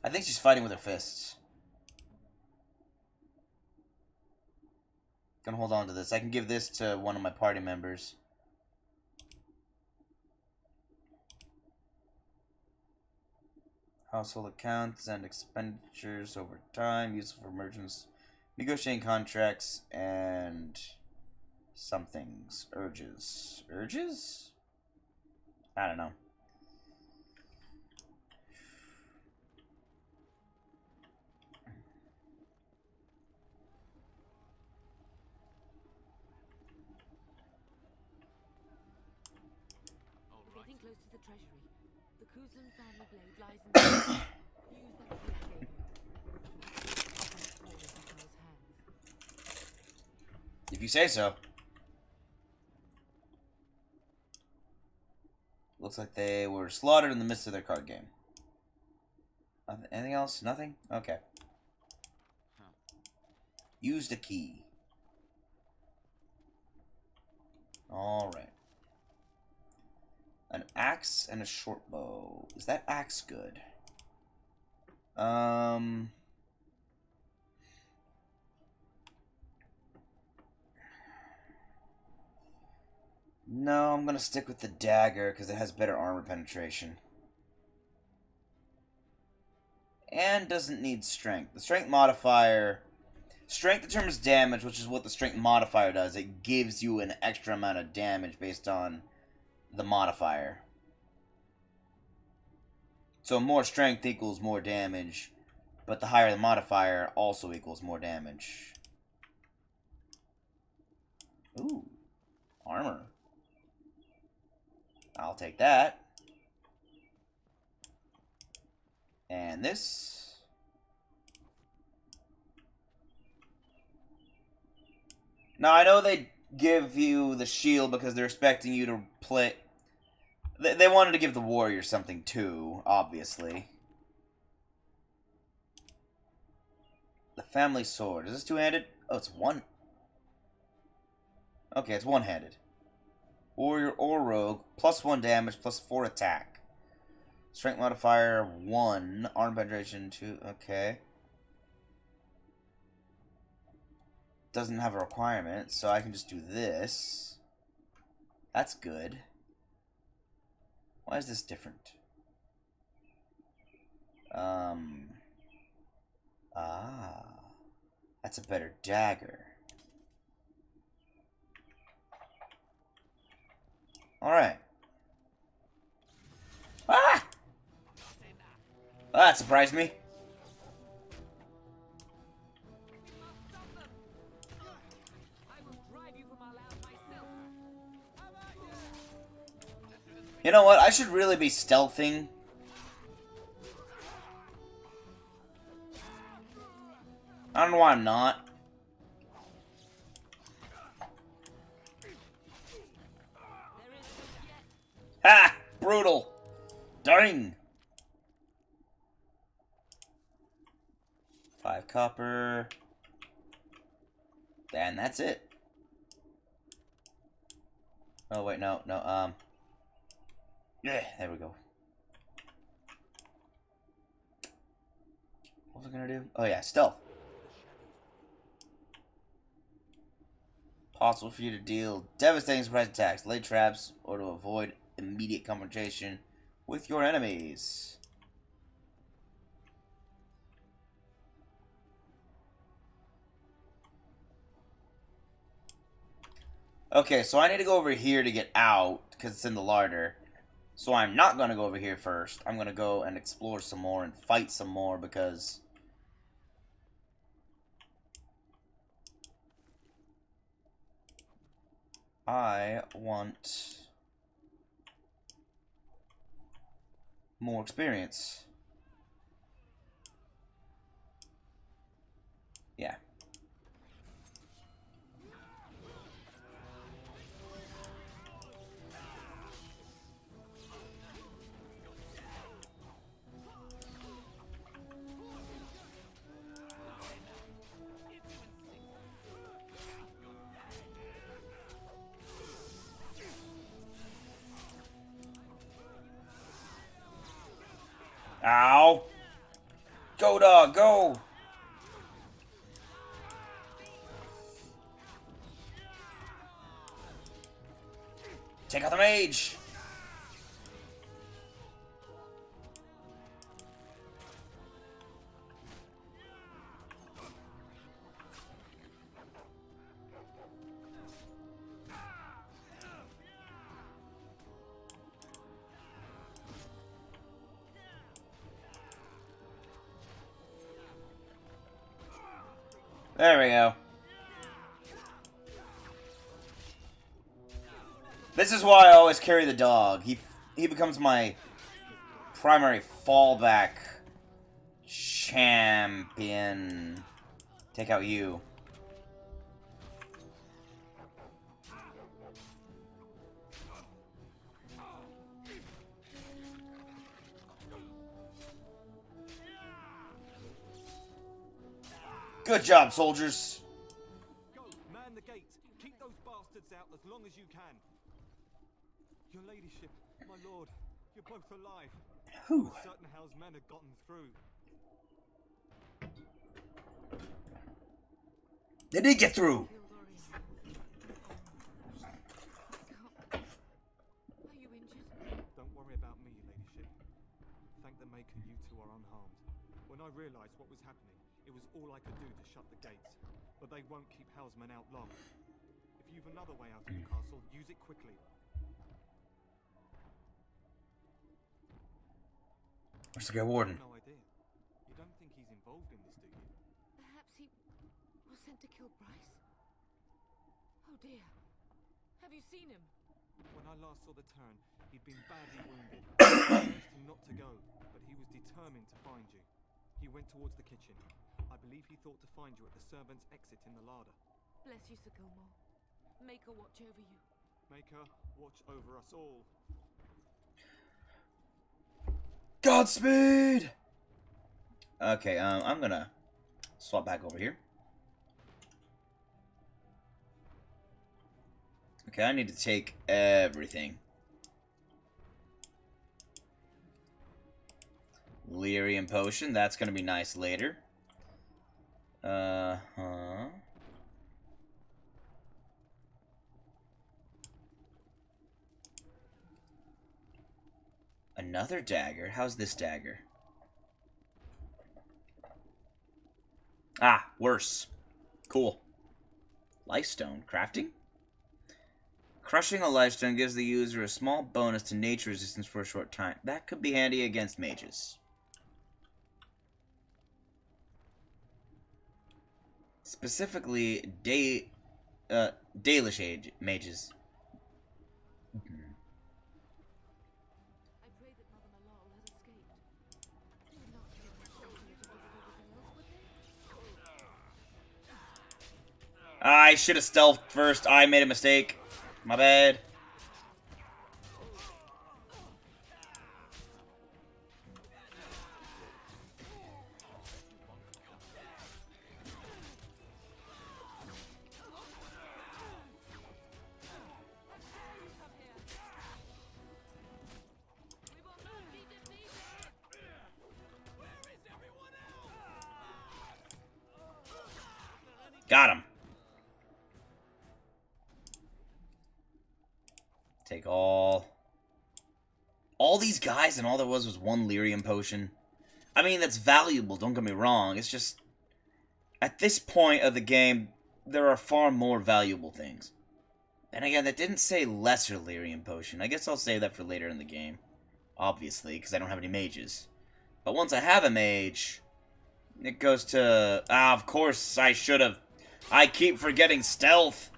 I think she's fighting with her fists. Gonna hold on to this. I can give this to one of my party members. Household accounts and expenditures over time, useful for merchants, negotiating contracts, and some things. Urges. Urges? I don't know. We're getting close to the treasury. The Kuzlin family blade lies in the use that If you say so. Looks like they were slaughtered in the midst of their card game. Anything else? Nothing? Okay. Used a key. Alright. An axe and a short bow. Is that axe good? No, I'm gonna stick with the dagger because it has better armor penetration. And doesn't need strength. The strength modifier... Strength determines damage, which is what the strength modifier does. It gives you an extra amount of damage based on the modifier. So more strength equals more damage, but the higher the modifier also equals more damage. Ooh, armor. I'll take that. And this. Now, I know they give you the shield because they're expecting you to play... They wanted to give the warrior something too, obviously. The family sword. Is this two-handed? Oh, it's one. Okay, it's one-handed. Warrior or rogue. +1 damage, +4 attack. Strength modifier 1. Arm penetration 2. Okay. Doesn't have a requirement, so I can just do this. That's good. Why is this different? That's a better dagger. Alright. Ah! That surprised me. You know what? I should really be stealthing. I don't know why I'm not. Ha! Brutal. Dang. 5 copper. And that's it. Oh, wait, no. Yeah, there we go. What was I gonna do? Oh yeah, stealth. Possible for you to deal devastating surprise attacks, lay traps, or to avoid immediate confrontation with your enemies. Okay, so I need to go over here to get out, because it's in the larder. So I'm not going to go over here first. I'm going to go and explore some more and fight some more, because I want more experience. Yeah. Ow! Go, dog, go! Take out the mage! There we go. This is why I always carry the dog. He becomes my primary fallback champion. Take out you. Good job, soldiers. Go, man the gates. Keep those bastards out as long as you can. Your ladyship, my lord, you're both alive. Whew. Certain hell's men have gotten through. They did get through. Are you injured? Don't worry about me, ladyship. Thank the Maker you two are unharmed. When I realized what was happening, it was all I could do to shut the gates. But they won't keep hell's men out long. If you've another way out of the castle, use it quickly. Where's the Grey Warden? No idea. You don't think he's involved in this, do you? Perhaps he was sent to kill Bryce? Oh dear. Have you seen him? When I last saw the turn, he'd been badly wounded. I urged him not to go, but he was determined to find you. He went towards the kitchen. I believe he thought to find you at the servants' exit in the larder. Bless you, Sir Gilmore. Maker watch over you. Maker, watch over us all. Godspeed! Okay, I'm gonna swap back over here. Okay, I need to take everything. Lyrium potion, that's gonna be nice later. Another dagger? How's this dagger? Ah, worse. Cool. Lifestone. Crafting? Crushing a lifestone gives the user a small bonus to nature resistance for a short time. That could be handy against mages. Specifically, Dalish mages. I should have stealthed first. I made a mistake. My bad. Got him. Take all these guys, and all there was one lyrium potion. I mean, that's valuable, don't get me wrong. It's just, at this point of the game, there are far more valuable things. And again, that didn't say lesser lyrium potion. I guess I'll save that for later in the game. Obviously, because I don't have any mages. But once I have a mage, it goes to... Ah, of course I should have. I keep forgetting stealth.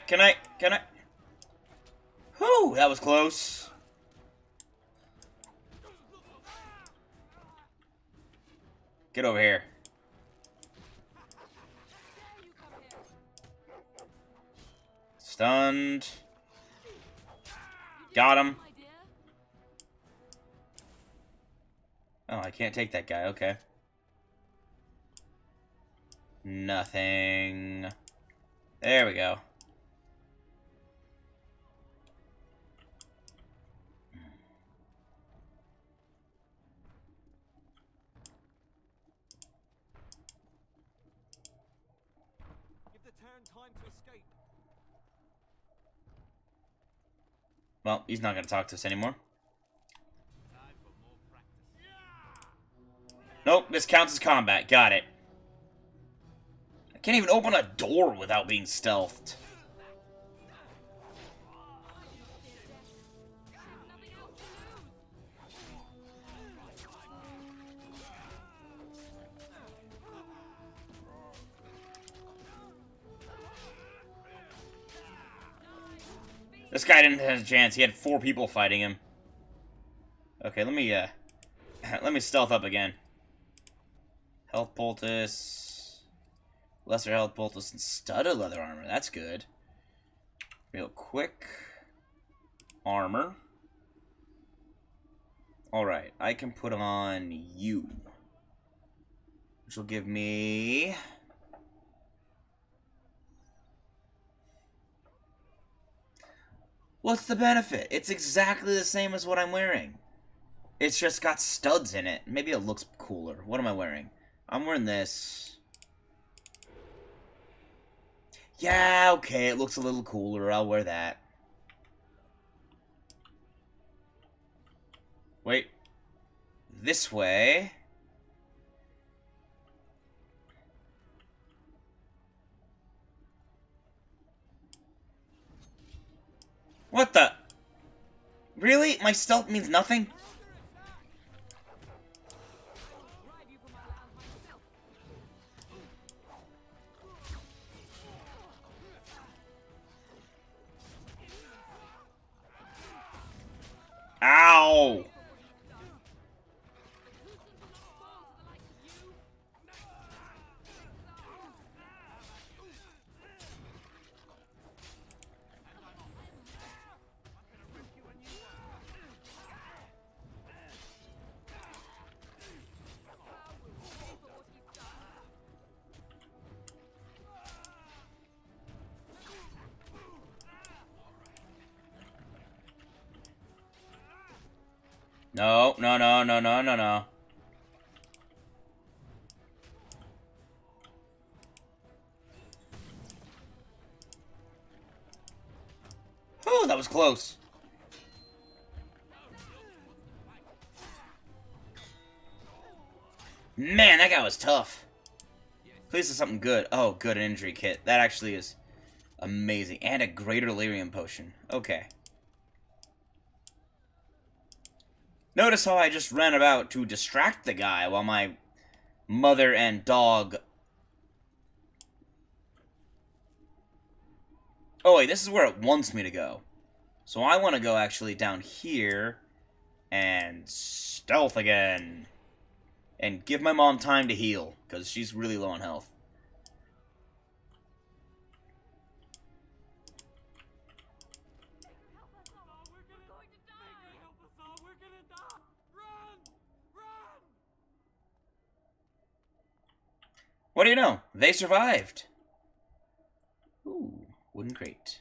Can I? Whew, that was close. Get over here. Stunned. Got him. Oh, I can't take that guy, okay. Nothing. There we go. Give the Terran time to escape. Well, he's not going to talk to us anymore. Nope, this counts as combat. Got it. I can't even open a door without being stealthed. This guy didn't have a chance. He had 4 people fighting him. Okay, let me let me stealth up again. Health poultice, lesser health poultice, and studded leather armor. That's good. Real quick. Armor. Alright, I can put on you. Which will give me... What's the benefit? It's exactly the same as what I'm wearing. It's just got studs in it. Maybe it looks cooler. What am I wearing? I'm wearing this. Yeah, okay, it looks a little cooler. I'll wear that. Wait. This way. What the? Really? My stealth means nothing? Ow! No, no, no, no, no, no, no. Whew, that was close. Man, that guy was tough. Please, it's something good. Oh, good, an injury kit. That actually is amazing. And a greater lyrium potion. Okay. Notice how I just ran about to distract the guy while my mother and dog... Oh, wait, this is where it wants me to go. So I want to go actually down here and stealth again. And give my mom time to heal, because she's really low on health. What do you know? They survived. Ooh, wooden crate.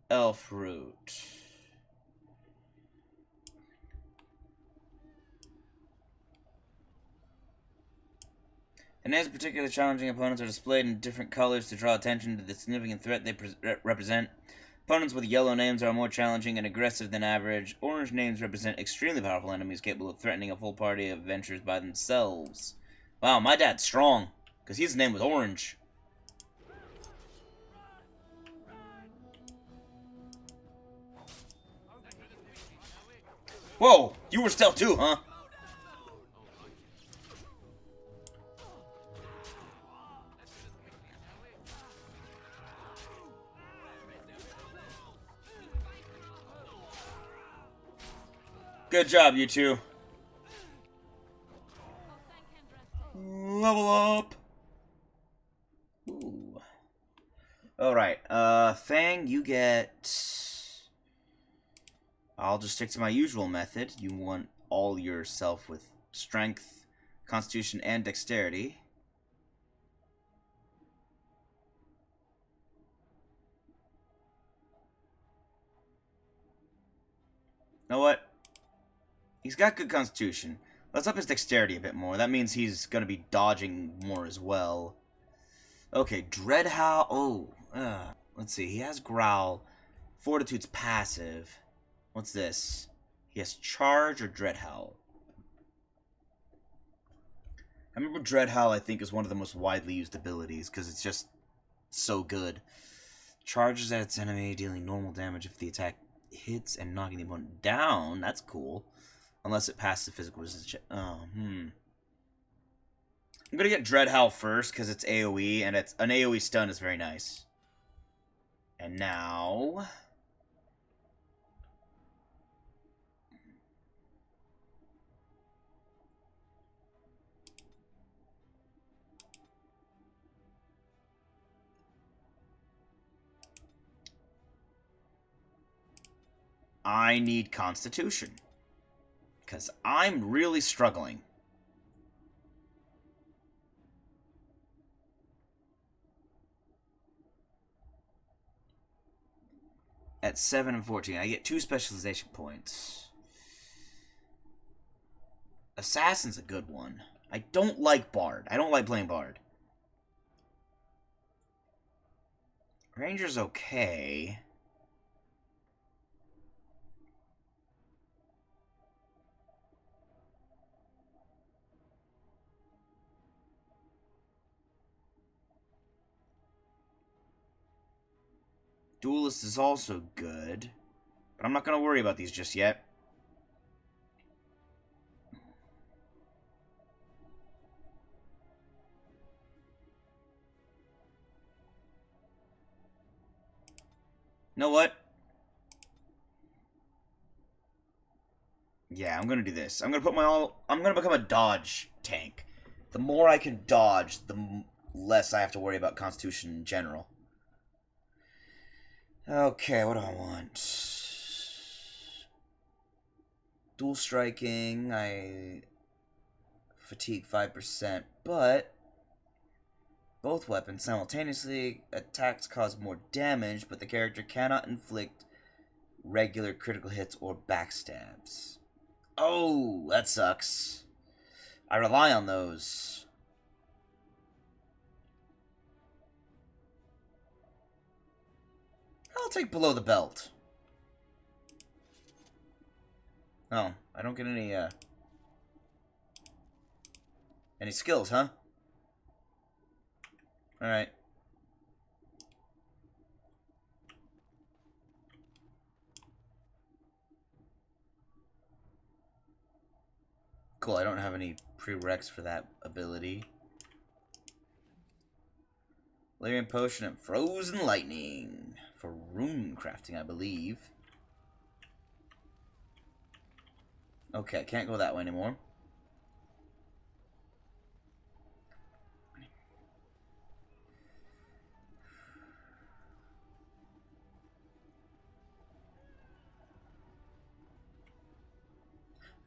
Elf root. And as particularly challenging opponents are displayed in different colors to draw attention to the significant threat they represent. Opponents with yellow names are more challenging and aggressive than average. Orange names represent extremely powerful enemies capable of threatening a full party of adventurers by themselves. Wow, my dad's strong, because his name was Orange. Whoa, you were stealth too, huh? Good job, you two. Level up. Ooh. Alright, Fanng, you get... I'll just stick to my usual method. You want all yourself with strength, constitution, and dexterity. You know what? He's got good constitution. Let's up his dexterity a bit more. That means he's going to be dodging more as well. Okay, Dreadhowl. Oh, let's see. He has Growl. Fortitude's passive. What's this? He has Charge or Dreadhowl. I remember Dreadhowl, I think, is one of the most widely used abilities because it's just so good. Charges at its enemy, dealing normal damage if the attack hits and knocking the opponent down. That's cool. Unless it passes the physical resistance check. I'm gonna get Dreadhowl first because it's AoE, and it's an AoE stun is very nice. And now... I need Constitution. Because I'm really struggling. At 7 and 14, I get 2 specialization points. Assassin's a good one. I don't like Bard. I don't like playing Bard. Ranger's okay. Duelist is also good. But I'm not going to worry about these just yet. You know what? Yeah, I'm gonna do this. I'm gonna put my all. I'm gonna become a dodge tank. The more I can dodge, the less I have to worry about Constitution in general. Okay, what do I want? Dual striking. I fatigue 5%, but both weapons simultaneously attacks cause more damage, but the character cannot inflict regular critical hits or backstabs. Oh, that sucks. I rely on those. I'll take below the belt. Oh, I don't get any skills, huh? Alright. Cool, I don't have any prereqs for that ability. Valerian Potion and Frozen Lightning. For rune crafting, I believe. Okay, can't go that way anymore.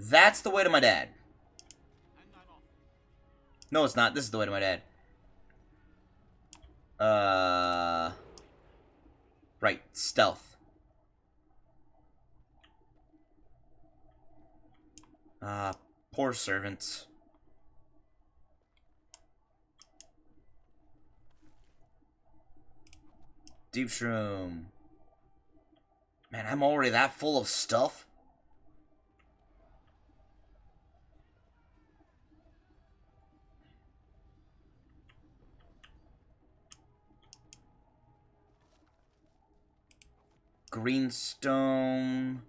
That's the way to my dad. No, it's not. This is the way to my dad. Right. Stealth. Poor servants. Deep shroom. Man, I'm already that full of stuff. Greenstone.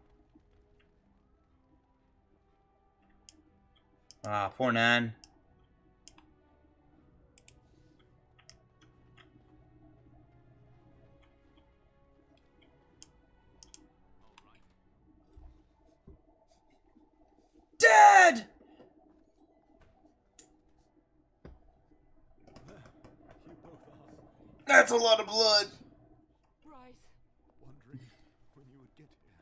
Ah, poor Nan. Dad! That's a lot of blood. Bryce. Wondering when you would get here.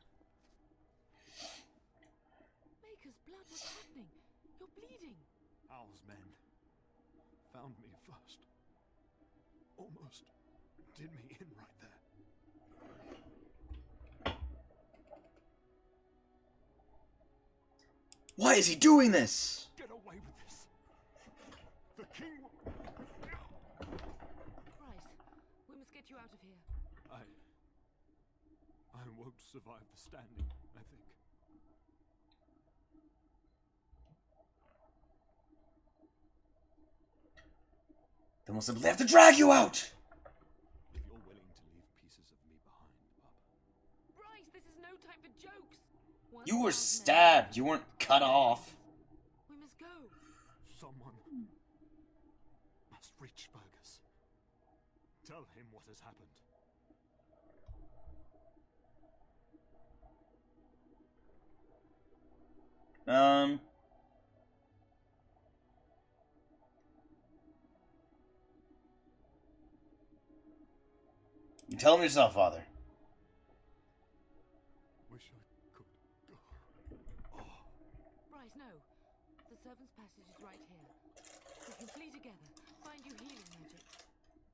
Maker's blood, what's happening? You're bleeding. Owl's men found me first. Almost did me in right there. Why is he doing this? Get away with this. The king. Bryce, we must get you out of here. I won't survive the standing, I think. They must simply have to drag you out. If you're willing to leave pieces of me behind, Bub. Bryce, this is no time for jokes. You were stabbed. You weren't cut off. We must go. Someone must reach Fergus. Tell him what has happened. You tell him yourself, Father. Wish I could go. Bryce, no. The servant's passage is right here. We can flee together. Find you healing magic.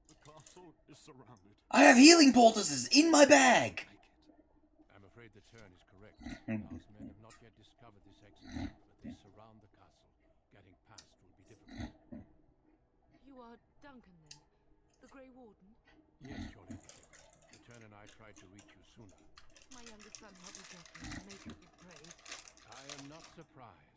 The castle is surrounded. I have healing poultices in my bag. I'm afraid the turn is correct. House men have not yet discovered this exit, but they surround the castle. Getting past will be difficult. You are Duncan, then? The Grey Warden? Yes, your ladyship. The turn and I tried to reach you sooner. My youngest son helped me get here, Maker be praised. I am not surprised.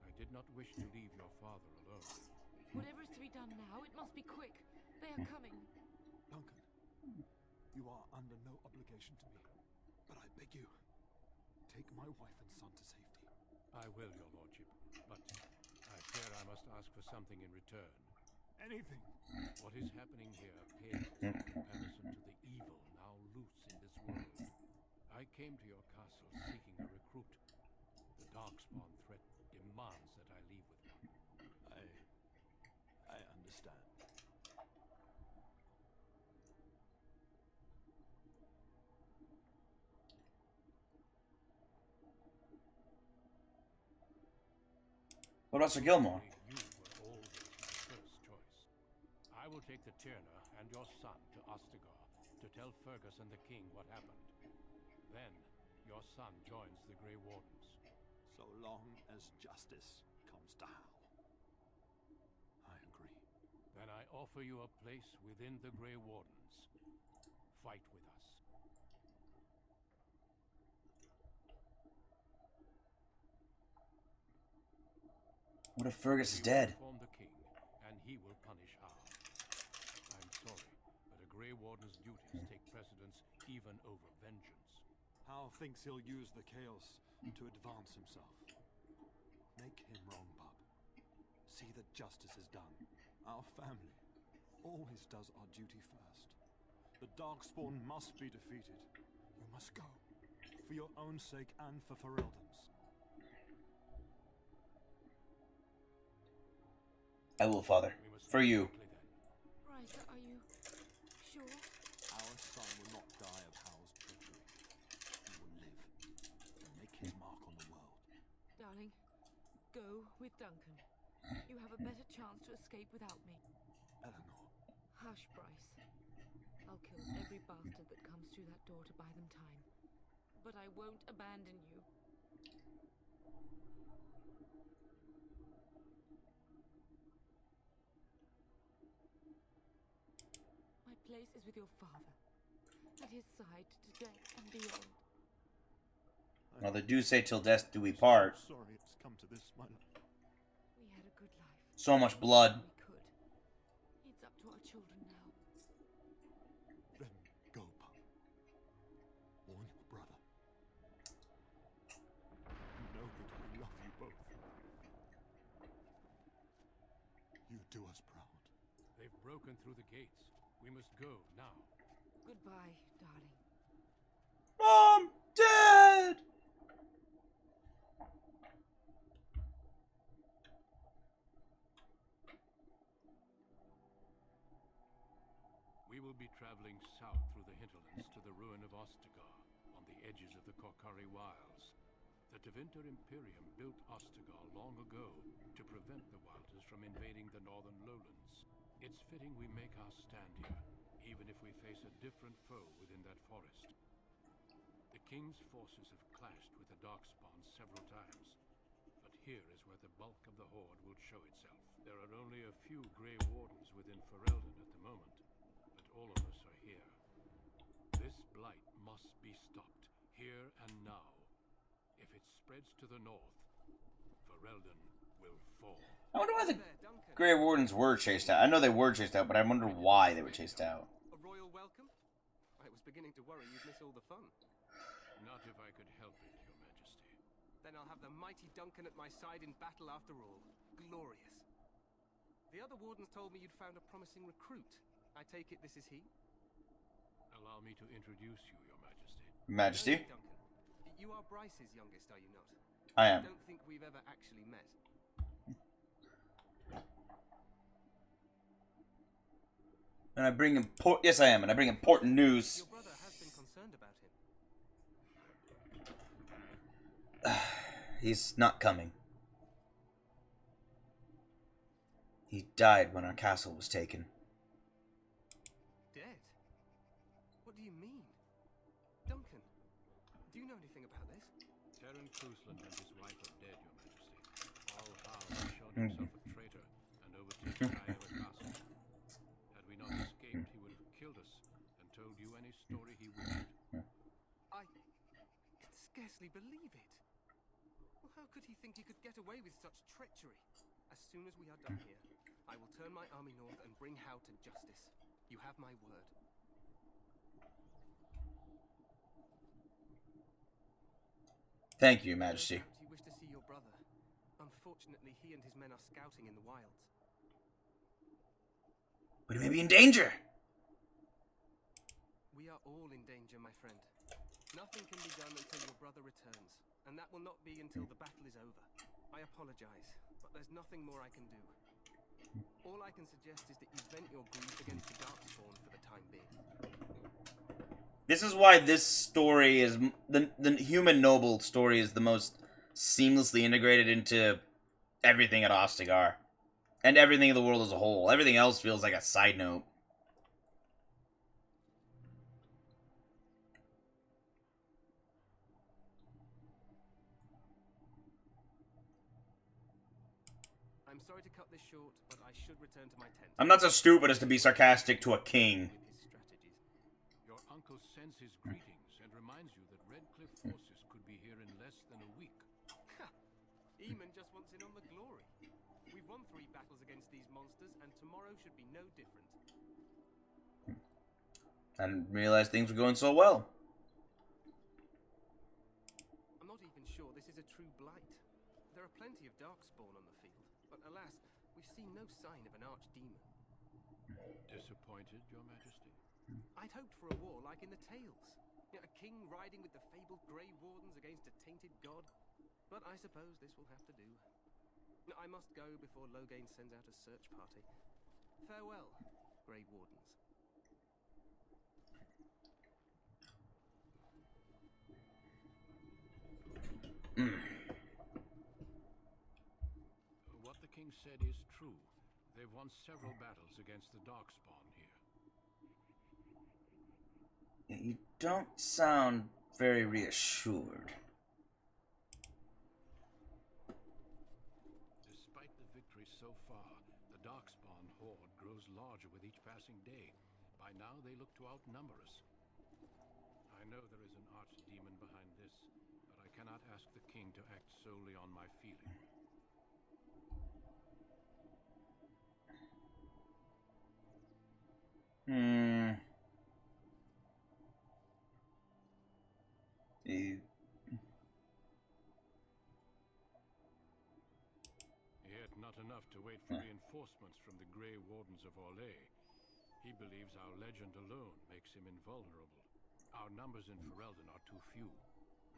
I did not wish to leave your father alone. Whatever is to be done now, it must be quick. They are coming. Duncan, you are under no obligation to me, but I beg you, take my wife and son to safety. I will, your lordship, but I fear I must ask for something in return. Anything. What is happening here pales in comparison to the evil now loose in this world. I came to your castle seeking a recruit. The Darkspawn threat demands that I leave with one. I understand. What about Sir Gilmore? You were always my first choice. I will take the Tyrna and your son to Ostagar to tell Fergus and the king what happened. Then, your son joins the Grey Wardens. So long as justice comes to Hal. I agree. Then I offer you a place within the Grey Wardens. Fight with us. What if Fergus is dead? Inform the king, and he will punish Hal. I'm sorry, but a Grey Warden's duties take precedence even over vengeance. Hal thinks he'll use the chaos to advance himself. Make him wrong, Bub. See that justice is done. Our family always does our duty first. The Darkspawn must be defeated. You must go. For your own sake and for Ferelden's. I will, Father. For you. Bryce, are you sure? Our son will not die of Hal's treachery. He will live and make his mark on the world. Darling, go with Duncan. You have a better chance to escape without me. Eleanor. Hush, Bryce. I'll kill every every bastard that comes through that door to buy them time. But I won't abandon you. My place is with your father, at his side to death and beyond. Well, they do say till death do we part. Sorry it's come to this, my love. We had a good life. So much blood. We could. It's up to our children now. Then go, punk. Warn your brother. Know that I love you both. You do us proud. They've broken through the gates. We must go now. Goodbye, darling. Mom! Dad! We will be traveling south through the hinterlands to the ruin of Ostagar, on the edges of the Korkari Wilds. The Tevinter Imperium built Ostagar long ago to prevent the Wilders from invading the northern lowlands. It's fitting we make our stand here, even if we face a different foe within that forest. The King's forces have clashed with the Darkspawn several times, but here is where the bulk of the Horde will show itself. There are only a few Grey Wardens within Ferelden at the moment, but all of us are here. This blight must be stopped, here and now. If it spreads to the north, Ferelden will fall. I wonder why the Grey Wardens were chased out. I know they were chased out, but I wonder why they were chased out. A royal welcome? I was beginning to worry you'd miss all the fun. Not if I could help it, Your Majesty. Then I'll have the mighty Duncan at my side in battle after all. Glorious. The other wardens told me you'd found a promising recruit. I take it this is he? Allow me to introduce you, Your Majesty. Majesty? Duncan, you are Bryce's youngest, are you not? I am. I don't think we've ever actually met. And I bring yes, I am, and I bring important news. Your brother has been concerned about him. He's not coming. He died when our castle was taken. Dead? What do you mean? Duncan, do you know anything about this? Terran Kusland and his wife are dead, Your Majesty. All Howe has shown himself a traitor and overtaken Iowa Castle. Had we not escaped, he would have killed us and told you any story he wished. I can scarcely believe it. Well, how could he think he could get away with such treachery? As soon as we are done here, I will turn my army north and bring Howe to justice. You have my word. Thank you, Your Majesty. You wish to see your brother. Unfortunately, he and his men are scouting in the wilds. But he may be in danger. We are all in danger, my friend. Nothing can be done until your brother returns, and that will not be until the battle is over. I apologize, but there's nothing more I can do. All I can suggest is that you vent your grief against the Darkspawn for the time being. This is why this story is the human noble story is the most seamlessly integrated into everything at Ostagar and everything in the world as a whole. Everything else feels like a side note. I'm sorry to cut this short, but I should return to my tent. I'm not so stupid as to be sarcastic to a king. Your uncle sends his greetings and reminds you that Redcliffe forces could be here in less than a week. Eamon just wants in on the glory. We've won 3 battles against these monsters, and tomorrow should be no different. I didn't realize things were going so well. I'm not even sure this is a true blight. There are plenty of Darkspawn on the field, but alas, we've seen no sign of an archdemon. Disappointed, Your Majesty? I'd hoped for a war like in the tales. A king riding with the fabled Grey Wardens against a tainted god. But I suppose this will have to do. I must go before Loghain sends out a search party. Farewell, Grey Wardens. What the king said is true. They've won several battles against the Darkspawn here. don't sound very reassured. Despite the victory so far, the Darkspawn horde grows larger with each passing day. By now, they look to outnumber us. I know there is an archdemon behind this, but I cannot ask the king to act solely on my feeling. Yet not enough to wait for reinforcements from the Grey Wardens of Orlais. He believes our legend alone makes him invulnerable. Our numbers in Ferelden are too few.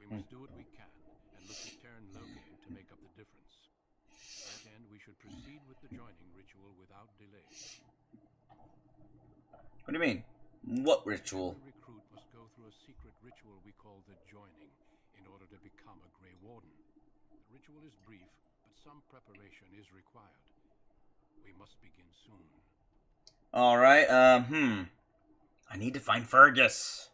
We must do what we can, and look to Terran Logain to make up the difference. To that end, we should proceed with the joining ritual without delay. What do you mean? What ritual? Every recruit must go through a secret ritual we call the joining in order to become a Grey Warden. The ritual is brief, but some preparation is required. We must begin soon. Alright, I need to find Fergus.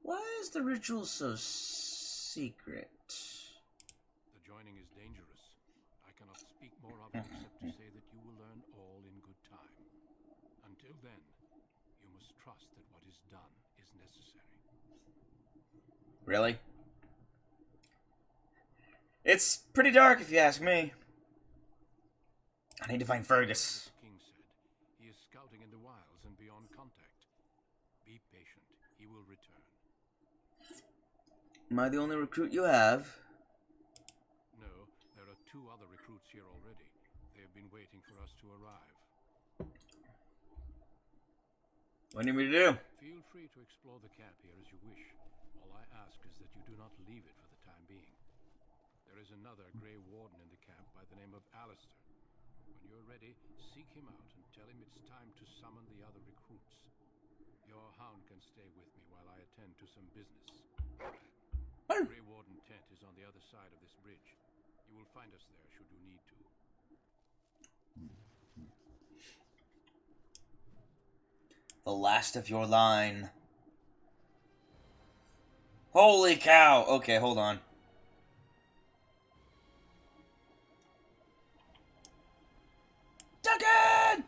Why is the ritual so secret? The joining is dangerous. I cannot speak more of it except to say that you will learn all in good time. Until then, you must trust that what is done is necessary. Really? It's pretty dark if you ask me. I need to find Fergus. The king said he is scouting in the wilds and beyond contact. Be patient. He will return. Am I the only recruit you have? No, there are 2 other recruits here already. They have been waiting for us to arrive. What do you need me to do? Feel free to explore the camp here as you wish. All I ask is that you do not leave it for the time being. There is another Grey Warden in the camp by the name of Alistair. When you're ready, seek him out and tell him it's time to summon the other recruits. Your hound can stay with me while I attend to some business. The Grey Warden tent is on the other side of this bridge. You will find us there should you need to. The last of your line. Holy cow! Okay, hold on. Duncan!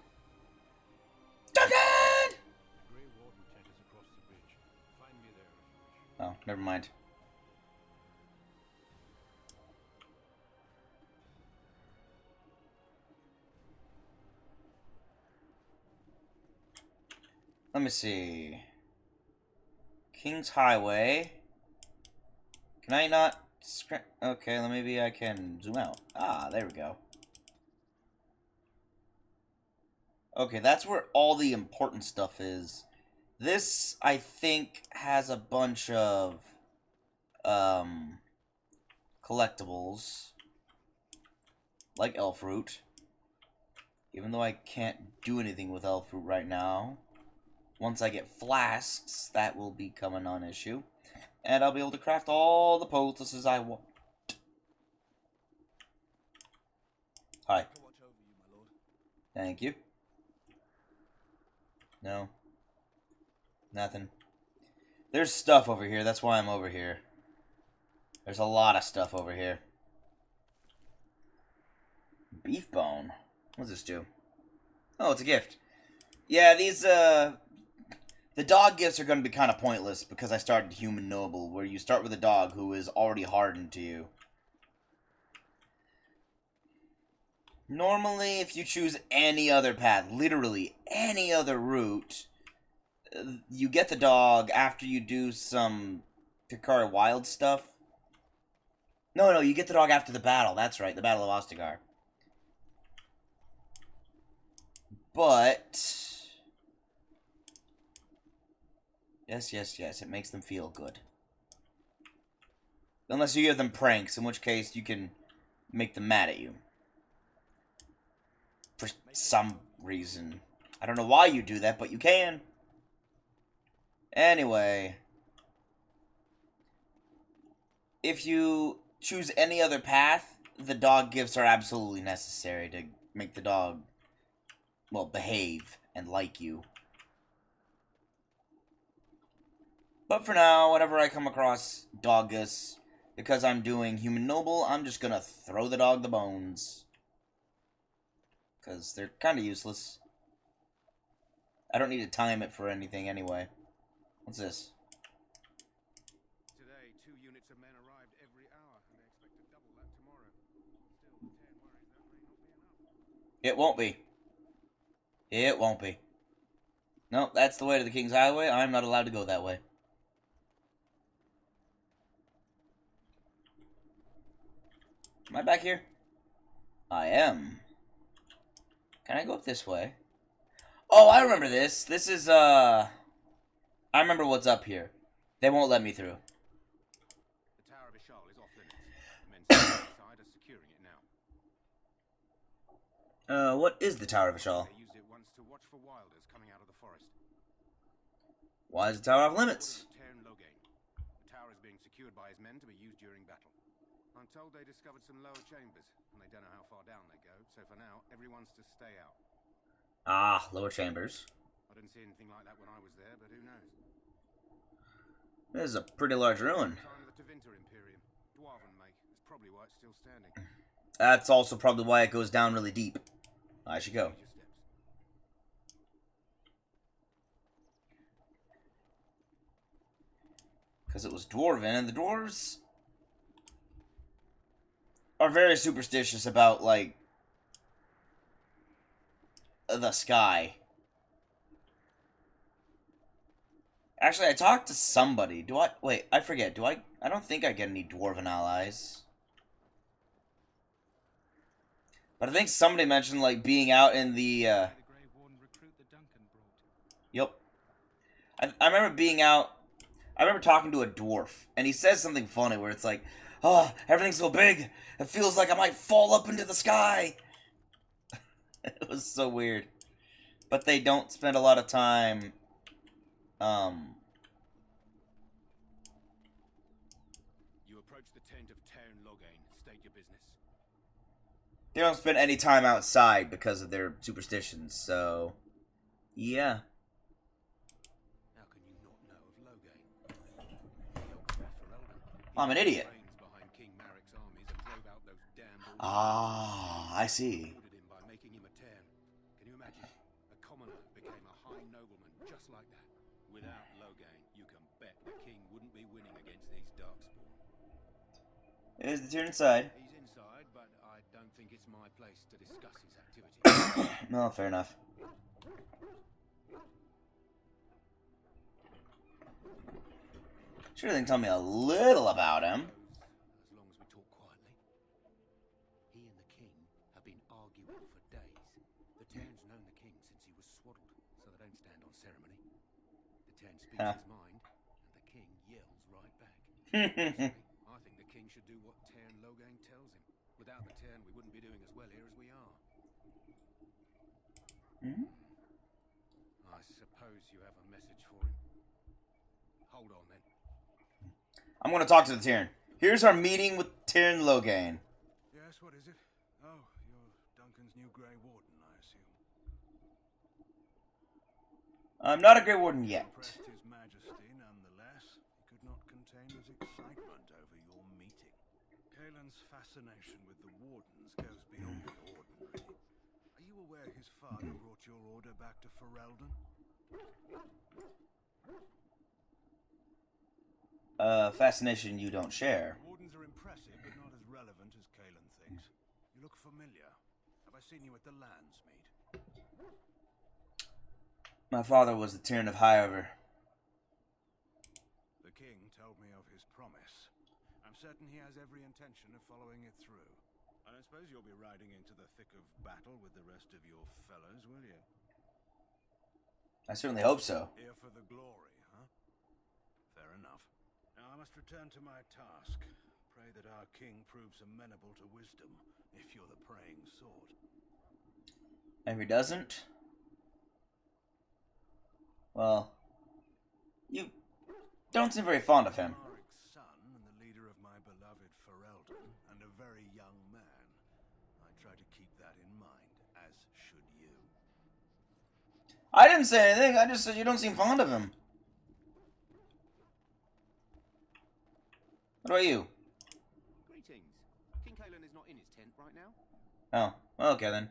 Duncan! The Grey Warden tent is across the bridge. Find me there if you wish. Oh, never mind. Let me see. King's Highway. Can I not... Okay, maybe I can zoom out. Ah, there we go. Okay, that's where all the important stuff is. This, I think, has a bunch of collectibles. Like elf fruit. Even though I can't do anything with elf fruit right now. Once I get flasks, that will become a non-issue. And I'll be able to craft all the poultices I want. Hi. Thank you. No. Nothing. There's stuff over here, that's why I'm over here. There's a lot of stuff over here. Beef bone? What does this do? Oh, it's a gift. Yeah, these, the dog gifts are going to be kind of pointless because I started Human Noble, where you start with a dog who is already hardened to you. Normally, if you choose any other path, literally any other route, you get the dog after you do some Picard Wild stuff. No, you get the dog after the battle. That's right, the Battle of Ostagar. But... Yes, it makes them feel good. Unless you give them pranks, in which case you can make them mad at you. For some reason. I don't know why you do that, but you can. Anyway. If you choose any other path, the dog gifts are absolutely necessary to make the dog, well, behave and like you. But for now, whenever I come across Doggus, because I'm doing Human Noble, I'm just gonna throw the dog the bones. Because they're kind of useless. I don't need to time it for anything anyway. What's this? Today, 2 units of men arrived every hour, and they expect to double that tomorrow. Still, the Terran worries that may not be enough. It won't be. It won't be. No, that's the way to the King's Highway. I'm not allowed to go that way. Am I back here? I am. Can I go up this way? Oh, I remember this. This is, I remember what's up here. They won't let me through. The Tower of Ishal is off limits. The men inside are securing it now. What is the Tower of Ishal? They used it once to watch for wilders coming out of the forest. Why is the Tower off limits? Terran Logain. The tower is being secured by his men to be used during battle. I'm told they discovered some lower chambers, and they don't know how far down they go, so for now, everyone's to stay out. Ah, lower chambers. I didn't see anything like that when I was there, but who knows? This is a pretty large ruin. Time of the Tevinter Imperium. Dwarven make. That's probably why it's still standing. That's also probably why it goes down really deep. I should go. Because it was Dwarven, and the dwarves are very superstitious about, like, the sky. Actually, I talked to somebody. Do I... Wait, I forget. Do I... I don't think I get any Dwarven allies. But I think somebody mentioned, like, being out in the, Yep. I remember being out... I remember talking to a dwarf, and he says something funny where it's like, oh, everything's so big, it feels like I might fall up into the sky. It was so weird. But they don't spend a lot of time, You approach the tent of Terran Logain. State your business. they don't spend any time outside because of their superstitions, so, yeah. How can you not know of Logain? I'm an idiot. Behind King Marek's armies and drove out those damn bulls. Ah, I see. Him by making him a Terran. Can you imagine? A commoner became a high nobleman just like that. Without Logain, you can bet the king wouldn't be winning against these darkspawn. Is the Tyr inside? He's inside, but I don't think it's my place to discuss his activities. No, fair enough. Sure, they can tell me a little about him. As long as we talk quietly. He and the king have been arguing for days. The Terran's known the king since he was swaddled, so they don't stand on ceremony. The Terran speaks his mind, and the king yells right back. I think the king should do what Terran Logain tells him. Without the Terran, we wouldn't be doing as well here as we are. I suppose you have a message for him. Hold on then. I'm going to talk to the Tyr. Here's our meeting with Tyr Logain. Yes, what is it? Oh, you're Duncan's new Grey Warden, I assume. I'm not a Grey Warden yet. Impressed His Majesty, nonetheless. He could not contain his excitement over your meeting. Kaelin's fascination with the Wardens goes beyond the ordinary. Are you aware his father brought your order back to Ferelden? Fascination you don't share. Wardens are impressive, but not as relevant as Kaelin thinks. You look familiar. Have I seen you at the Landsmeet? My father was the Tyr of Highover. The king told me of his promise. I'm certain he has every intention of following it through. I don't suppose you'll be riding into the thick of battle with the rest of your fellows, will you? I certainly hope so. Here for the glory, huh? Fair enough. Now I must return to my task. Pray that our king proves amenable to wisdom, if you're the praying sort. If he doesn't, well, you don't seem very fond of him. Marek's son and the leader of my beloved Ferelden, and a very young man. I try to keep that in mind, as should you. I didn't say anything. I just said you don't seem fond of him. What about you? Greetings. King Kalen is not in his tent right now. Oh, okay then.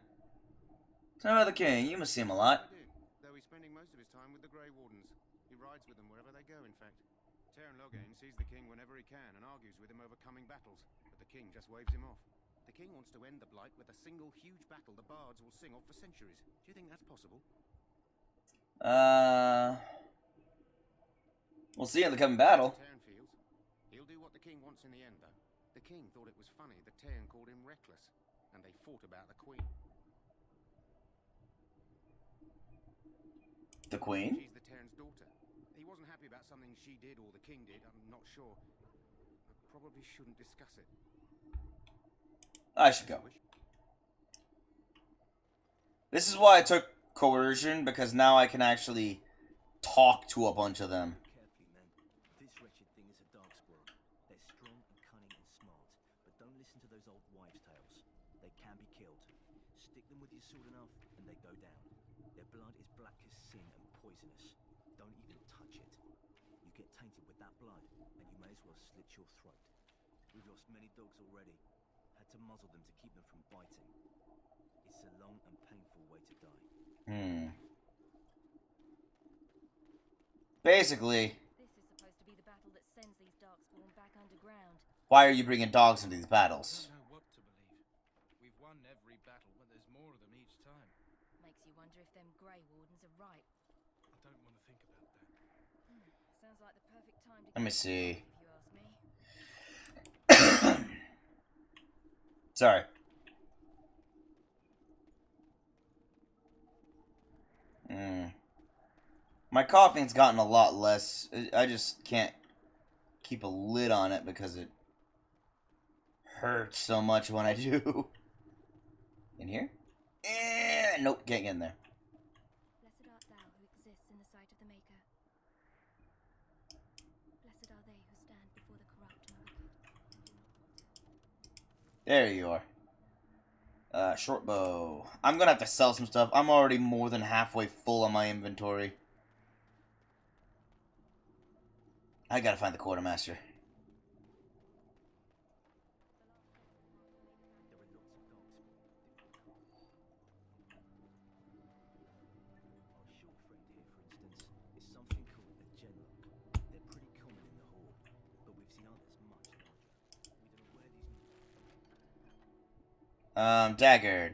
Tell me about the king. You must see him a lot. I do, though he's spending most of his time with the Grey Wardens. He rides with them wherever they go, in fact. Terran Loghain sees the king whenever he can and argues with him over coming battles, but the king just waves him off. The king wants to end the Blight with a single huge battle the bards will sing of for centuries. Do you think that's possible? We'll see in the coming battle. Terran feels. He'll do what the king wants in the end, though. The king thought it was funny that Terran called him reckless, and they fought about the queen. The queen? She's the Terran's daughter. He wasn't happy about something she did or the king did. I'm not sure. I probably shouldn't discuss it. I should go. This is why I took coercion, because now I can actually talk to a bunch of them. Carefully, men. This wretched thing is a darkspawn. They're strong and cunning and smart, but don't listen to those old wives' tales. They can be killed. Stick them with your sword enough, and they go down. Their blood is black as sin and poisonous. Don't even touch it. You get tainted with that blood, and you may as well slit your throat. We've lost many dogs already. Had to muzzle them to keep them from biting. It's a long and painful way to die. Basically, This is supposed to be the battle that sends these darkspawn back underground. why are you bringing dogs into these battles? I don't know what to believe. We've won every battle, but there's more of them each time. Makes you wonder if them Grey Wardens are right. I don't want to think about that. Sounds like the perfect time to Let me see. if you ask me. Sorry. My coughing's gotten a lot less. I just can't keep a lid on it because it hurts so much when I do. In here? Nope, can't get in there. Blessed art thou who exists in the sight of the Maker. Blessed are they who stand before the corrupt and wicked and do not falter. There you are. Short bow. I'm gonna have to sell some stuff. I'm already more than halfway full on my inventory. I gotta find the quartermaster. Our short friend here, for instance, is something called a genlock. They're pretty common in the Horde, but we've seen others much larger. We don't know where these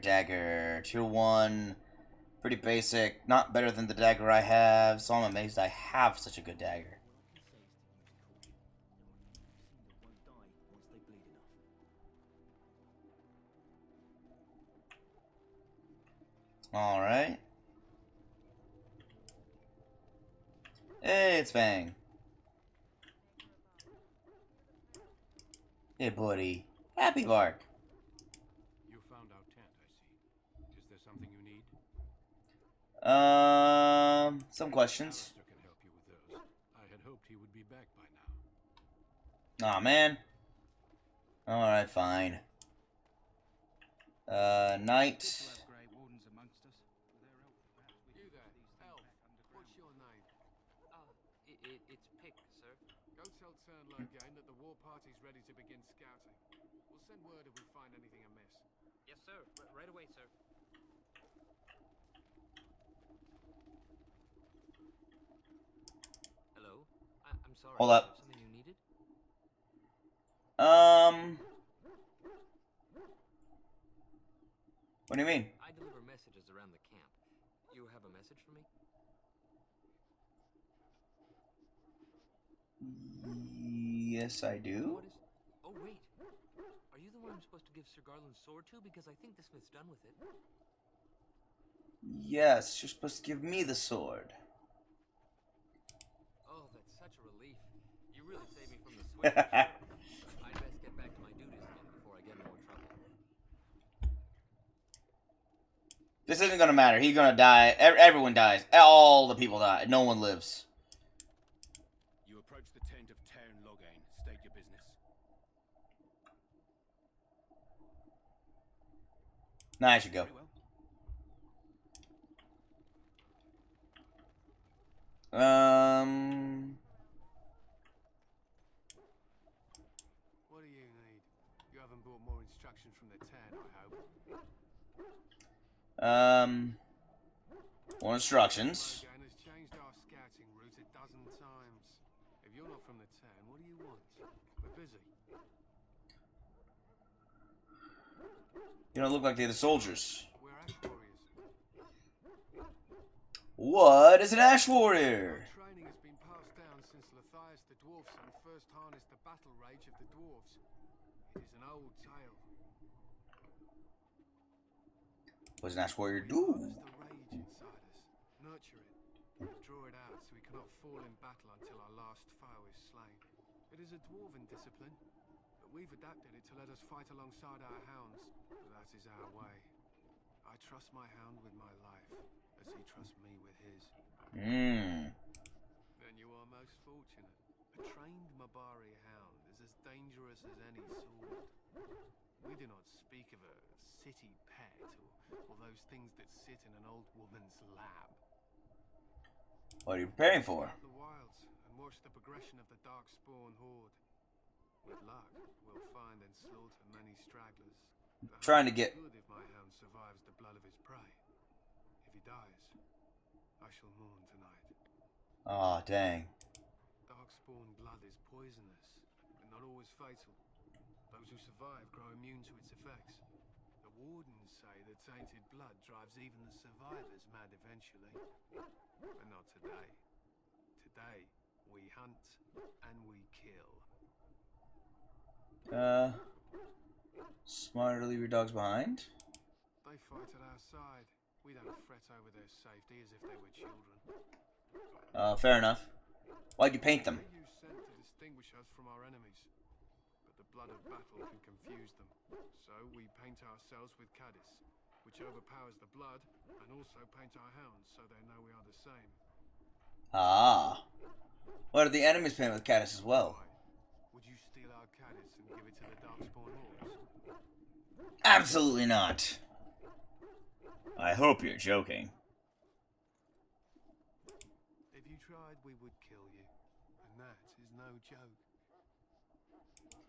Dagger. Tier 1. Pretty basic. Not better than the dagger I have, so I'm amazed I have such a good dagger. Alright. Hey, it's Fanng. Hey, buddy. Happy Bark. You found our tent, I see. Is there something you need? Some questions. Alistair can help you with those. I had hoped he would be back by now. Aw, man. Alright, fine. Night. You there, Elf. What's your name? It's Pick, sir. Go tell Tern Loghain that the war party's ready to begin scouting. We'll send word if we find anything amiss. Yes, sir. Right away, sir. Hello? I'm sorry. Hold up. Something you needed? What do you mean? I deliver messages around the camp. You have a message for me? Yes, I do. What is... Oh, wait. Are you the one I'm supposed to give Sir Garland's sword to? Because I think the smith's done with it. Yes, you're supposed to give me the sword. Oh, that's such a relief. You really saved me from the switch. I'd best get back to my duties again before I get in more trouble. This isn't gonna matter. He's gonna die. Everyone dies. All the people die. No one lives. You approach the tent of Terran Loghain. State your business. Nah, I should go. instructions from the Ten, I hope. More instructions. Again has changed our scouting route a dozen times. If you're not from the Ten, what do you want? We're busy. You don't look like they're the soldiers. We're ash warriors. What is an ash warrior? Our training has been passed down since Matthias the dwarf son first harnessed the battle rage of the dwarves. It is an old tale. What does an ash warrior We do? harness the rage inside us, nurture it, draw it out so we cannot fall in battle until our last foe is slain. It is a dwarven discipline, but we've adapted it to let us fight alongside our hounds. That is our way. I trust my hound with my life, as he trusts me with his. Then you are most fortunate. A trained Mabari hound is as dangerous as any sword. We do not speak of a city pet or those things that sit in an old woman's lap. What are you preparing for? Out the wilds and watch the progression of the darkspawn horde. With luck, we'll find and slaughter many stragglers. Trying to get. Good if my hound survives the blood of his prey. If he dies, I shall mourn tonight. Aw, dang. Darkspawn blood is poisonous, but not always fatal. Those who survive grow immune to its effects. The wardens say that tainted blood drives even the survivors mad eventually. But not today. Today, we hunt and we kill. Smarter to leave your dogs behind? They fight at our side. We don't fret over their safety as if they were children. Fair enough. Why'd you paint them? They use scent to distinguish us from our enemies. But the blood of battle can confuse them. So we paint ourselves with caddis, which overpowers the blood, and also paint our hounds so they know we are the same. Ah. What are the enemies painted with caddis as well? Would you steal our caddis and give it to the darkspawn hordes? Absolutely not. I hope you're joking. If you tried, we would kill you. And that is no joke.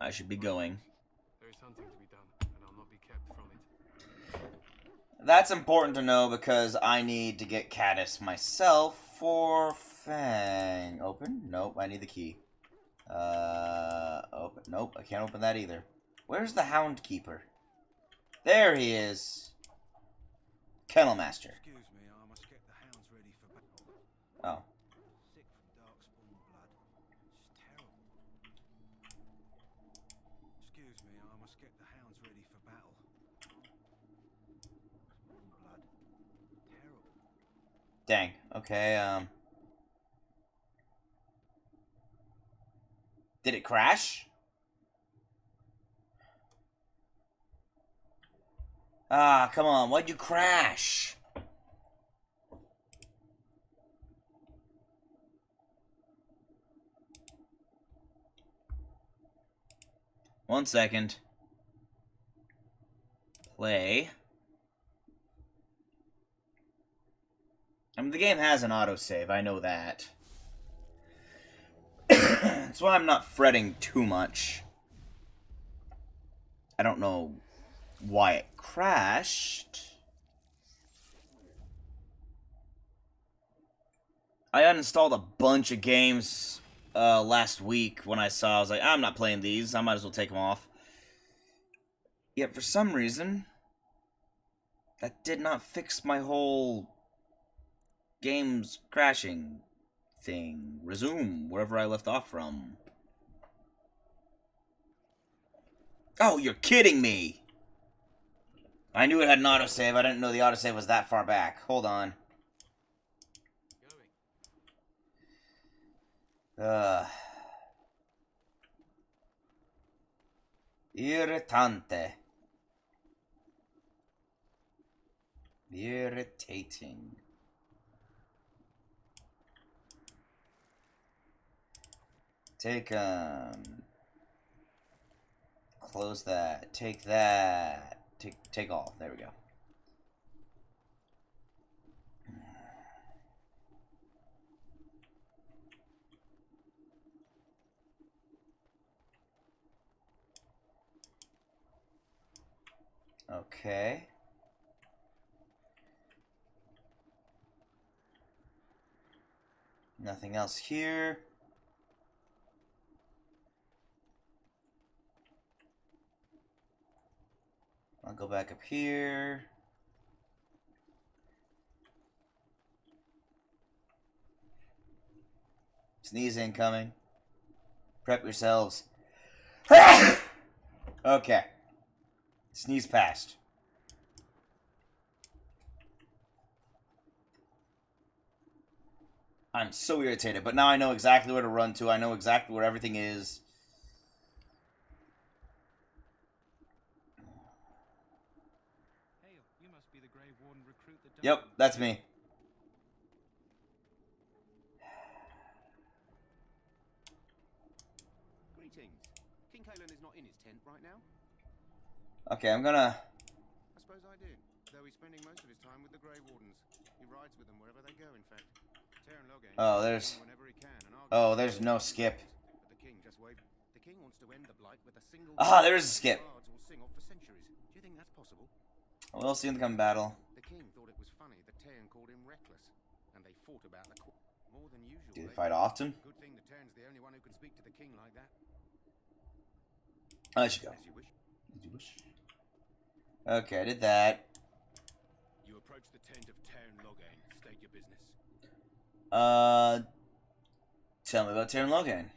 I should be going. There is hunting to be done, and I'll not be kept from it. That's important to know because I need to get caddis myself for Fanng. Open? Nope, I need the key. Open. Nope, I can't open that either. Where's the Hound Keeper? There he is. Kennel Master. Excuse me, I must get the hounds ready for battle. Oh. Sick from darkspawn blood. It's terrible. Excuse me, I must get the hounds ready for battle. Blood. Terrible. Dang. Okay, Did it crash? Ah, come on. Why'd you crash? One second. Play. I mean, the game has an autosave. I know that. That's why I'm not fretting too much. I don't know why it crashed. I uninstalled a bunch of games last week when I saw. I was like, I'm not playing these. I might as well take them off. Yet for some reason, that did not fix my whole games crashing thing. Resume wherever I left off from. Oh, you're kidding me! I knew it had an autosave. I didn't know the autosave was that far back. Hold on. Irritante. Irritating. Take, close that. Take that. Take all. There we go. Okay. Nothing else here. I'll go back up here. Sneeze incoming. Prep yourselves. Okay. Sneeze passed. I'm so irritated, but now I know exactly where to run to. I know exactly where everything is. Hey, you must be the Grey Warden recruit that Yep, that's me. Greetings. King Kalen is not in his tent right now? Okay, I'm gonna... I suppose I did. Though he's spending most of his time with the Grey Wardens. He rides with them wherever they go, in fact. Oh, there's... Oh, there's no skip. But the king just waved. The king wants to end the blight with a single... Ah, there's a skip. Bards will sing off for centuries. Do you think that's possible? We'll see in the coming battle. The king thought it was funny that Tairn called him reckless, and they fought about the more than usual. Do they fight often? Good thing that Tairn's the only one who can speak to the king like that. I should go. As you wish. As you wish. Okay, I did that. You approach the tent of Tairn Loghain. State your business. Tell me about Tairn Loghain.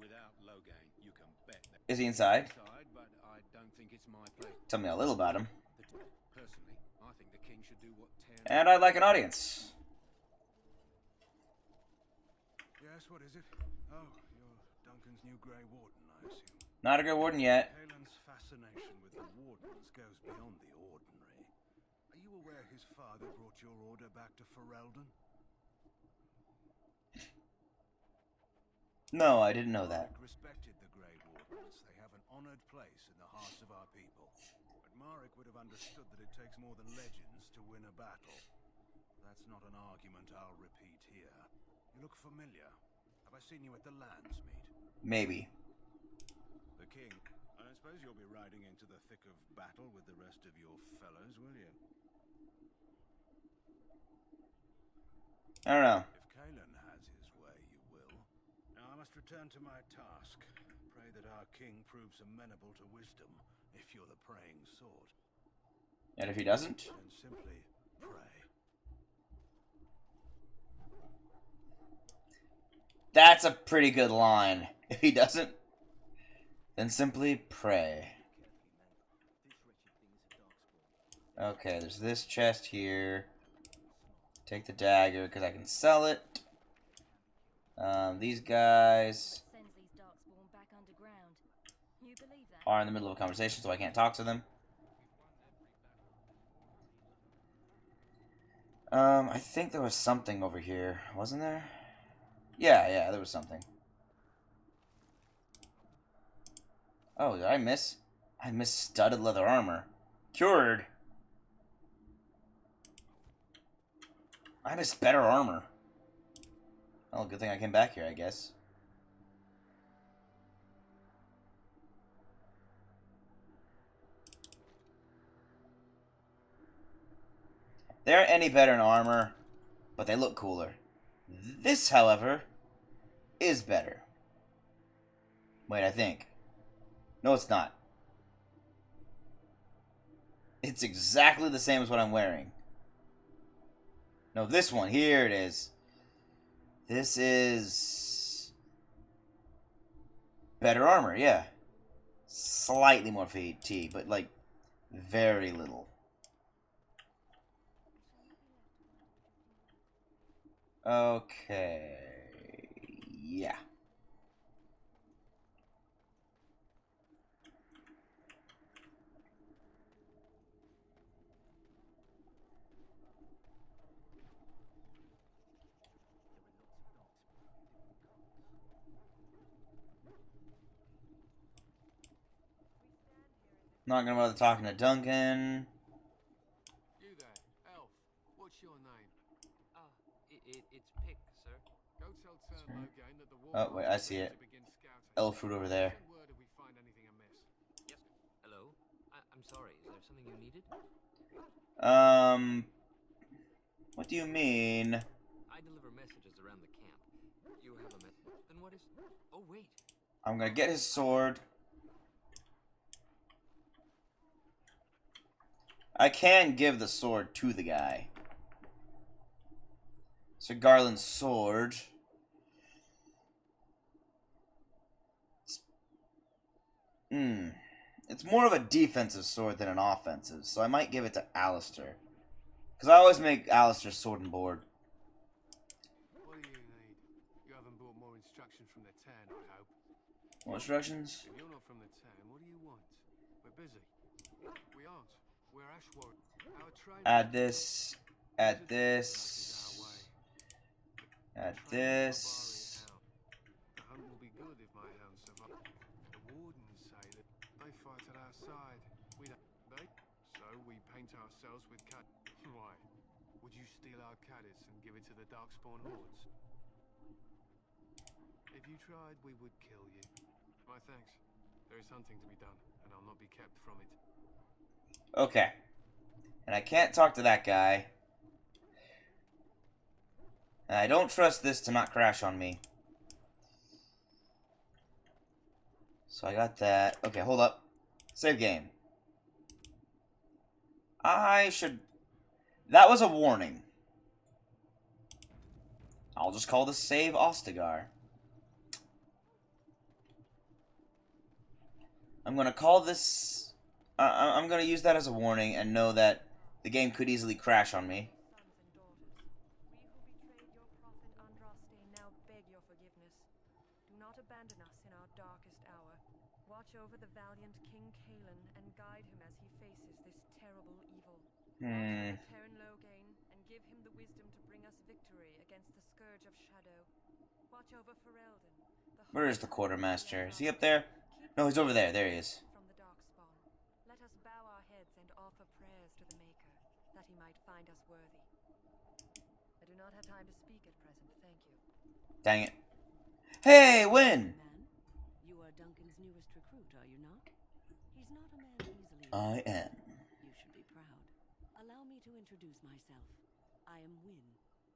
Without Loghain, you can bet that Is he inside? but I don't think it's my place. Tell me a little about him. Personally, I think the king should do what Tairn... And I'd like an audience. Yes, what is it? Oh, you're Duncan's new Grey Warden, I assume. Not a Grey Warden yet. Kalen's fascination with the Wardens goes beyond the ordinary. Are you aware his father brought your order back to Ferelden? No, I didn't know that. Marek respected the Grey Wardens. They have an honored place in the hearts of our people. But Marek would have understood that it takes more than legends to win a battle. That's not an argument I'll repeat here. You look familiar. Have I seen you at the Landsmeet? Maybe. The king. I suppose you'll be riding into the thick of battle with the rest of your fellows, will you? I don't know. If Kalen has his way, you will. Now I must return to my task. Pray that our king proves amenable to wisdom, if you're the praying sort. And if he doesn't? Then simply pray. That's a pretty good line. If he doesn't, then simply pray. Okay, there's this chest here. Take the dagger because I can sell it. These guys are in the middle of a conversation, so I can't talk to them. I think there was something over here, wasn't there? Yeah, there was something. Oh, did I miss? I missed studded leather armor. Cured. I missed better armor. Well, good thing I came back here, I guess. They aren't any better in armor, but they look cooler. This, however, is better. Wait, I think. No, it's not. It's exactly the same as what I'm wearing. No, this one. Here it is. This is... better armor, yeah. Slightly more fatigue, but, like, very little. Okay. Yeah. Not gonna bother talking to Duncan. You there, elf. What's your name? It's Pick, sir. Go tell Tairn Loghain that the war Oh, wait, I see it. Elf fruit over there. Send word if we find anything amiss. Yes. Hello? I'm sorry, is there something you needed? What do you mean? I deliver messages around the camp. You have a message? Then what is... Oh, wait. I'm gonna get his sword. I can give the sword to the guy. Sir Garland's sword. It's more of a defensive sword than an offensive, so I might give it to Alistair. Because I always make Alistair's sword and board. What do you need? You haven't brought more instructions from the town, I hope. More instructions? If you're not from the town, what do you want? We're busy. We aren't. We're Ashwarrior. Our training... Add this. Add this. Add this. The hunt will be good if my hounds survive. The wardens say that they fight at our side. We don't... They... So we paint ourselves with cat... Why? Would you steal our caddis and give it to the Darkspawn hordes? If you tried, we would kill you. My thanks. There is hunting to be done, and I'll not be kept from it. Okay. And I can't talk to that guy. And I don't trust this to not crash on me. So I got that. Okay, hold up. Save game. I should... That was a warning. I'll just call this save Ostagar. I'm gonna call this... I'm gonna use that as a warning and know that the game could easily crash on me. Abandon us in our darkest hour. Watch over the valiant King Kaelin and guide him as he faces this terrible evil. Terran Logain and give him the wisdom to bring us victory against the scourge of shadow. Watch over Ferelden. Where is the quartermaster? Is he up there? No, he's over there. There he is. From the Darkspawn. Let us bow our heads and offer prayers to the Maker, that he might find us worthy. I do not have time to speak at present, thank you. Dang it. Hey, Win! You are Duncan's newest recruit, are you not? He's not a man easily... I am. You should be proud. Allow me to introduce myself. I am Win,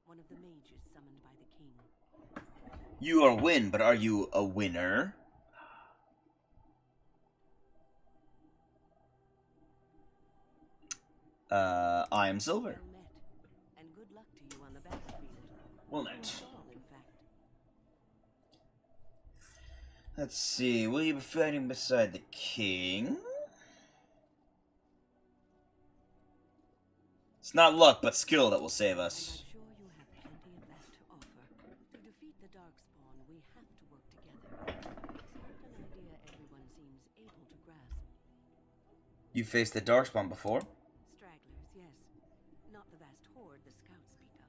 one of the mages summoned by the king. You are Win, but are you a winner? I am Silver. Well met, and good luck to you on the battlefield. Well met. Let's see, will you be fighting beside the king? It's not luck, but skill that will save us. I'm sure you have plenty of that to offer. To defeat the Darkspawn, we have to work together. It's not an idea everyone seems able to grasp. You faced the Darkspawn before? Stragglers, yes. Not the vast horde the scouts speak of.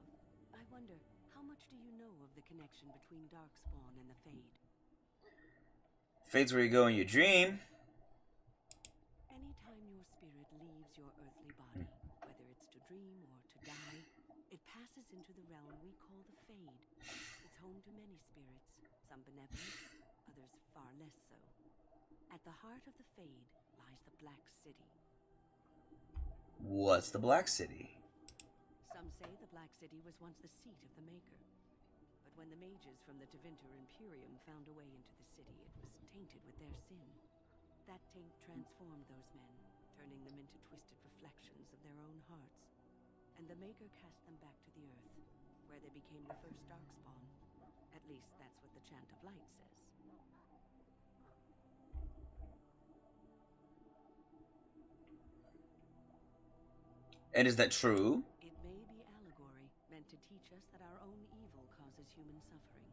I wonder, how much do you know of the connection between Darkspawn and the Fade? Fade's where you go in your dream. Anytime your spirit leaves your earthly body, whether it's to dream or to die, it passes into the realm we call the Fade. It's home to many spirits, some benevolent, others far less so. At the heart of the Fade lies the Black City. What's the Black City? Some say the Black City was once the seat of the Maker. But when the mages from the Tevinter Imperium found a way into the city, it was tainted with their sin. That taint transformed those men, turning them into twisted reflections of their own hearts. And the Maker cast them back to the Earth, where they became the first Darkspawn. At least that's what the Chant of Light says. And is that true? It may be allegory, meant to teach us that our own evil causes human suffering.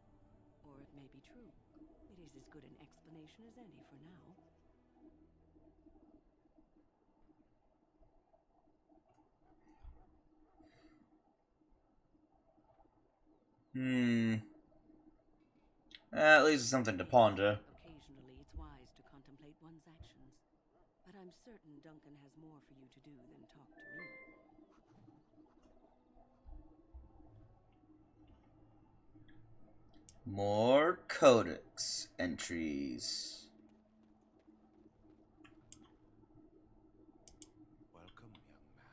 Or it may be true. It is as good an explanation as any for now. At least it's something to ponder. Occasionally it's wise to contemplate one's actions. But I'm certain Duncan has more for you to do than talk to me. More codex entries.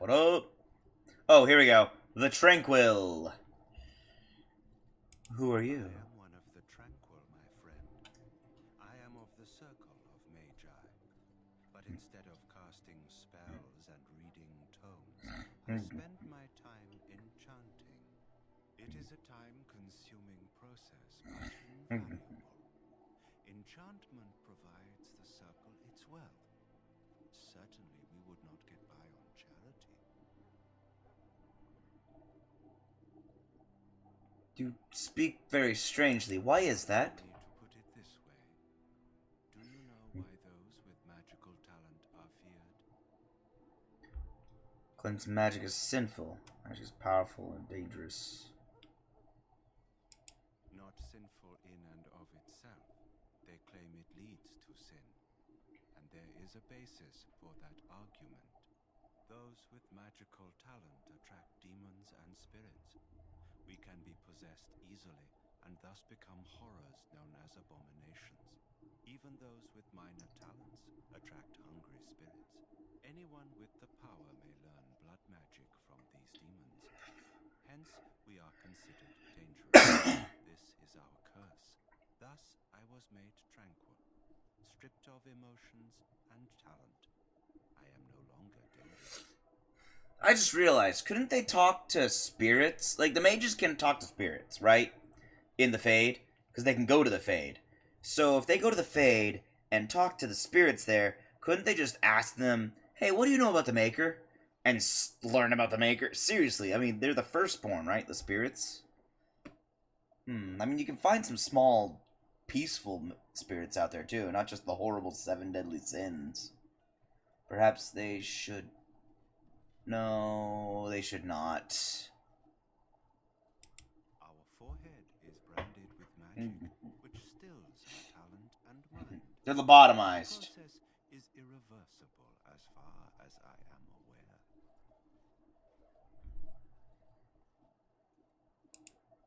What up? Oh, here we go. The Tranquil. Who are you? I am one of the Tranquil, my friend. I am of the Circle of Magi. But instead of casting spells and reading tomes, I spend my time enchanting. It is a time-consuming process, but invaluable. Enchantment provides the Circle its wealth. Certainly we would not get by on charity. You speak very strangely. Why is that? To put it this way, do you know why those with magical talent are feared? Claims magic is sinful. Magic is powerful and dangerous. Not sinful in and of itself. They claim it leads to sin. And there is a basis for that argument. Those with magical talent attract demons and spirits. We can be possessed easily, and thus become horrors known as abominations. Even those with minor talents attract hungry spirits. Anyone with the power may learn blood magic from these demons. Hence, we are considered dangerous. This is our curse. Thus, I was made tranquil, stripped of emotions and talent. I am no longer dangerous. I just realized, couldn't they talk to spirits? Like, the mages can talk to spirits, right? In the Fade, because they can go to the Fade. So if they go to the Fade and talk to the spirits there, couldn't they just ask them, hey, what do you know about the Maker? And learn about the Maker? Seriously, I mean, they're the firstborn, right? The spirits? I mean, you can find some small, peaceful spirits out there, too. Not just the horrible 7 deadly sins. Perhaps they should... No, they should not. Our forehead is branded with magic, which stills our talent and mind. They're lobotomized. The process is irreversible as far as I am aware.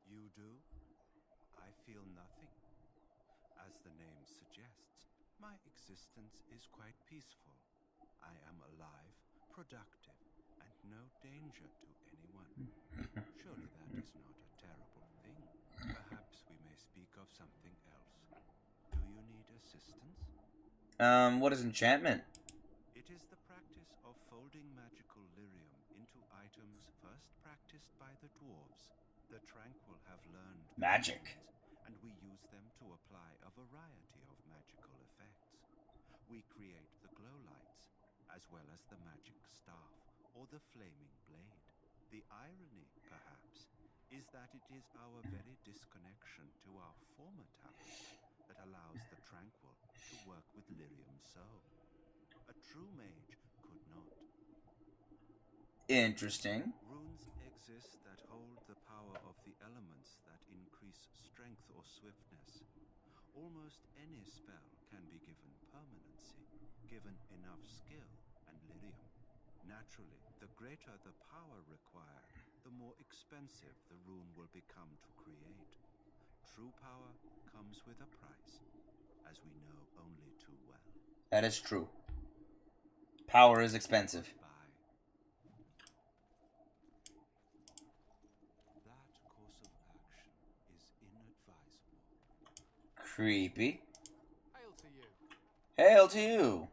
You do? I feel nothing. As the name suggests, my existence is quite peaceful. I am alive, productive, and no danger to anyone. Surely that is not a terrible thing. Perhaps we may speak of something else. Do you need assistance? What is enchantment? It is the practice of folding magical lyrium into items first practiced by the dwarves. The Tranquil have learned magic, and we use them to apply a variety of magical effects. We create the glow lights, as well as the magic staff, or the flaming blade. The irony, perhaps, is that it is our very disconnection to our former talents that allows the Tranquil to work with lyrium so. A true mage could not. Interesting. Runes exist that hold the power of the elements that increase strength or swiftness. Almost any spell can be given permanency, given enough skill and lyrium. Naturally, the greater the power required, the more expensive the rune will become to create. True power comes with a price, as we know only too well. That is true. Power is expensive. That course of action is inadvisable. Creepy. Hail to you. Hail to you.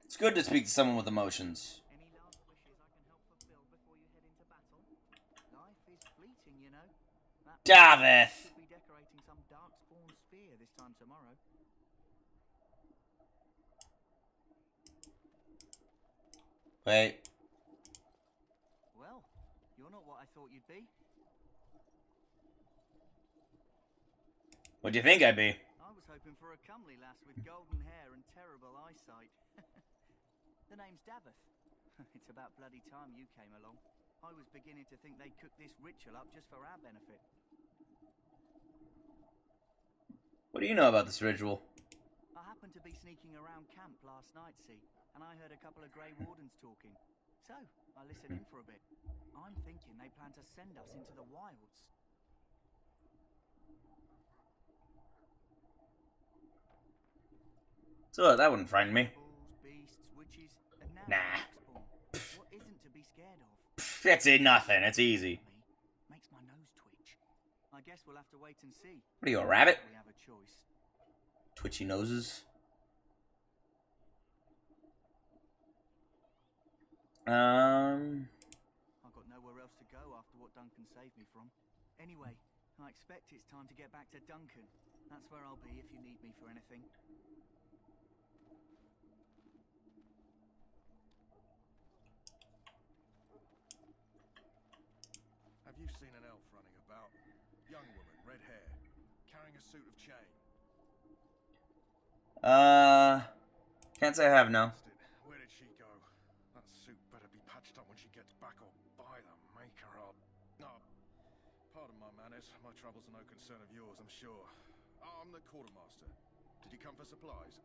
It's good to speak to someone with emotions. Any last wishes I can help fulfill before you head into battle? Life is fleeting, you know. Davith! Should be decorating some darkspawn spear this time tomorrow. Wait. Well, you're not what I thought you'd be. What do you think I'd be? I was hoping for a comely lass with golden hair and terrible eyesight. The name's Davith. It's about bloody time you came along. I was beginning to think they'd cook this ritual up just for our benefit. What do you know about this ritual? I happened to be sneaking around camp last night, see, and I heard a couple of Grey Wardens talking. So, I listened in for a bit. I'm thinking they plan to send us into the wilds. So that wouldn't frighten me. Bulls, beasts, witches, and now Nah. darkspawn. What isn't to be be scared of? That's it, nothing. It's easy. Makes my nose twitch. I guess we'll have to wait and see. What are you, a rabbit? We have a choice. Twitchy noses. I've got nowhere else to go after what Duncan saved me from. Anyway, I expect it's time to get back to Duncan. That's where I'll be if you need me for anything. Have you seen an elf running about? Young woman, red hair, carrying a suit of chain. Can't say I have, no. Where did she go? That suit better be patched up when she gets back, or by the maker up. No. Pardon my manners. My troubles are no concern of yours, I'm sure. I'm the quartermaster. Did you come for supplies?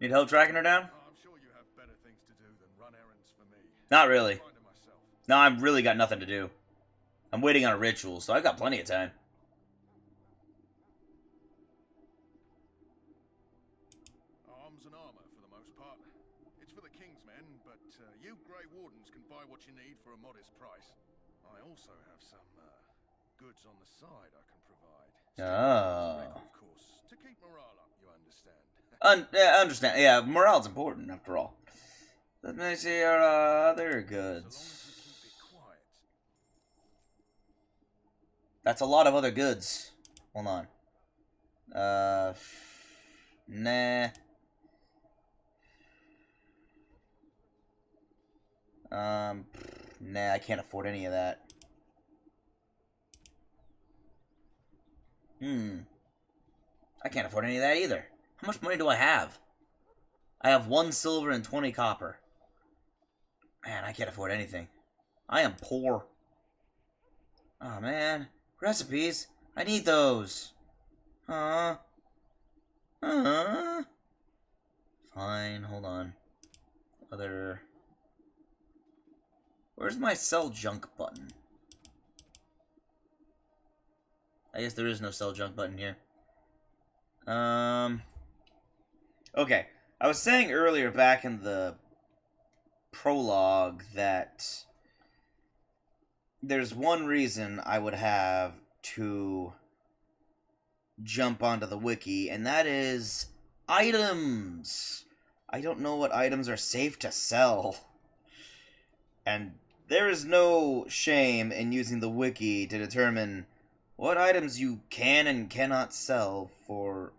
Need help tracking her down? I'm sure you have better things to do than run errands for me. Not really. No, I've really got nothing to do. I'm waiting on a ritual, so I've got plenty of time. Arms and armor, for the most part. It's for the King's men, but you Grey Wardens can buy what you need for a modest price. I also have some goods on the side I can provide. Oh. Of course, to keep morale up, you understand. Yeah, I understand. Yeah, morale's important, after all. Let me see our other goods. That's a lot of other goods. Hold on. Nah. Nah, I can't afford any of that. I can't afford any of that either. How much money do I have? I have 1 silver and 20 copper. Man, I can't afford anything. I am poor. Oh, man. Recipes. I need those. Fine, hold on. Other... Where's my sell junk button? I guess there is no sell junk button here. Okay. I was saying earlier back in the prologue that there's one reason I would have to jump onto the wiki, and that is items. I don't know what items are safe to sell. And there is no shame in using the wiki to determine what items you can and cannot sell for...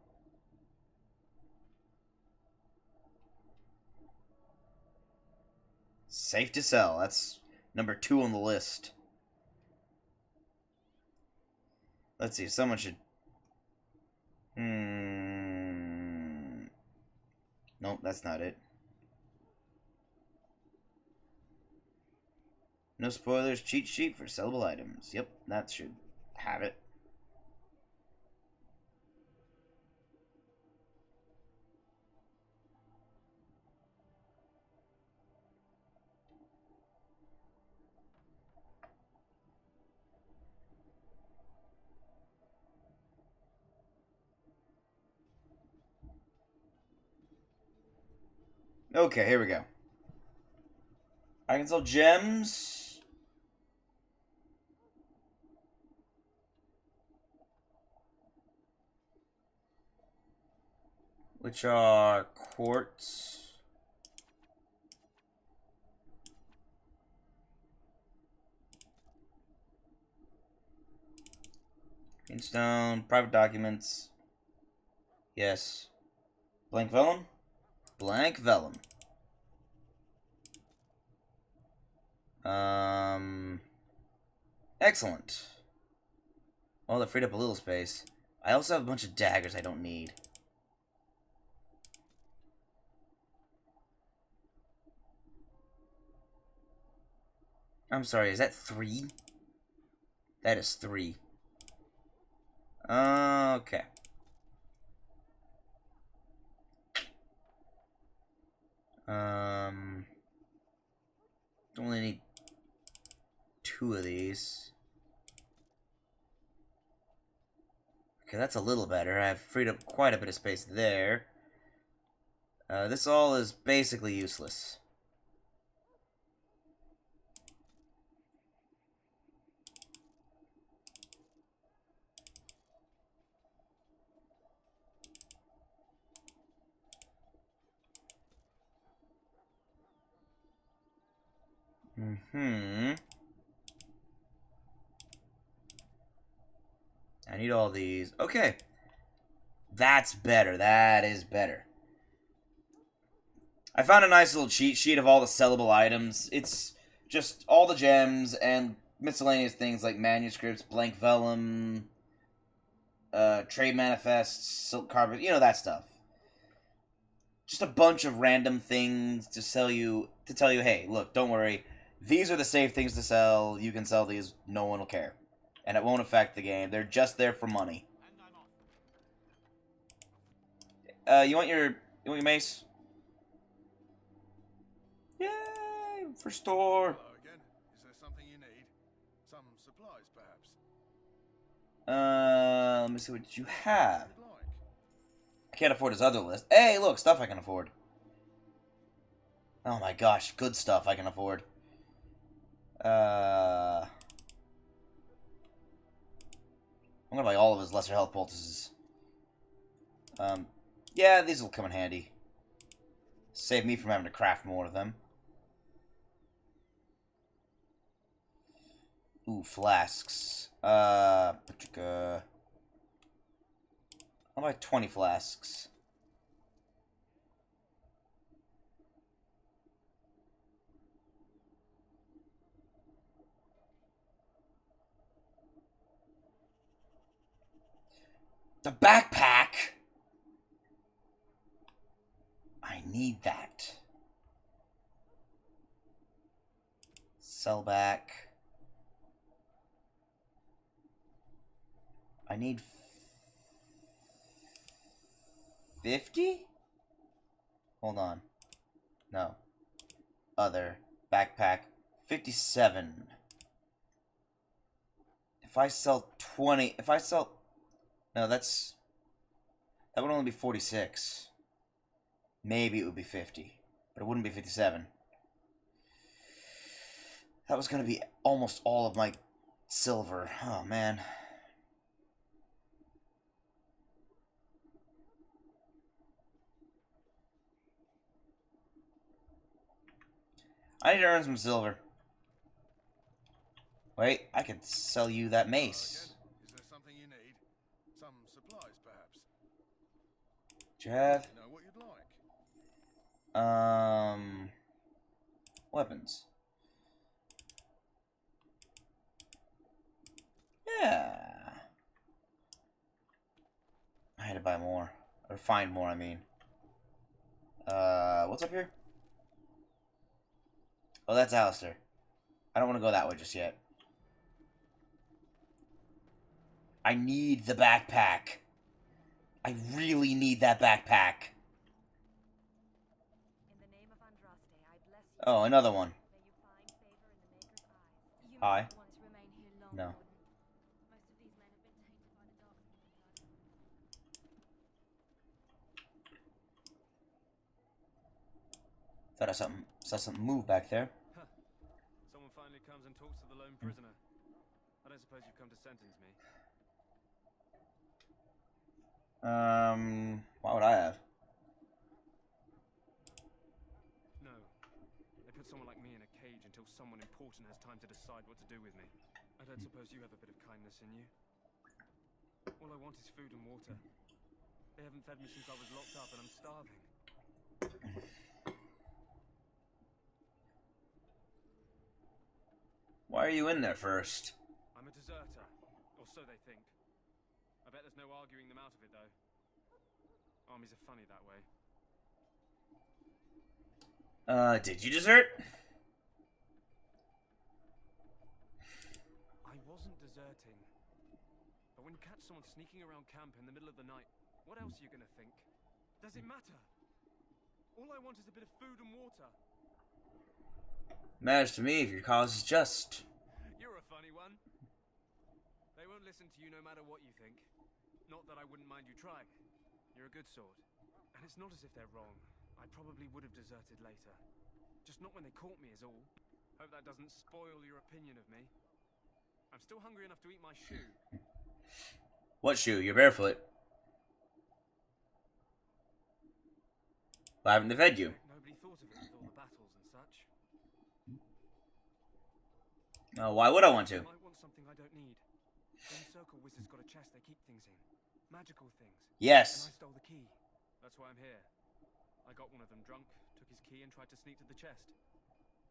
Safe to sell. That's number 2 on the list. Let's see, someone should... Nope, that's not it. No spoilers, cheat sheet for sellable items. Yep, that should have it. Okay, here we go. I can sell gems. Which are quartz. Greenstone, private documents. Yes. Blank vellum? Blank vellum. Excellent. Well, that freed up a little space. I also have a bunch of daggers I don't need. I'm sorry, is that 3? That is 3. Okay. Only need 2 of these. Okay, that's a little better. I've freed up quite a bit of space there. This all is basically useless. I need all these. Okay. That's better. That is better. I found a nice little cheat sheet of all the sellable items. It's just all the gems and miscellaneous things like manuscripts, blank vellum, trade manifests, silk carpet, you know, that stuff. Just a bunch of random things to tell you, hey, look, don't worry. These are the safe things to sell. You can sell these. No one will care. And it won't affect the game. They're just there for money. You want your mace? Yay! For store. Hello again. Is there something you need? Some supplies, perhaps? Let me see what you have. I can't afford his other list. Hey, look, stuff I can afford. Oh my gosh, good stuff I can afford. I'm gonna buy all of his lesser health poultices. Yeah, these will come in handy. Save me from having to craft more of them. Ooh, flasks. I'll buy 20 flasks. The backpack! I need that. Sell back. I need 50? Hold on. No. Other. Backpack. 57. If I sell 20... If I sell... No, that's... That would only be 46. Maybe it would be 50. But it wouldn't be 57. That was going to be almost all of my silver. Oh, man. I need to earn some silver. Wait, I could sell you that mace. Is there something you need? Some supplies, perhaps? Do you have? You know what you'd like. Weapons. Yeah. I had to buy more. Or find more, I mean. What's up here? Oh, that's Alistair. I don't want to go that way just yet. I need the backpack. I really need that backpack. Oh, another one. Hi. No. Thought I saw something move back there. Huh. Someone finally comes and talks to the lone prisoner. I don't suppose you've come to sentence me. Why would I have? No. They put someone like me in a cage until someone important has time to decide what to do with me. I don't suppose you have a bit of kindness in you. All I want is food and water. They haven't fed me since I was locked up and I'm starving. Why are you in there first? I'm a deserter, or so they think. I bet there's no arguing them out of it, though. Armies are funny that way. Did you desert? I wasn't deserting. But when you catch someone sneaking around camp in the middle of the night, what else are you gonna think? Does it matter? All I want is a bit of food and water. Matters to me if your cause is just. You're a funny one. They won't listen to you no matter what you think. Not that I wouldn't mind you trying. You're a good sort. And it's not as if they're wrong. I probably would have deserted later. Just not when they caught me is all. Hope that doesn't spoil your opinion of me. I'm still hungry enough to eat my shoe. What shoe? You're barefoot. Why haven't they fed you? Nobody thought of it with all the battles and such. Oh, why would I want to? I might want something I don't need. The Circle Wizard's got a chest they keep things in. Magical things. Yes. And I stole the key. That's why I'm here. I got one of them drunk, took his key and tried to sneak to the chest.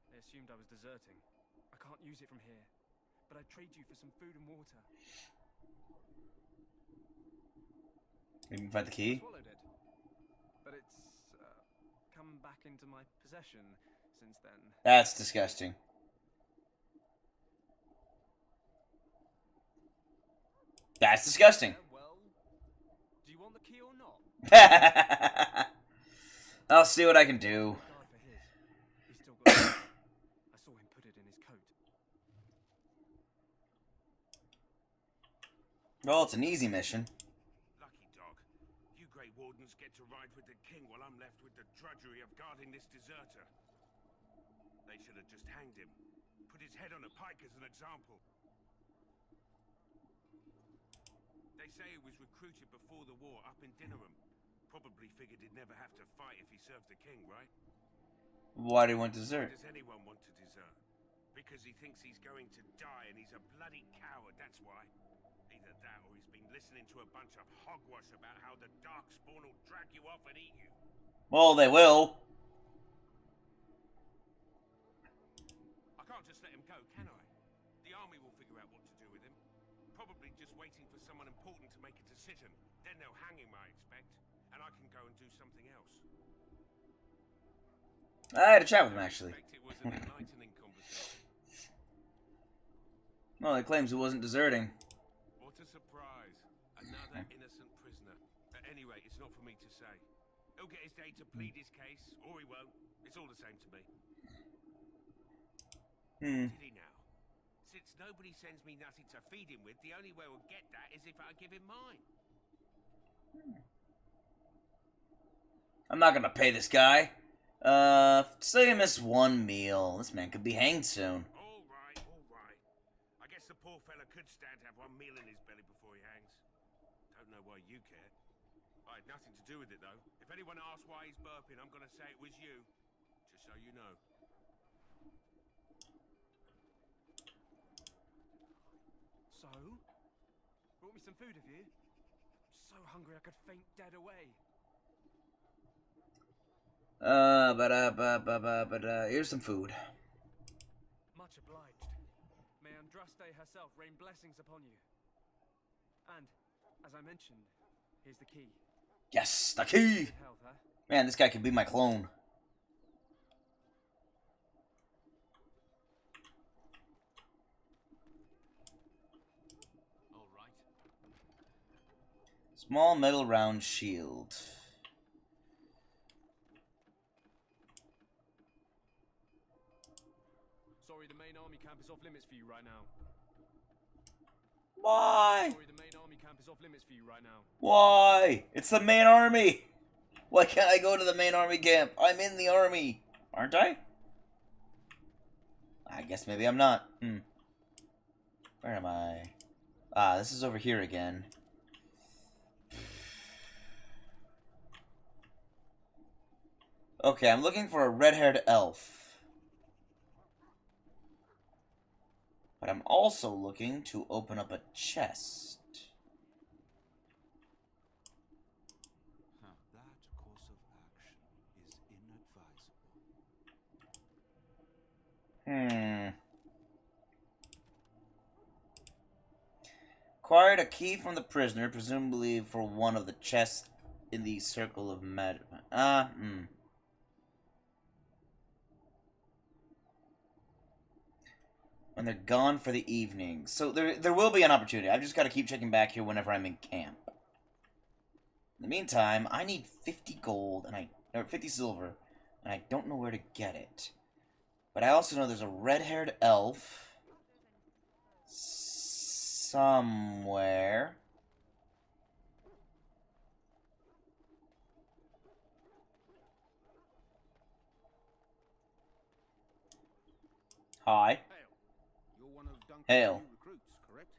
They assumed I was deserting. I can't use it from here, but I'd trade you for some food and water. You can find the key? I swallowed it. But it's come back into my possession since then. That's disgusting. That's disgusting. Well, do you want the key or not? I'll see what I can do. He's still got it. I saw him put it in his coat. Well, it's an easy mission. Lucky dog. You Grey Wardens get to ride with the king while I'm left with the drudgery of guarding this deserter. They should have just hanged him. Put his head on a pike as an example. They say he was recruited before the war up in Dinnerham. Probably figured he'd never have to fight if he served the king, right? Why do you want to desert? Why does anyone want to desert? Because he thinks he's going to die and he's a bloody coward, that's why. Either that or he's been listening to a bunch of hogwash about how the Darkspawn will drag you off and eat you. Well, they will. I can't just let him go, can I? The army will figure out what to do with him. Probably just waiting for someone important to make a decision. Then they'll hang him, I expect. And I can go and do something else. I had a chat with him, actually. It was an enlightening conversation. Well, he claims he wasn't deserting. What a surprise. Another innocent prisoner. At any rate, it's not for me to say. He'll get his day to plead his case, or he won't. It's all the same to me. Did he now? Since nobody sends me nothing to feed him with, the only way we'll get that is if I give him mine. I'm not gonna pay this guy. Say I miss one meal. This man could be hanged soon. All right. I guess the poor fella could stand to have one meal in his belly before he hangs. Don't know why you care. I had nothing to do with it, though. If anyone asks why he's burping, I'm gonna say it was you. Just so you know. So? Brought me some food, have you? So hungry I could faint dead away. Here's some food. Much obliged. May Andraste herself rain blessings upon you. And, as I mentioned, here's the key. Yes, the key! Good health, huh? Man, this guy could be my clone. All right. Small metal round shield. Sorry, the main army camp is off limits for you right now. Why? Sorry, the main army camp is off limits for you right now. Why? It's the main army! Why can't I go to the main army camp? I'm in the army! Aren't I? I guess maybe I'm not. Where am I? Ah, this is over here again. Okay, I'm looking for a red-haired elf. But I'm also looking to open up a chest. That course of action is inadvisable. Acquired a key from the prisoner, presumably for one of the chests in the circle of magic. When they're gone for the evening. So there will be an opportunity. I've just got to keep checking back here whenever I'm in camp. In the meantime, I need 50 gold or 50 silver, and I don't know where to get it. But I also know there's a red-haired elf somewhere. Hi. You're one of Duncan's Hail. new recruits, correct?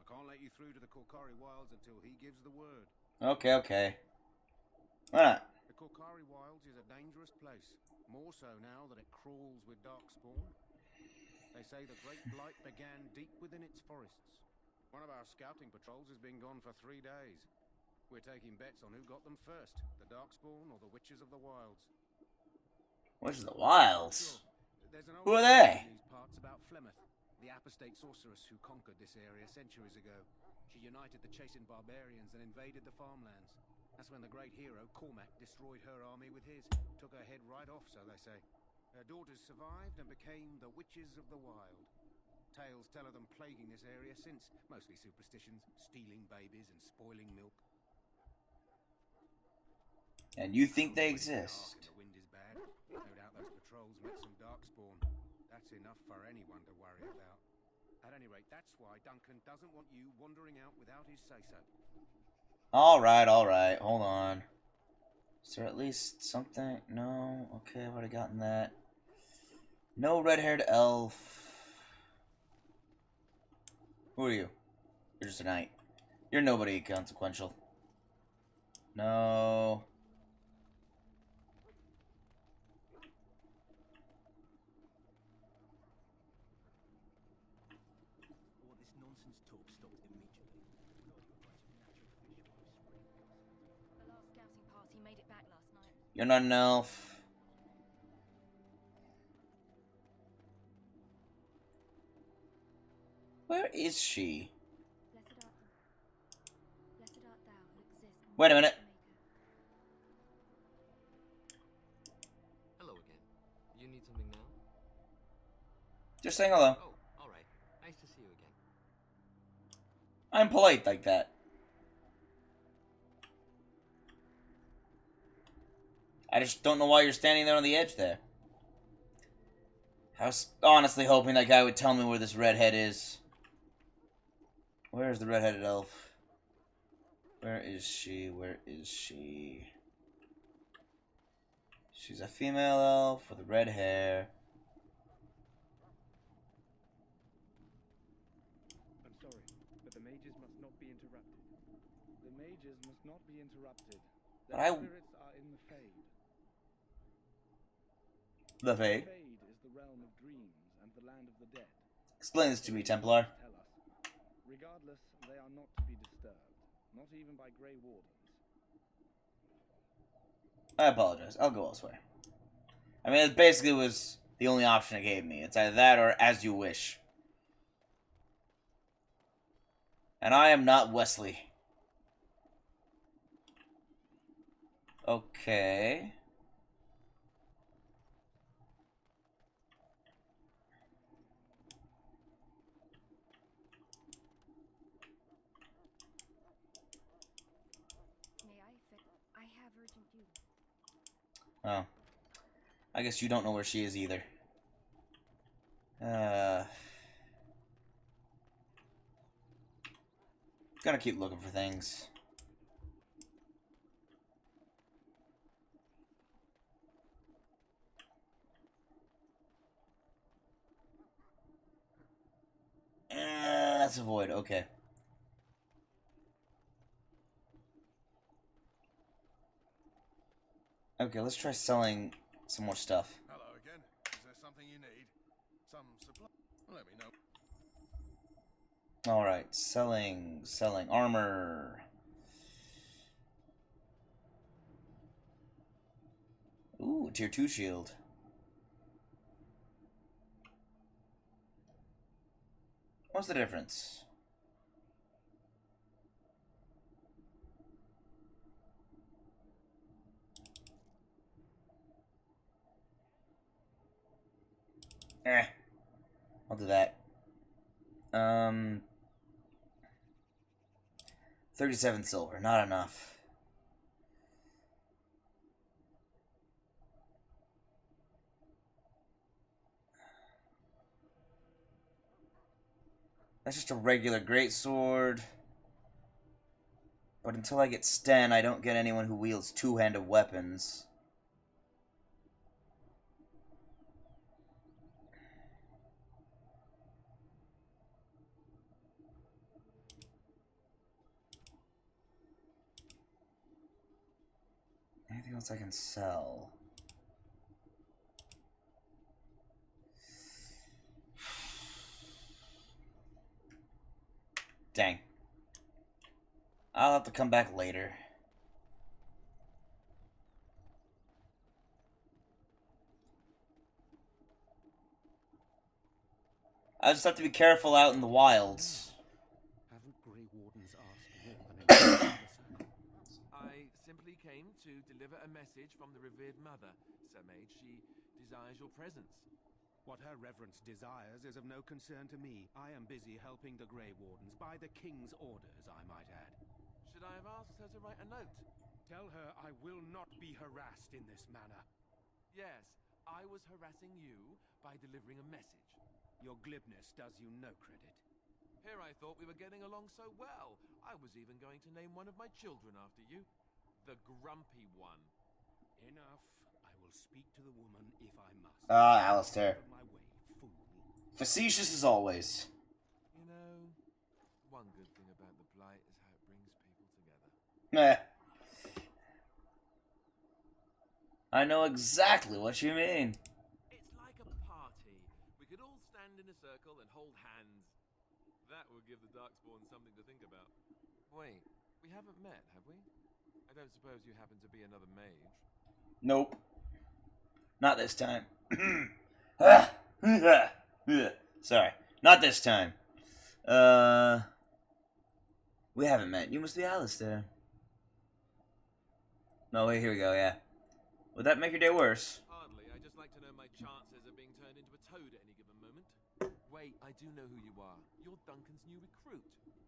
I can't let you through to the Korkari Wilds until he gives the word. Okay. Why not? The Korkari Wilds is a dangerous place, more so now that it crawls with Darkspawn. They say the Great Blight began deep within its forests. One of our scouting patrols has been gone for 3 days. We're taking bets on who got them first, the Darkspawn or the Witches of the Wilds. Witches of the Wilds? Sure. There's an Who old are they? story in these parts about Flemeth, the apostate sorceress who conquered this area centuries ago. She united the chasing barbarians and invaded the farmlands. That's when the great hero, Cormac, destroyed her army with his. Took her head right off, so they say. Her daughters survived and became the Witches of the Wild. Tales tell of them plaguing this area since. Mostly superstitions, stealing babies and spoiling milk. And you think they exist? The wind is bad. No doubt those patrols met some Darkspawn. That's enough for anyone to worry about. At any rate, that's why Duncan doesn't want you wandering out without his say-so. Alright, alright. Hold on. Is there at least something? No? Okay, I've already gotten that. No red-haired elf. Who are you? You're just a knight. You're nobody consequential. No. All this nonsense talk stopped immediately. The last scouting party made it back last night. You're not an elf. Where is she? Blessed art thou who exists. Wait a minute. Hello again. You need something now? Just saying hello. Oh, alright. Nice to see you again. I'm polite like that. I just don't know why you're standing there on the edge there. I was honestly hoping that guy would tell me where this redhead is. Where's the redheaded elf? Where is she? Where is she? She's a female elf with red hair. I'm sorry, but the mages must not be interrupted. The mages must not be interrupted. But Their spirits are in the Fade. The Fade? The Fade is the realm of dreams and the land of the dead. Explain this to me, Templar. Tell us. Regardless, they are not to be disturbed, not even by Grey Wardens. I apologize. I'll go elsewhere. I mean, it basically was the only option it gave me. It's either that or as you wish. And I am not Wesley. Okay. May I fit? I have urgent duty. Oh. I guess you don't know where she is either. Gonna keep looking for things. Let's avoid. Okay. Okay, let's try selling some more stuff. Hello again. Is there something you need? Some supply? Let me know. Alright, selling armor. Ooh, tier 2 shield. What's the difference? I'll do that. 37 silver, not enough. That's just a regular greatsword. But until I get Sten, I don't get anyone who wields two-handed weapons. Anything else I can sell? Dang. I'll have to come back later. I just have to be careful out in the wilds. Haven't Grey Wardens asked more than a member of the circle? I simply came to deliver a message from the revered mother, Sir Mage. She desires your presence. What her reverence desires is of no concern to me. I am busy helping the Grey Wardens, by the King's orders, I might add. Should I have asked her to write a note? Tell her I will not be harassed in this manner. Yes, I was harassing you by delivering a message. Your glibness does you no credit. Here I thought we were getting along so well. I was even going to name one of my children after you. The grumpy one. Enough. I will speak to the woman if I must. Alistair. My way, fool. Facetious as always. You know, one good thing about the Blight is how it brings people together. Meh. I know exactly what you mean. It's like a party. We could all stand in a circle and hold hands. That would give the Darkspawn something to think about. Wait, we haven't met, have we? I don't suppose you happen to be another mage? Nope. Not this time. Sorry. Not this time. We haven't met. You must be Alistair. No, wait, here we go, yeah. Would that make your day worse? Hardly. I just like to know my chances of being turned into a toad at any given moment. Wait, I do know who you are. You're Duncan's new recruit.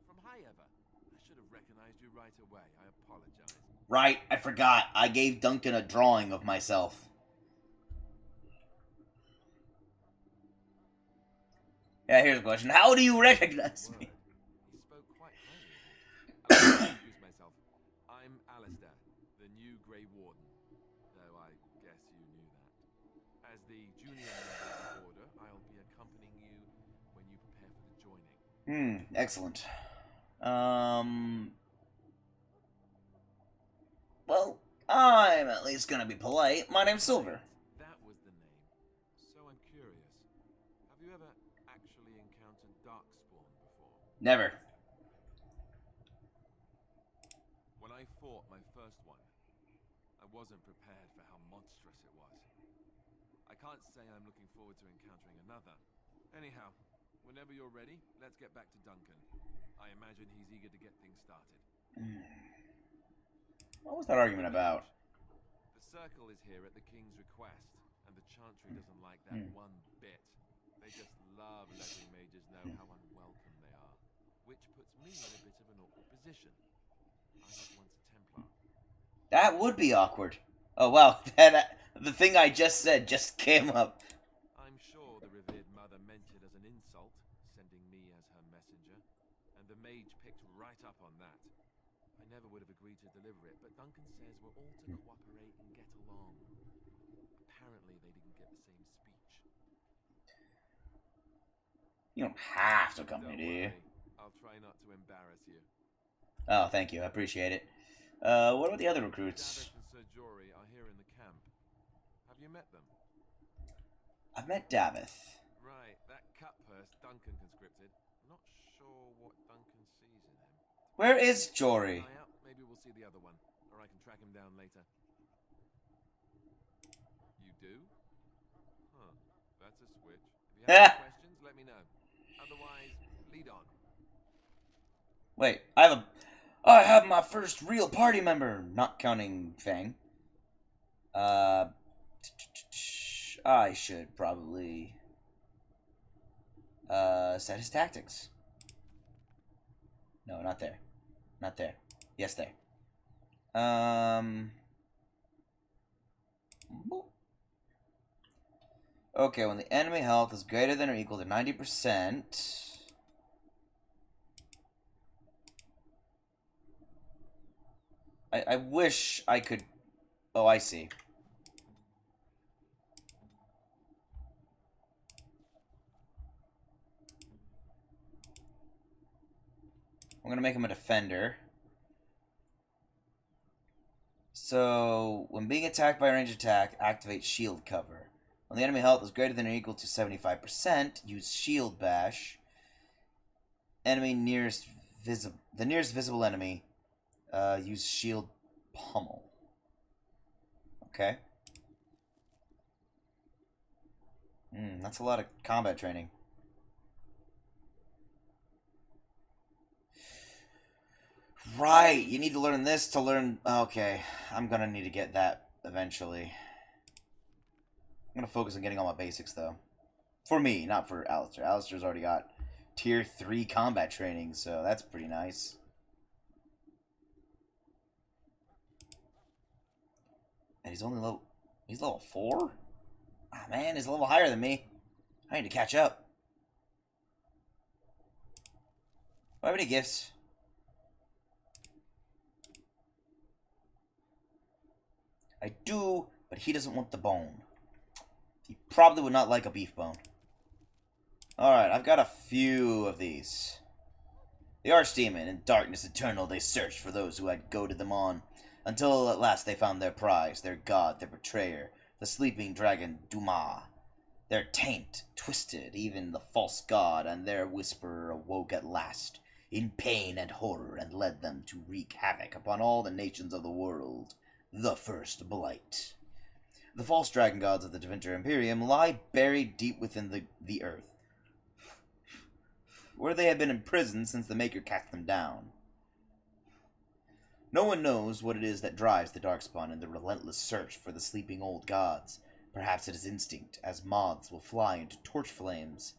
From Highever. I should have recognized you right away. I apologize. Right, I forgot. I gave Duncan a drawing of myself. Yeah, here's a question. How do you recognize me? He spoke quite highly of you. I'll introduce myself. I'm Alistair, the new Grey Warden. Though I guess you knew that. As the junior member of the Order, I'll be accompanying you when you prepare for the joining. Excellent. Well, I'm at least gonna be polite. My name's Silver. That was the name. So I'm curious. Have you ever actually encountered Darkspawn before? Never. When I fought my first one, I wasn't prepared for how monstrous it was. I can't say I'm looking forward to encountering another. Anyhow, whenever you're ready, let's get back to Duncan. I imagine he's eager to get things started. What was that argument about? The Circle is here at the King's request, and the Chantry doesn't like that one bit. They just love letting mages know how unwelcome they are, which puts me in a bit of an awkward position. I was once a Templar. That would be awkward. Oh, wow. The thing I just said just came up. I'm sure the revered mother meant it as an insult, sending me as her messenger, and the mage picked right up on that. I never would have agreed to deliver it, but Duncan says we're all to cooperate and get along. Apparently they didn't get the same speech. You don't have to come here, do you? I'll try not to embarrass you. Oh, thank you. I appreciate it. What about the other recruits? Davith and Sir Jory are here in the camp. Have you met them? I've met Davith. Right, that cut purse Duncan conscripted. Not sure what Duncan sees in him. Where is Jory? Maybe we'll see the other one, or I can track him down later. You do? Huh, that's a switch. If you have any questions, let me know. Otherwise, lead on. Wait, I have my first real party member, not counting Fanng. I should probably set his tactics. No, not there. Not there. Yes, there. Okay, when the enemy health is greater than or equal to 90%. I wish I could... Oh, I see. I'm going to make him a defender. So, when being attacked by a ranged attack, activate shield cover. When the enemy health is greater than or equal to 75%, use shield bash. Enemy nearest the nearest visible enemy. Use shield pummel. Okay. That's a lot of combat training. Right, you need to learn this to learn... Okay, I'm gonna need to get that eventually. I'm gonna focus on getting all my basics, though. For me, not for Alistair. Alistair's already got Tier 3 combat training, so that's pretty nice. And he's only level... He's level 4? Ah, man, he's a level higher than me. I need to catch up. Do I have any gifts? I do, but he doesn't want the bone. He probably would not like a beef bone. Alright, I've got a few of these. The Archdemon, in darkness eternal, they searched for those who had goaded them on, until at last they found their prize, their god, their betrayer, the sleeping dragon Duma. Their taint twisted even the false god, and their whisperer awoke at last, in pain and horror, and led them to wreak havoc upon all the nations of the world. The first blight. The false dragon gods of the Deventer Imperium lie buried deep within the earth, where they have been imprisoned since the Maker cast them down. No one knows what it is that drives the Darkspawn in the relentless search for the sleeping old gods. Perhaps it is instinct, as moths will fly into torch flames.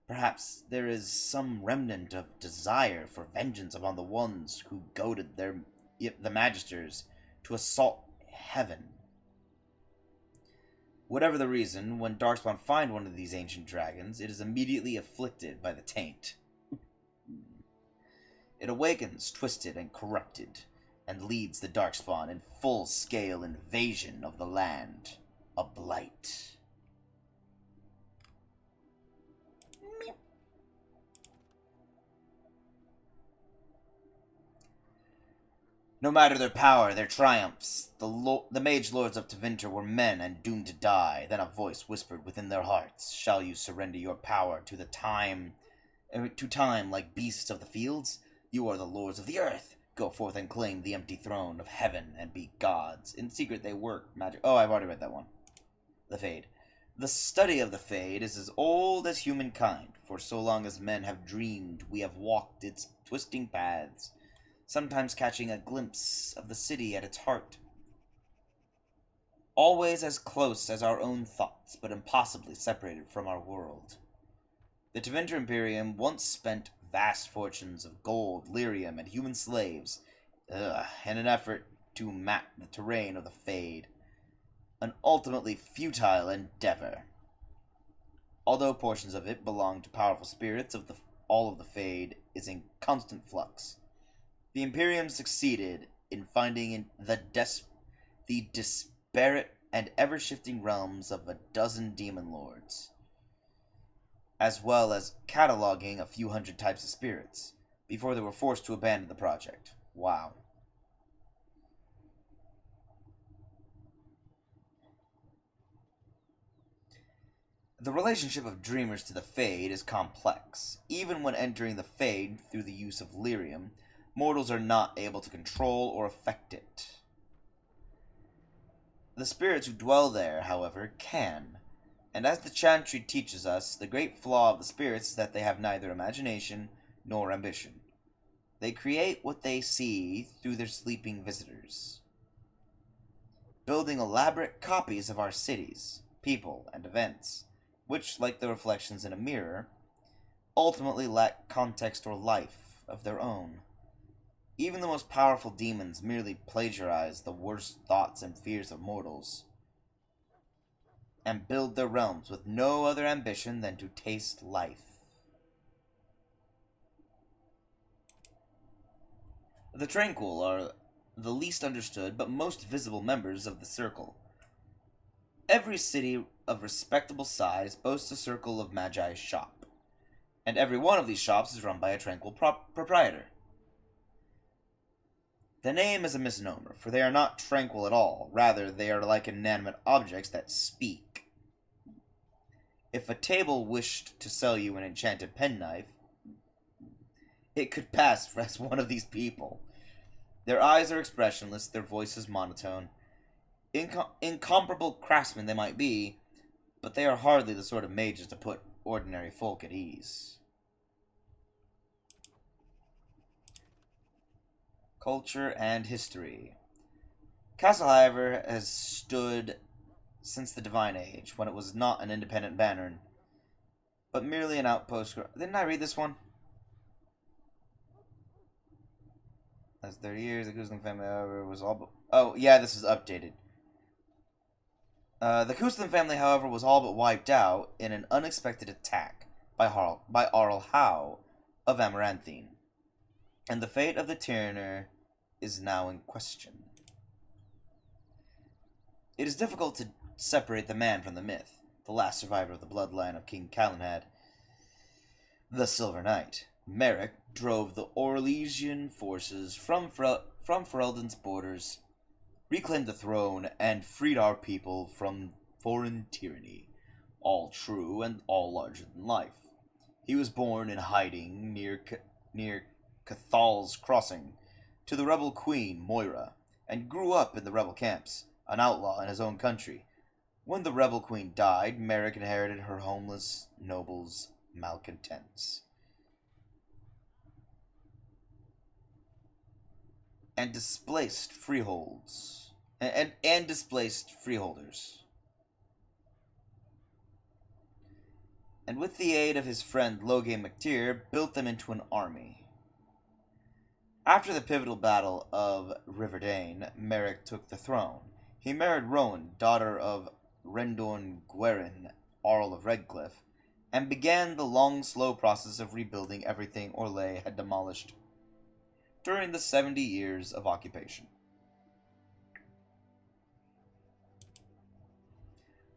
Perhaps there is some remnant of desire for vengeance upon the ones who goaded the Magisters to assault heaven. Whatever the reason, when Darkspawn find one of these ancient dragons, it is immediately afflicted by the taint. It awakens, twisted and corrupted, and leads the Darkspawn in full-scale invasion of the land. A blight. No matter their power, their triumphs, the mage lords of Tevinter were men and doomed to die. Then a voice whispered within their hearts, "Shall you surrender your power to time like beasts of the fields? You are the lords of the earth. Go forth and claim the empty throne of heaven and be gods." In secret they work magic. Oh, I've already read that one. The Fade. The study of the Fade is as old as humankind. For so long as men have dreamed, we have walked its twisting paths, sometimes catching a glimpse of the city at its heart. Always as close as our own thoughts, but impossibly separated from our world. The Tevinter Imperium once spent vast fortunes of gold, lyrium, and human slaves in an effort to map the terrain of the Fade. An ultimately futile endeavor. Although portions of it belong to powerful spirits, all of the Fade is in constant flux. The Imperium succeeded in finding the disparate and ever-shifting realms of a dozen demon lords, as well as cataloging a few hundred types of spirits, before they were forced to abandon the project. Wow. The relationship of dreamers to the Fade is complex. Even when entering the Fade through the use of lyrium, mortals are not able to control or affect it. The spirits who dwell there, however, can. And as the Chantry teaches us, the great flaw of the spirits is that they have neither imagination nor ambition. They create what they see through their sleeping visitors, building elaborate copies of our cities, people, and events, which, like the reflections in a mirror, ultimately lack context or life of their own. Even the most powerful demons merely plagiarize the worst thoughts and fears of mortals, and build their realms with no other ambition than to taste life. The Tranquil are the least understood but most visible members of the Circle. Every city of respectable size boasts a Circle of Magi's shop, and every one of these shops is run by a Tranquil proprietor. The name is a misnomer, for they are not tranquil at all. Rather, they are like inanimate objects that speak. If a table wished to sell you an enchanted penknife, it could pass for as one of these people. Their eyes are expressionless, their voices monotone. Incomparable craftsmen they might be, but they are hardly the sort of mages to put ordinary folk at ease. Culture and history. Castle, however, has stood since the Divine Age, when it was not an independent banner, but merely an outpost. Didn't I read this one? That's 30 years. The Kuzlin family, however, was all but... Oh, yeah, this is updated. The Kuzlin family, however, was all but wiped out in an unexpected attack by Arl Howe of Amaranthine. And the fate of the Tyranner is now in question. It is difficult to separate the man from the myth, the last survivor of the bloodline of King Calenhad, the Silver Knight. Merrick drove the Orlesian forces from Ferelden's borders, reclaimed the throne, and freed our people from foreign tyranny, all true and all larger than life. He was born in hiding near Cathal's Crossing to the rebel queen, Moira, and grew up in the rebel camps, an outlaw in his own country. When the rebel queen died, Merrick inherited her homeless nobles' malcontents. And displaced freeholders. And displaced freeholders. And with the aid of his friend Logain MacTyr, built them into an army. After the pivotal battle of Riverdane, Merrick took the throne. He married Rowan, daughter of Rendorn Gwerin, Earl of Redcliffe, and began the long, slow process of rebuilding everything Orlais had demolished during the 70 years of occupation.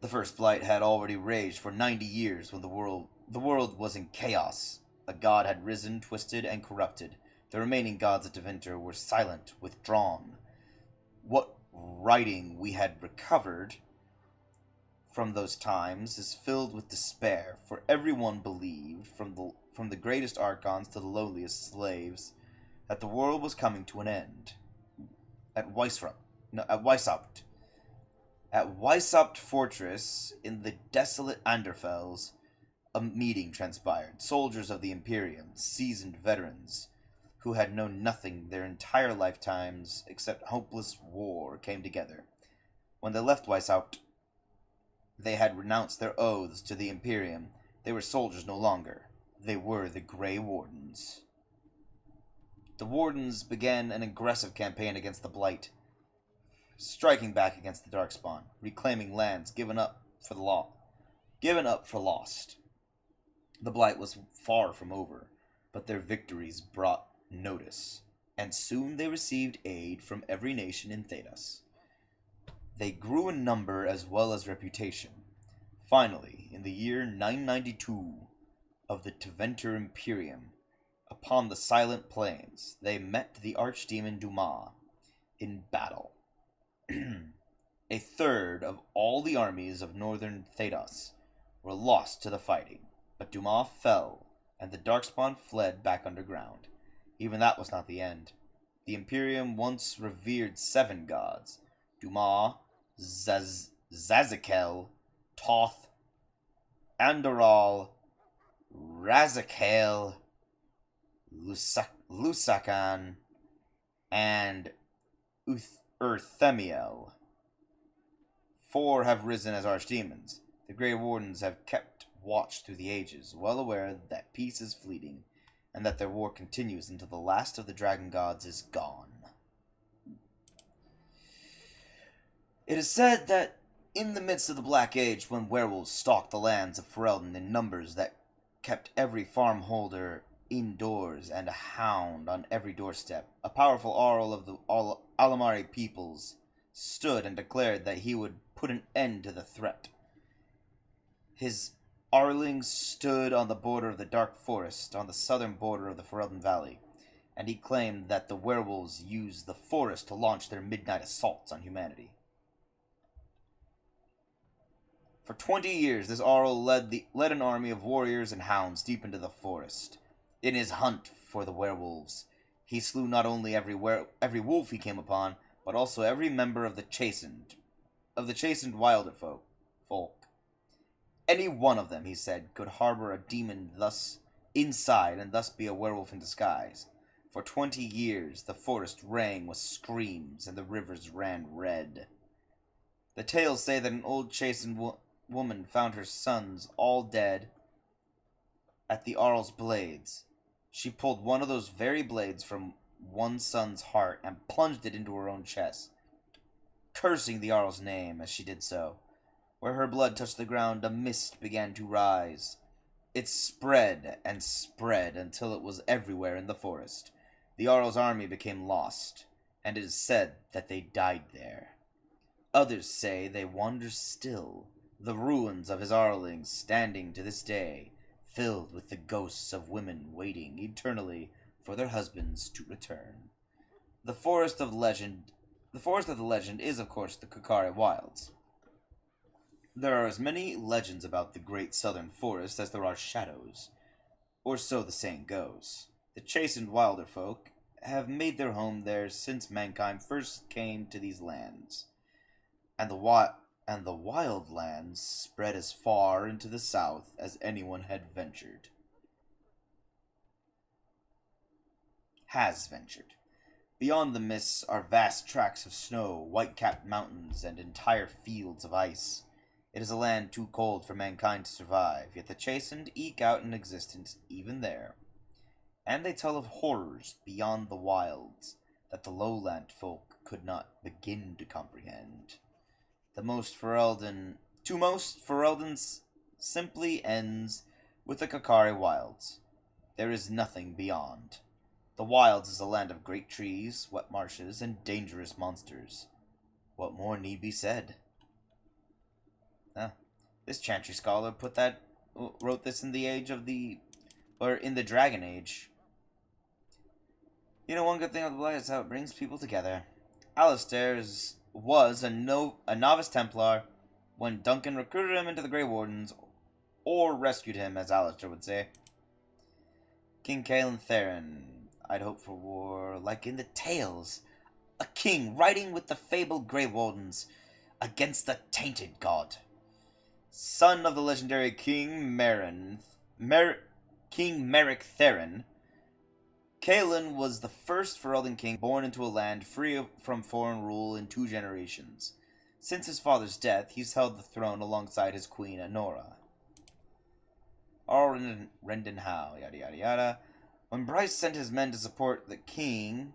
The First Blight had already raged for 90 years when the world was in chaos. A god had risen, twisted, and corrupted. The remaining gods of Tevinter were silent, withdrawn. What writing we had recovered from those times is filled with despair, for everyone believed, from the greatest archons to the lowliest slaves, that the world was coming to an end. At Weishaupt. At Weishaupt Fortress, in the desolate Anderfels, a meeting transpired. Soldiers of the Imperium, seasoned veterans, who had known nothing their entire lifetimes except hopeless war, came together. When they left Weishaupt, they had renounced their oaths to the Imperium. They were soldiers no longer. They were the Grey Wardens. The Wardens began an aggressive campaign against the Blight, striking back against the Darkspawn, reclaiming lands given up for lost. The Blight was far from over, but their victories brought notice, and soon they received aid from every nation in Thedas. They grew in number as well as reputation. Finally, in the year 992 of the Tevinter Imperium, upon the Silent Plains, they met the archdemon Dumas in battle. A third of all the armies of northern Thedas were lost to the fighting, but Dumas fell, and the Darkspawn fled back underground. Even that was not the end. The Imperium once revered 7 gods: Dumas, Zazakel, Toth, Andoral, Razakael, Lusakan, and Urthemiel. 4 have risen as archdemons. The Grey Wardens have kept watch through the ages, well aware that peace is fleeting, and that their war continues until the last of the dragon gods is gone. It is said that in the midst of the Black Age, when werewolves stalked the lands of Ferelden in numbers that kept every farmholder indoors and a hound on every doorstep, a powerful Arl of the Alamari peoples stood and declared that he would put an end to the threat. His Arlings stood on the border of the Dark Forest, on the southern border of the Ferelden Valley, and he claimed that the werewolves used the forest to launch their midnight assaults on humanity. For 20 years, this Arl led an army of warriors and hounds deep into the forest. In his hunt for the werewolves, he slew not only every wolf he came upon, but also every member of the chastened wilder folk. Any one of them, he said, could harbor a demon thus inside and thus be a werewolf in disguise. For 20 years the forest rang with screams and the rivers ran red. The tales say that an old chastened woman found her sons all dead at the Arl's blades. She pulled one of those very blades from one son's heart and plunged it into her own chest, cursing the Arl's name as she did so. Where her blood touched the ground, a mist began to rise. It spread and spread until it was everywhere in the forest. The Arl's army became lost, and it is said that they died there. Others say they wander still, the ruins of his Arlings standing to this day, filled with the ghosts of women waiting eternally for their husbands to return. The forest of the legend is, of course, the Kokari Wilds. There are as many legends about the great southern forest as there are shadows, or so the saying goes. The chastened wilder folk have made their home there since mankind first came to these lands, and the wild lands spread as far into the south as anyone has ventured. Beyond the mists are vast tracts of snow, white-capped mountains, and entire fields of ice. It is a land too cold for mankind to survive, yet the chastened eke out an existence even there. And they tell of horrors beyond the wilds that the lowland folk could not begin to comprehend. To most, Ferelden simply ends with the Kokari Wilds. There is nothing beyond. The Wilds is a land of great trees, wet marshes, and dangerous monsters. What more need be said? This Chantry scholar wrote this in in the Dragon Age. You know, one good thing of the Blight is how it brings people together. Alistair was a novice Templar when Duncan recruited him into the Grey Wardens, or rescued him, as Alistair would say. King Caelan Theron, I'd hope for war, like in the tales. A king riding with the fabled Grey Wardens against the tainted god. Son of the legendary King King Merrick Theron, Caelan was the first Ferelden king born into a land free from foreign rule in 2 generations. Since his father's death, he's held the throne alongside his queen Anora. Arl Rendenhau, yada yada yada. When Bryce sent his men to support the king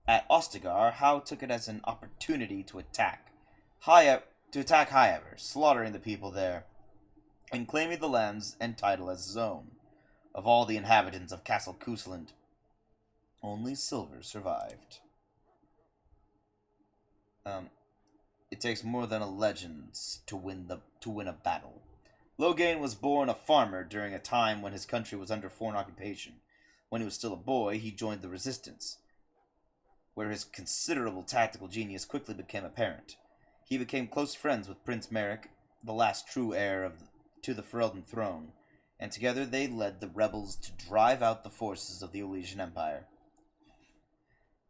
at Ostagar, Howe took it as an opportunity to attack Highever, slaughtering the people there, and claiming the lands and title as his own. Of all the inhabitants of Castle Cousland, only Silver survived. It takes more than a legend to win a battle. Loghain was born a farmer during a time when his country was under foreign occupation. When he was still a boy, he joined the Resistance, where his considerable tactical genius quickly became apparent. He became close friends with Prince Merrick, the last true heir to the Ferelden throne, and together they led the rebels to drive out the forces of the Elysian Empire.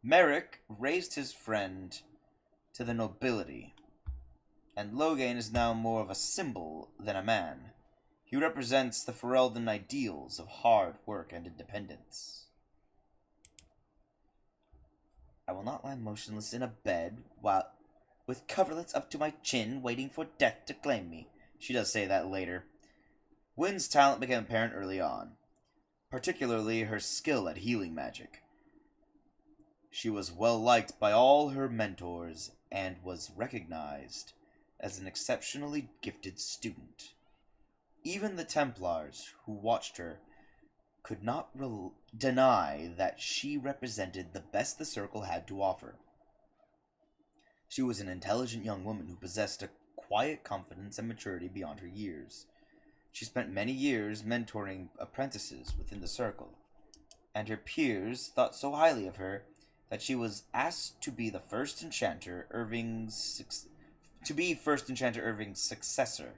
Merrick raised his friend to the nobility, and Loghain is now more of a symbol than a man. He represents the Ferelden ideals of hard work and independence. I will not lie motionless in a bed with coverlets up to my chin, waiting for death to claim me. She does say that later. Wynn's talent became apparent early on, particularly her skill at healing magic. She was well liked by all her mentors and was recognized as an exceptionally gifted student. Even the Templars who watched her could not deny that she represented the best the Circle had to offer. She was an intelligent young woman who possessed a quiet confidence and maturity beyond her years. She spent many years mentoring apprentices within the Circle, and her peers thought so highly of her that she was asked to be First Enchanter Irving's successor,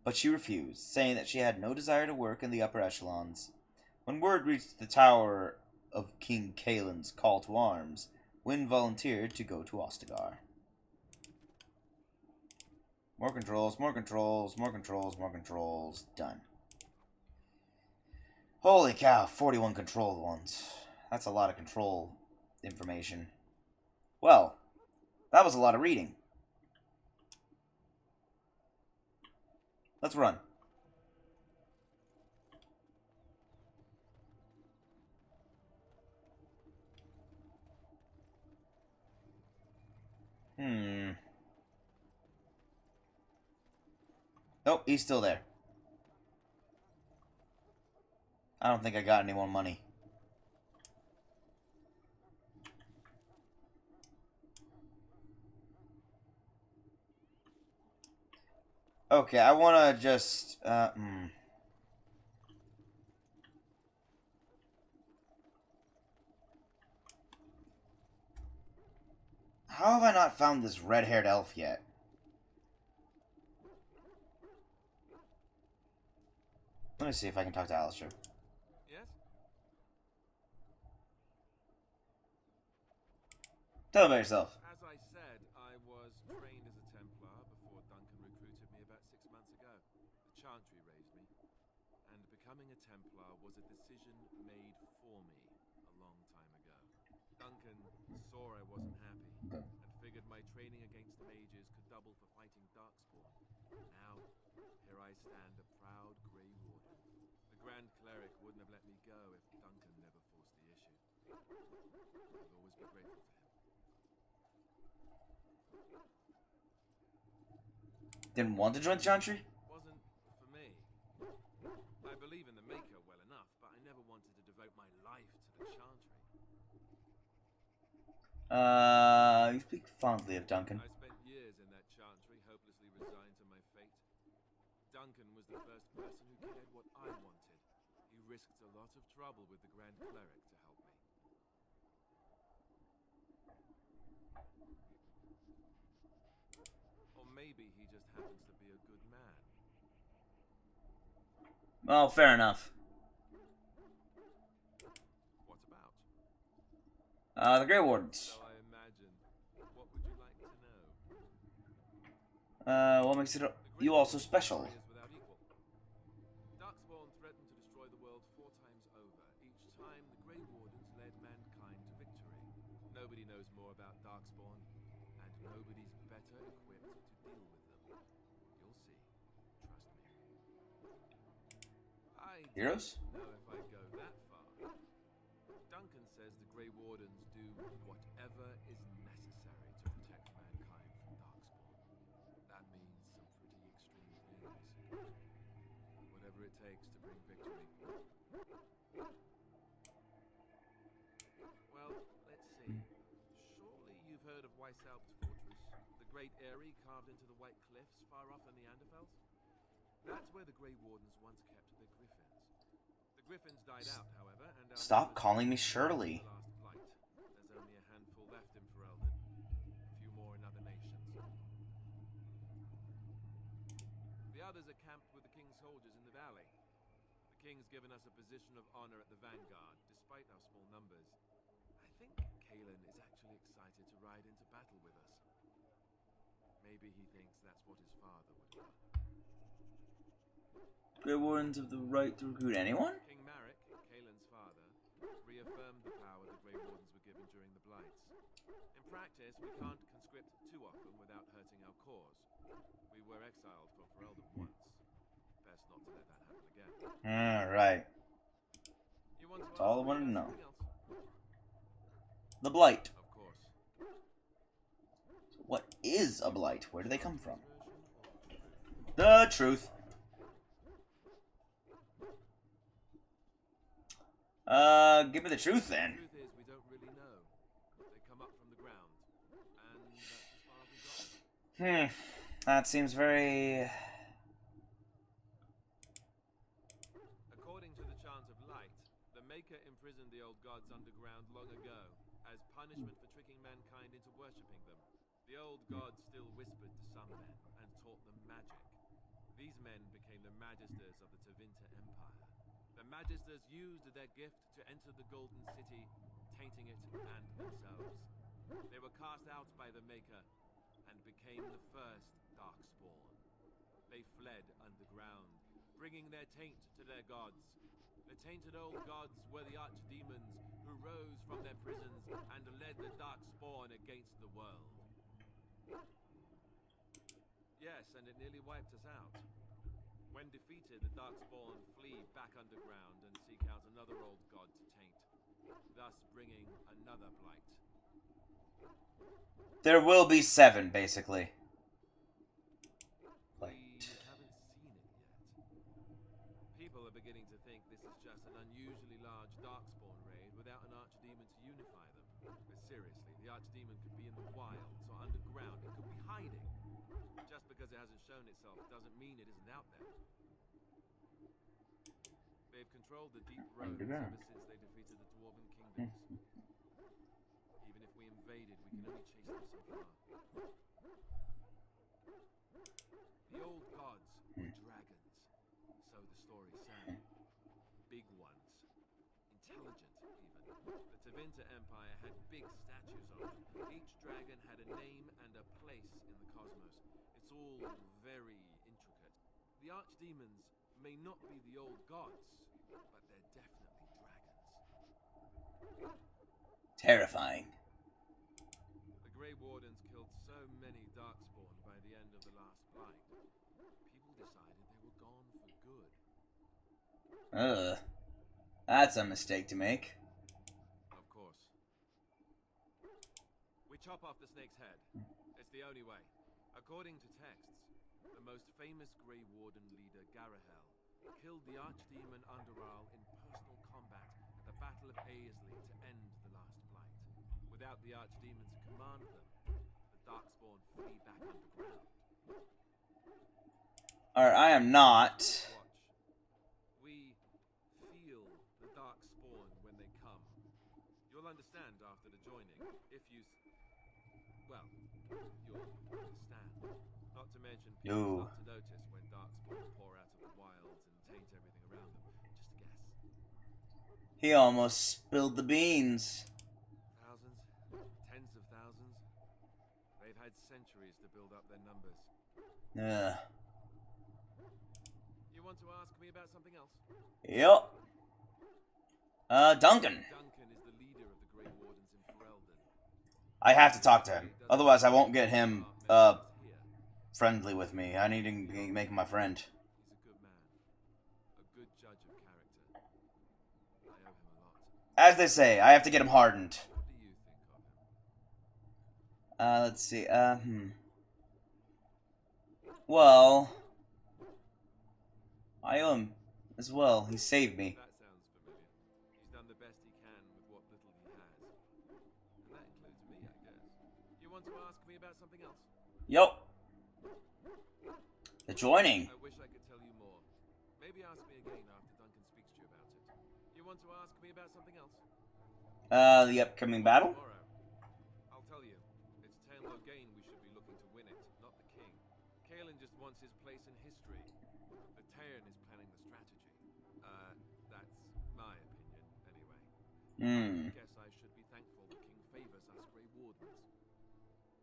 but she refused, saying that she had no desire to work in the upper echelons. When word reached the tower of King Kalen's call to arms, Wynn volunteered to go to Ostagar. More controls, more controls, more controls, more controls. Done. Holy cow, 41 controlled ones. That's a lot of control information. Well, that was a lot of reading. Let's run. Nope, he's still there. I don't think I got any more money. Okay, I want to just... How have I not found this red-haired elf yet? Let me see if I can talk to Alistair. Yes? Tell me about yourself. As I said, I was trained as a Templar before Duncan recruited me about 6 months ago. The Chantry raised me, and becoming a Templar was a decision made for me a long time ago. Duncan saw I wasn't happy, and figured my training against mages could double for fighting Darkspawn. Now, here I stand, a proud Grey Warden. The Grand Cleric wouldn't have let me go if Duncan never forced the issue. I'll always be grateful to him. Didn't want to join the Chantry? Wasn't for me. I believe in the Maker well enough, but I never wanted to devote my life to the Chantry. You speak fondly of Duncan. I spent years in that Chantry, hopelessly resigned to my fate. Duncan was the first person who cared what I wanted. He risked a lot of trouble with the Grand Cleric to help me. Or maybe he just happens to be a good man. Well, fair enough. What about? The Grey Wardens. So I imagine. What would you like to know? What makes you all so special? Darkspawn threatened to destroy the world 4 times over. Each time, the Grey Wardens led mankind to victory. Nobody knows more about Darkspawn, and nobody's better equipped to deal with them. You'll see. Trust me. I Heroes? don't know if I go that far. Duncan says the Grey Wardens do whatever is necessary to protect mankind from Darkspawn. That means some pretty extreme things. Whatever it takes to bring victory. Well, let's see. Surely you've heard of Weishaupt's fortress? The great eyrie carved into the White Cliffs far off in the Anderfels? That's where the Grey Wardens once kept their griffins. The griffins died out, however, and Stop calling me Shirley. there's only a handful left in Ferelden. A few more in other nations. The others are camped with the King's soldiers in the valley. The King's given us a position of honor at the vanguard, despite our small numbers. I think Kalen is actually excited to ride into battle with us. Maybe he thinks that's what his father would have done. Grey Wardens have the right to recruit anyone? King Marek, Kalen's father, reaffirmed the power the Grey Wardens were given during the Blights. In practice, we can't conscript too often without hurting our cause. We were exiled from Ferelden once. Best not to let that happen again. Alright. That's all I wanted to know. Else? The Blight. Of course. What is a Blight? Where do they come from? The truth. Give me the truth then. The truth is, we don't really know. They come up from the ground, and that's as far as we got. That seems very... According to the Chant of Light, the Maker imprisoned the old gods underground long ago, as punishment for tricking mankind into worshipping them. The old gods still whispered to some men, and taught them magic. These men became the magisters of the Tevinter Empire. The Magisters used their gift to enter the Golden City, tainting it and themselves. They were cast out by the Maker and became the first Darkspawn. They fled underground, bringing their taint to their gods. The tainted old gods were the archdemons who rose from their prisons and led the Darkspawn against the world. Yes, and it nearly wiped us out. When defeated, the Darkspawn flee back underground and seek out another old god to taint, thus bringing another blight. There will be 7, basically. We haven't seen it yet. People are beginning to think this is just an unusually large Darkspawn raid without an archdemon to unify them. But seriously, the archdemon could be in the wilds or underground. It could be hiding. Just because it hasn't shown itself doesn't mean it isn't out there. They've controlled the deep roads ever since they defeated the Dwarven kingdoms. Even if we invaded, we can only chase them so far. The old gods were dragons, so the story sang. Big ones. Intelligent, even. The Tevinter Empire had big statues of them. Each dragon had a name and a place in the cosmos. It's all very intricate. The archdemons may not be the old gods, but they're definitely dragons. Terrifying. The Grey Wardens killed so many Darkspawn by the end of the last blight. People decided they were gone for good. That's a mistake to make. Of course. We chop off the snake's head. It's the only way. According to texts, the most famous Grey Warden leader, Garahel, killed the archdemon Underal in personal combat at the Battle of Aisley to end the last blight. Without the archdemon to command them, the Darkspawn flee back underground. Alright, I am not. We feel the Darkspawn when they come. You'll understand after the joining, if you... well, you'll understand. Not to mention, people start to notice when Darkspawn pour out of the wilds and taint everything around them. Just a guess. He almost spilled the beans. Thousands? Tens of thousands? They've had centuries to build up their numbers. You want to ask me about something else? Yep. Duncan. Duncan is the leader of the Grey Wardens in Ferelden. I have to talk to him. Otherwise, I won't get him, friendly with me. I need to make him my friend. He's a good man. A good judge of character. I owe him a lot. As they say, I have to get him hardened. What do you think of him? Let's see, Well, I owe him as well. He saved me. That sounds familiar. He's done the best he can with what little he has. And that includes me, I guess. You want to ask me about something else? Yup. The joining. I wish I could tell you more. Maybe ask me again after Duncan speaks to you about it. You want to ask me about something else? The upcoming battle? Tomorrow. I'll tell you. It's Tail Logain we should be looking to win it, not the king. Kaelin just wants his place in history. The Terran is planning the strategy. That's my opinion, anyway. I guess I should be thankful the king favors us Grey Wardens.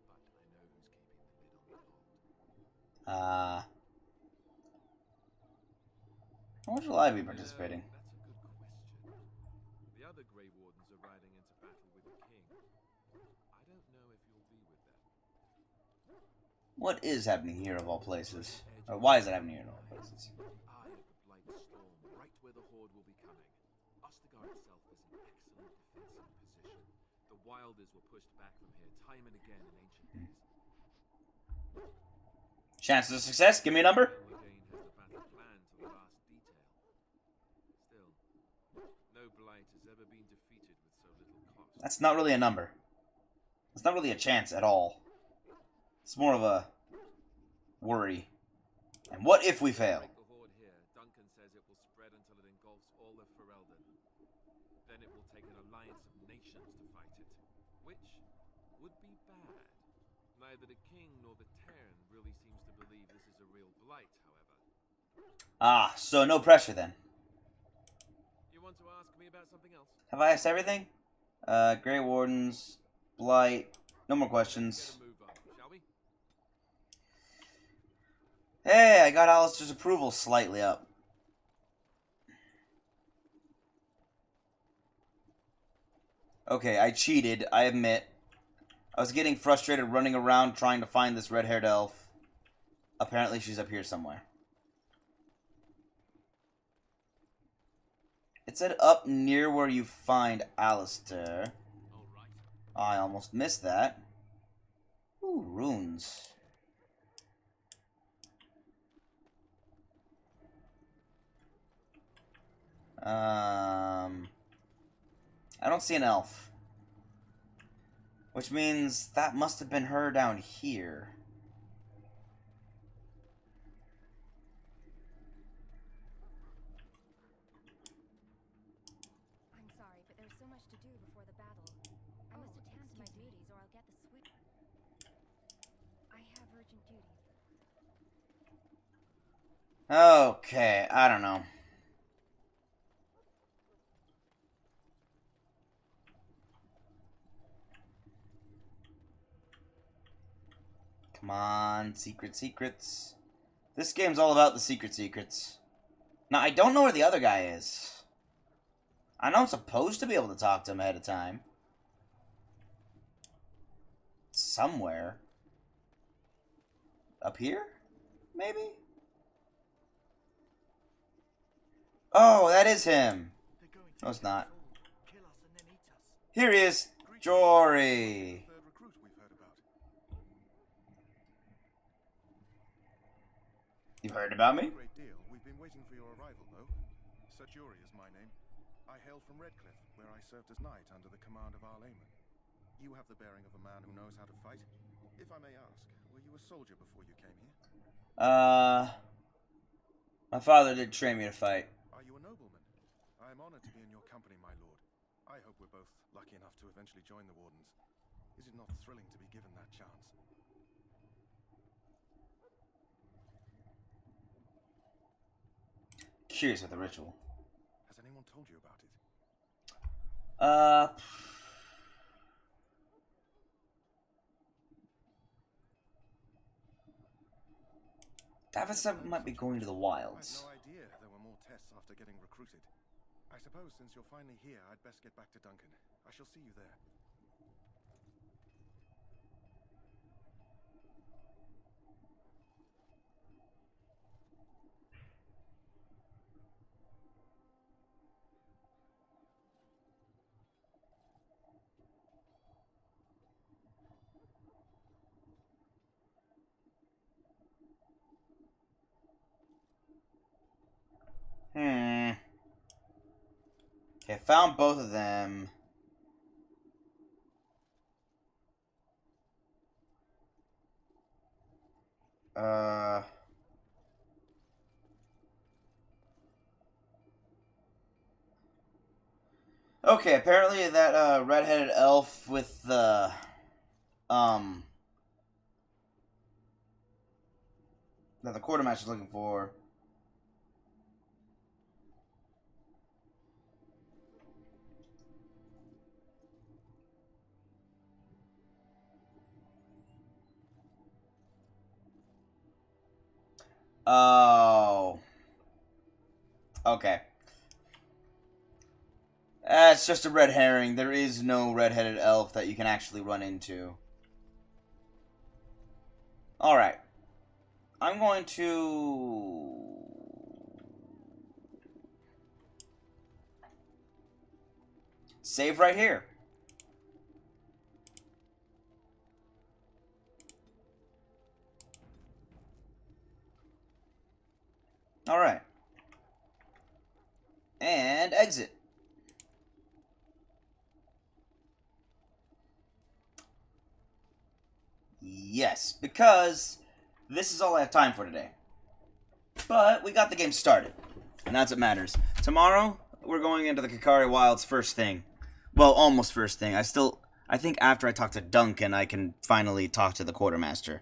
But I know who's keeping the lid on the pot. How much will I be participating? That's a good question. The other Grey Wardens are riding into battle with the king. I don't know if you'll be with them. What is happening here of all places? Or why is it happening here of all places? Eye of the Blight Storm, right where the Horde will be coming. Ostergard itself is an excellent defensive position. The Wilders were pushed back from here time and again in ancient days. Chances of success? Give me a number. Logain has the battle planned to the last detail. Still, no Blight has ever been defeated with so little cost. That's not really a number. It's not really a chance at all. It's more of a worry. And what if we fail? Break the Horde here. Duncan says it will spread until it engulfs all of Ferelden. Then it will take an alliance of nations to fight it, which would be bad. Neither the king nor the Terran really seems to believe this is a real blight, however. So no pressure then. about something else? Have I asked everything? Grey Wardens, Blight, no more questions. Move on, shall we? Hey, I got Alistair's approval slightly up. Okay, I cheated, I admit. I was getting frustrated running around trying to find this red-haired elf. Apparently she's up here somewhere. It said up near where you find Alistair. I almost missed that. Ooh, runes. I don't see an elf. Which means that must have been her down here. I'm sorry, but there's so much to do before the battle. I must attend to my duties or I'll get the sweet. I have urgent duties. Okay, I don't know. Come on, secrets. This game's all about the secrets. Now, I don't know where the other guy is. I know I'm supposed to be able to talk to him ahead of time. Somewhere. Up here? Maybe? Oh, that is him. No, it's not. Here he is. Jory. You've heard about me? Great deal. We've been waiting for your arrival, though. Sir Jory is my name. I hail from Redcliffe, where I served as knight under the command of our layman. You have the bearing of a man who knows how to fight. If I may ask, were you a soldier before you came here? My father did train me to fight. Are you a nobleman? I am honored to be in your company, my lord. I hope we're both lucky enough to eventually join the Wardens. Is it not thrilling to be given that chance? Curious with the ritual. Has anyone told you about it? Davison might be going to the wilds. I had no idea there were more tests after getting recruited. I suppose since you're finally here, I'd best get back to Duncan. I shall see you there. Okay, found both of them. Okay, apparently that red-headed elf with the that the quartermaster's looking for. Oh. Okay. It's just a red herring. There is no red-headed elf that you can actually run into. Alright. I'm going to... save right here. Alright. And exit. Yes, because this is all I have time for today. But we got the game started, and that's what matters. Tomorrow, we're going into the Kakari Wilds first thing. Well, almost first thing. I think after I talk to Duncan, I can finally talk to the quartermaster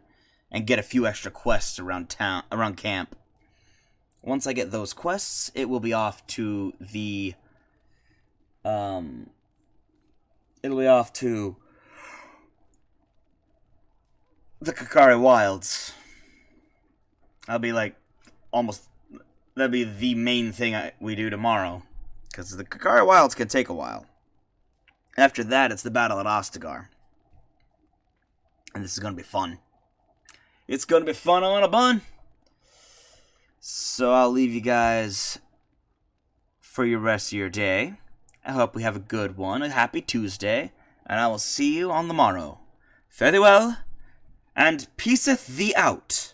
and get a few extra quests around camp. Once I get those quests, it will be off to the it'll be off to the Kakari Wilds. That'll be like that'll be the main thing we do tomorrow, because the Kakari Wilds can take a while. After that, it's the battle at Ostagar. And this is going to be fun. It's going to be fun on a bun. So I'll leave you guys for your rest of your day. I hope we have a good one, a happy Tuesday, and I will see you on the morrow. Fare thee well, and peaceth thee out.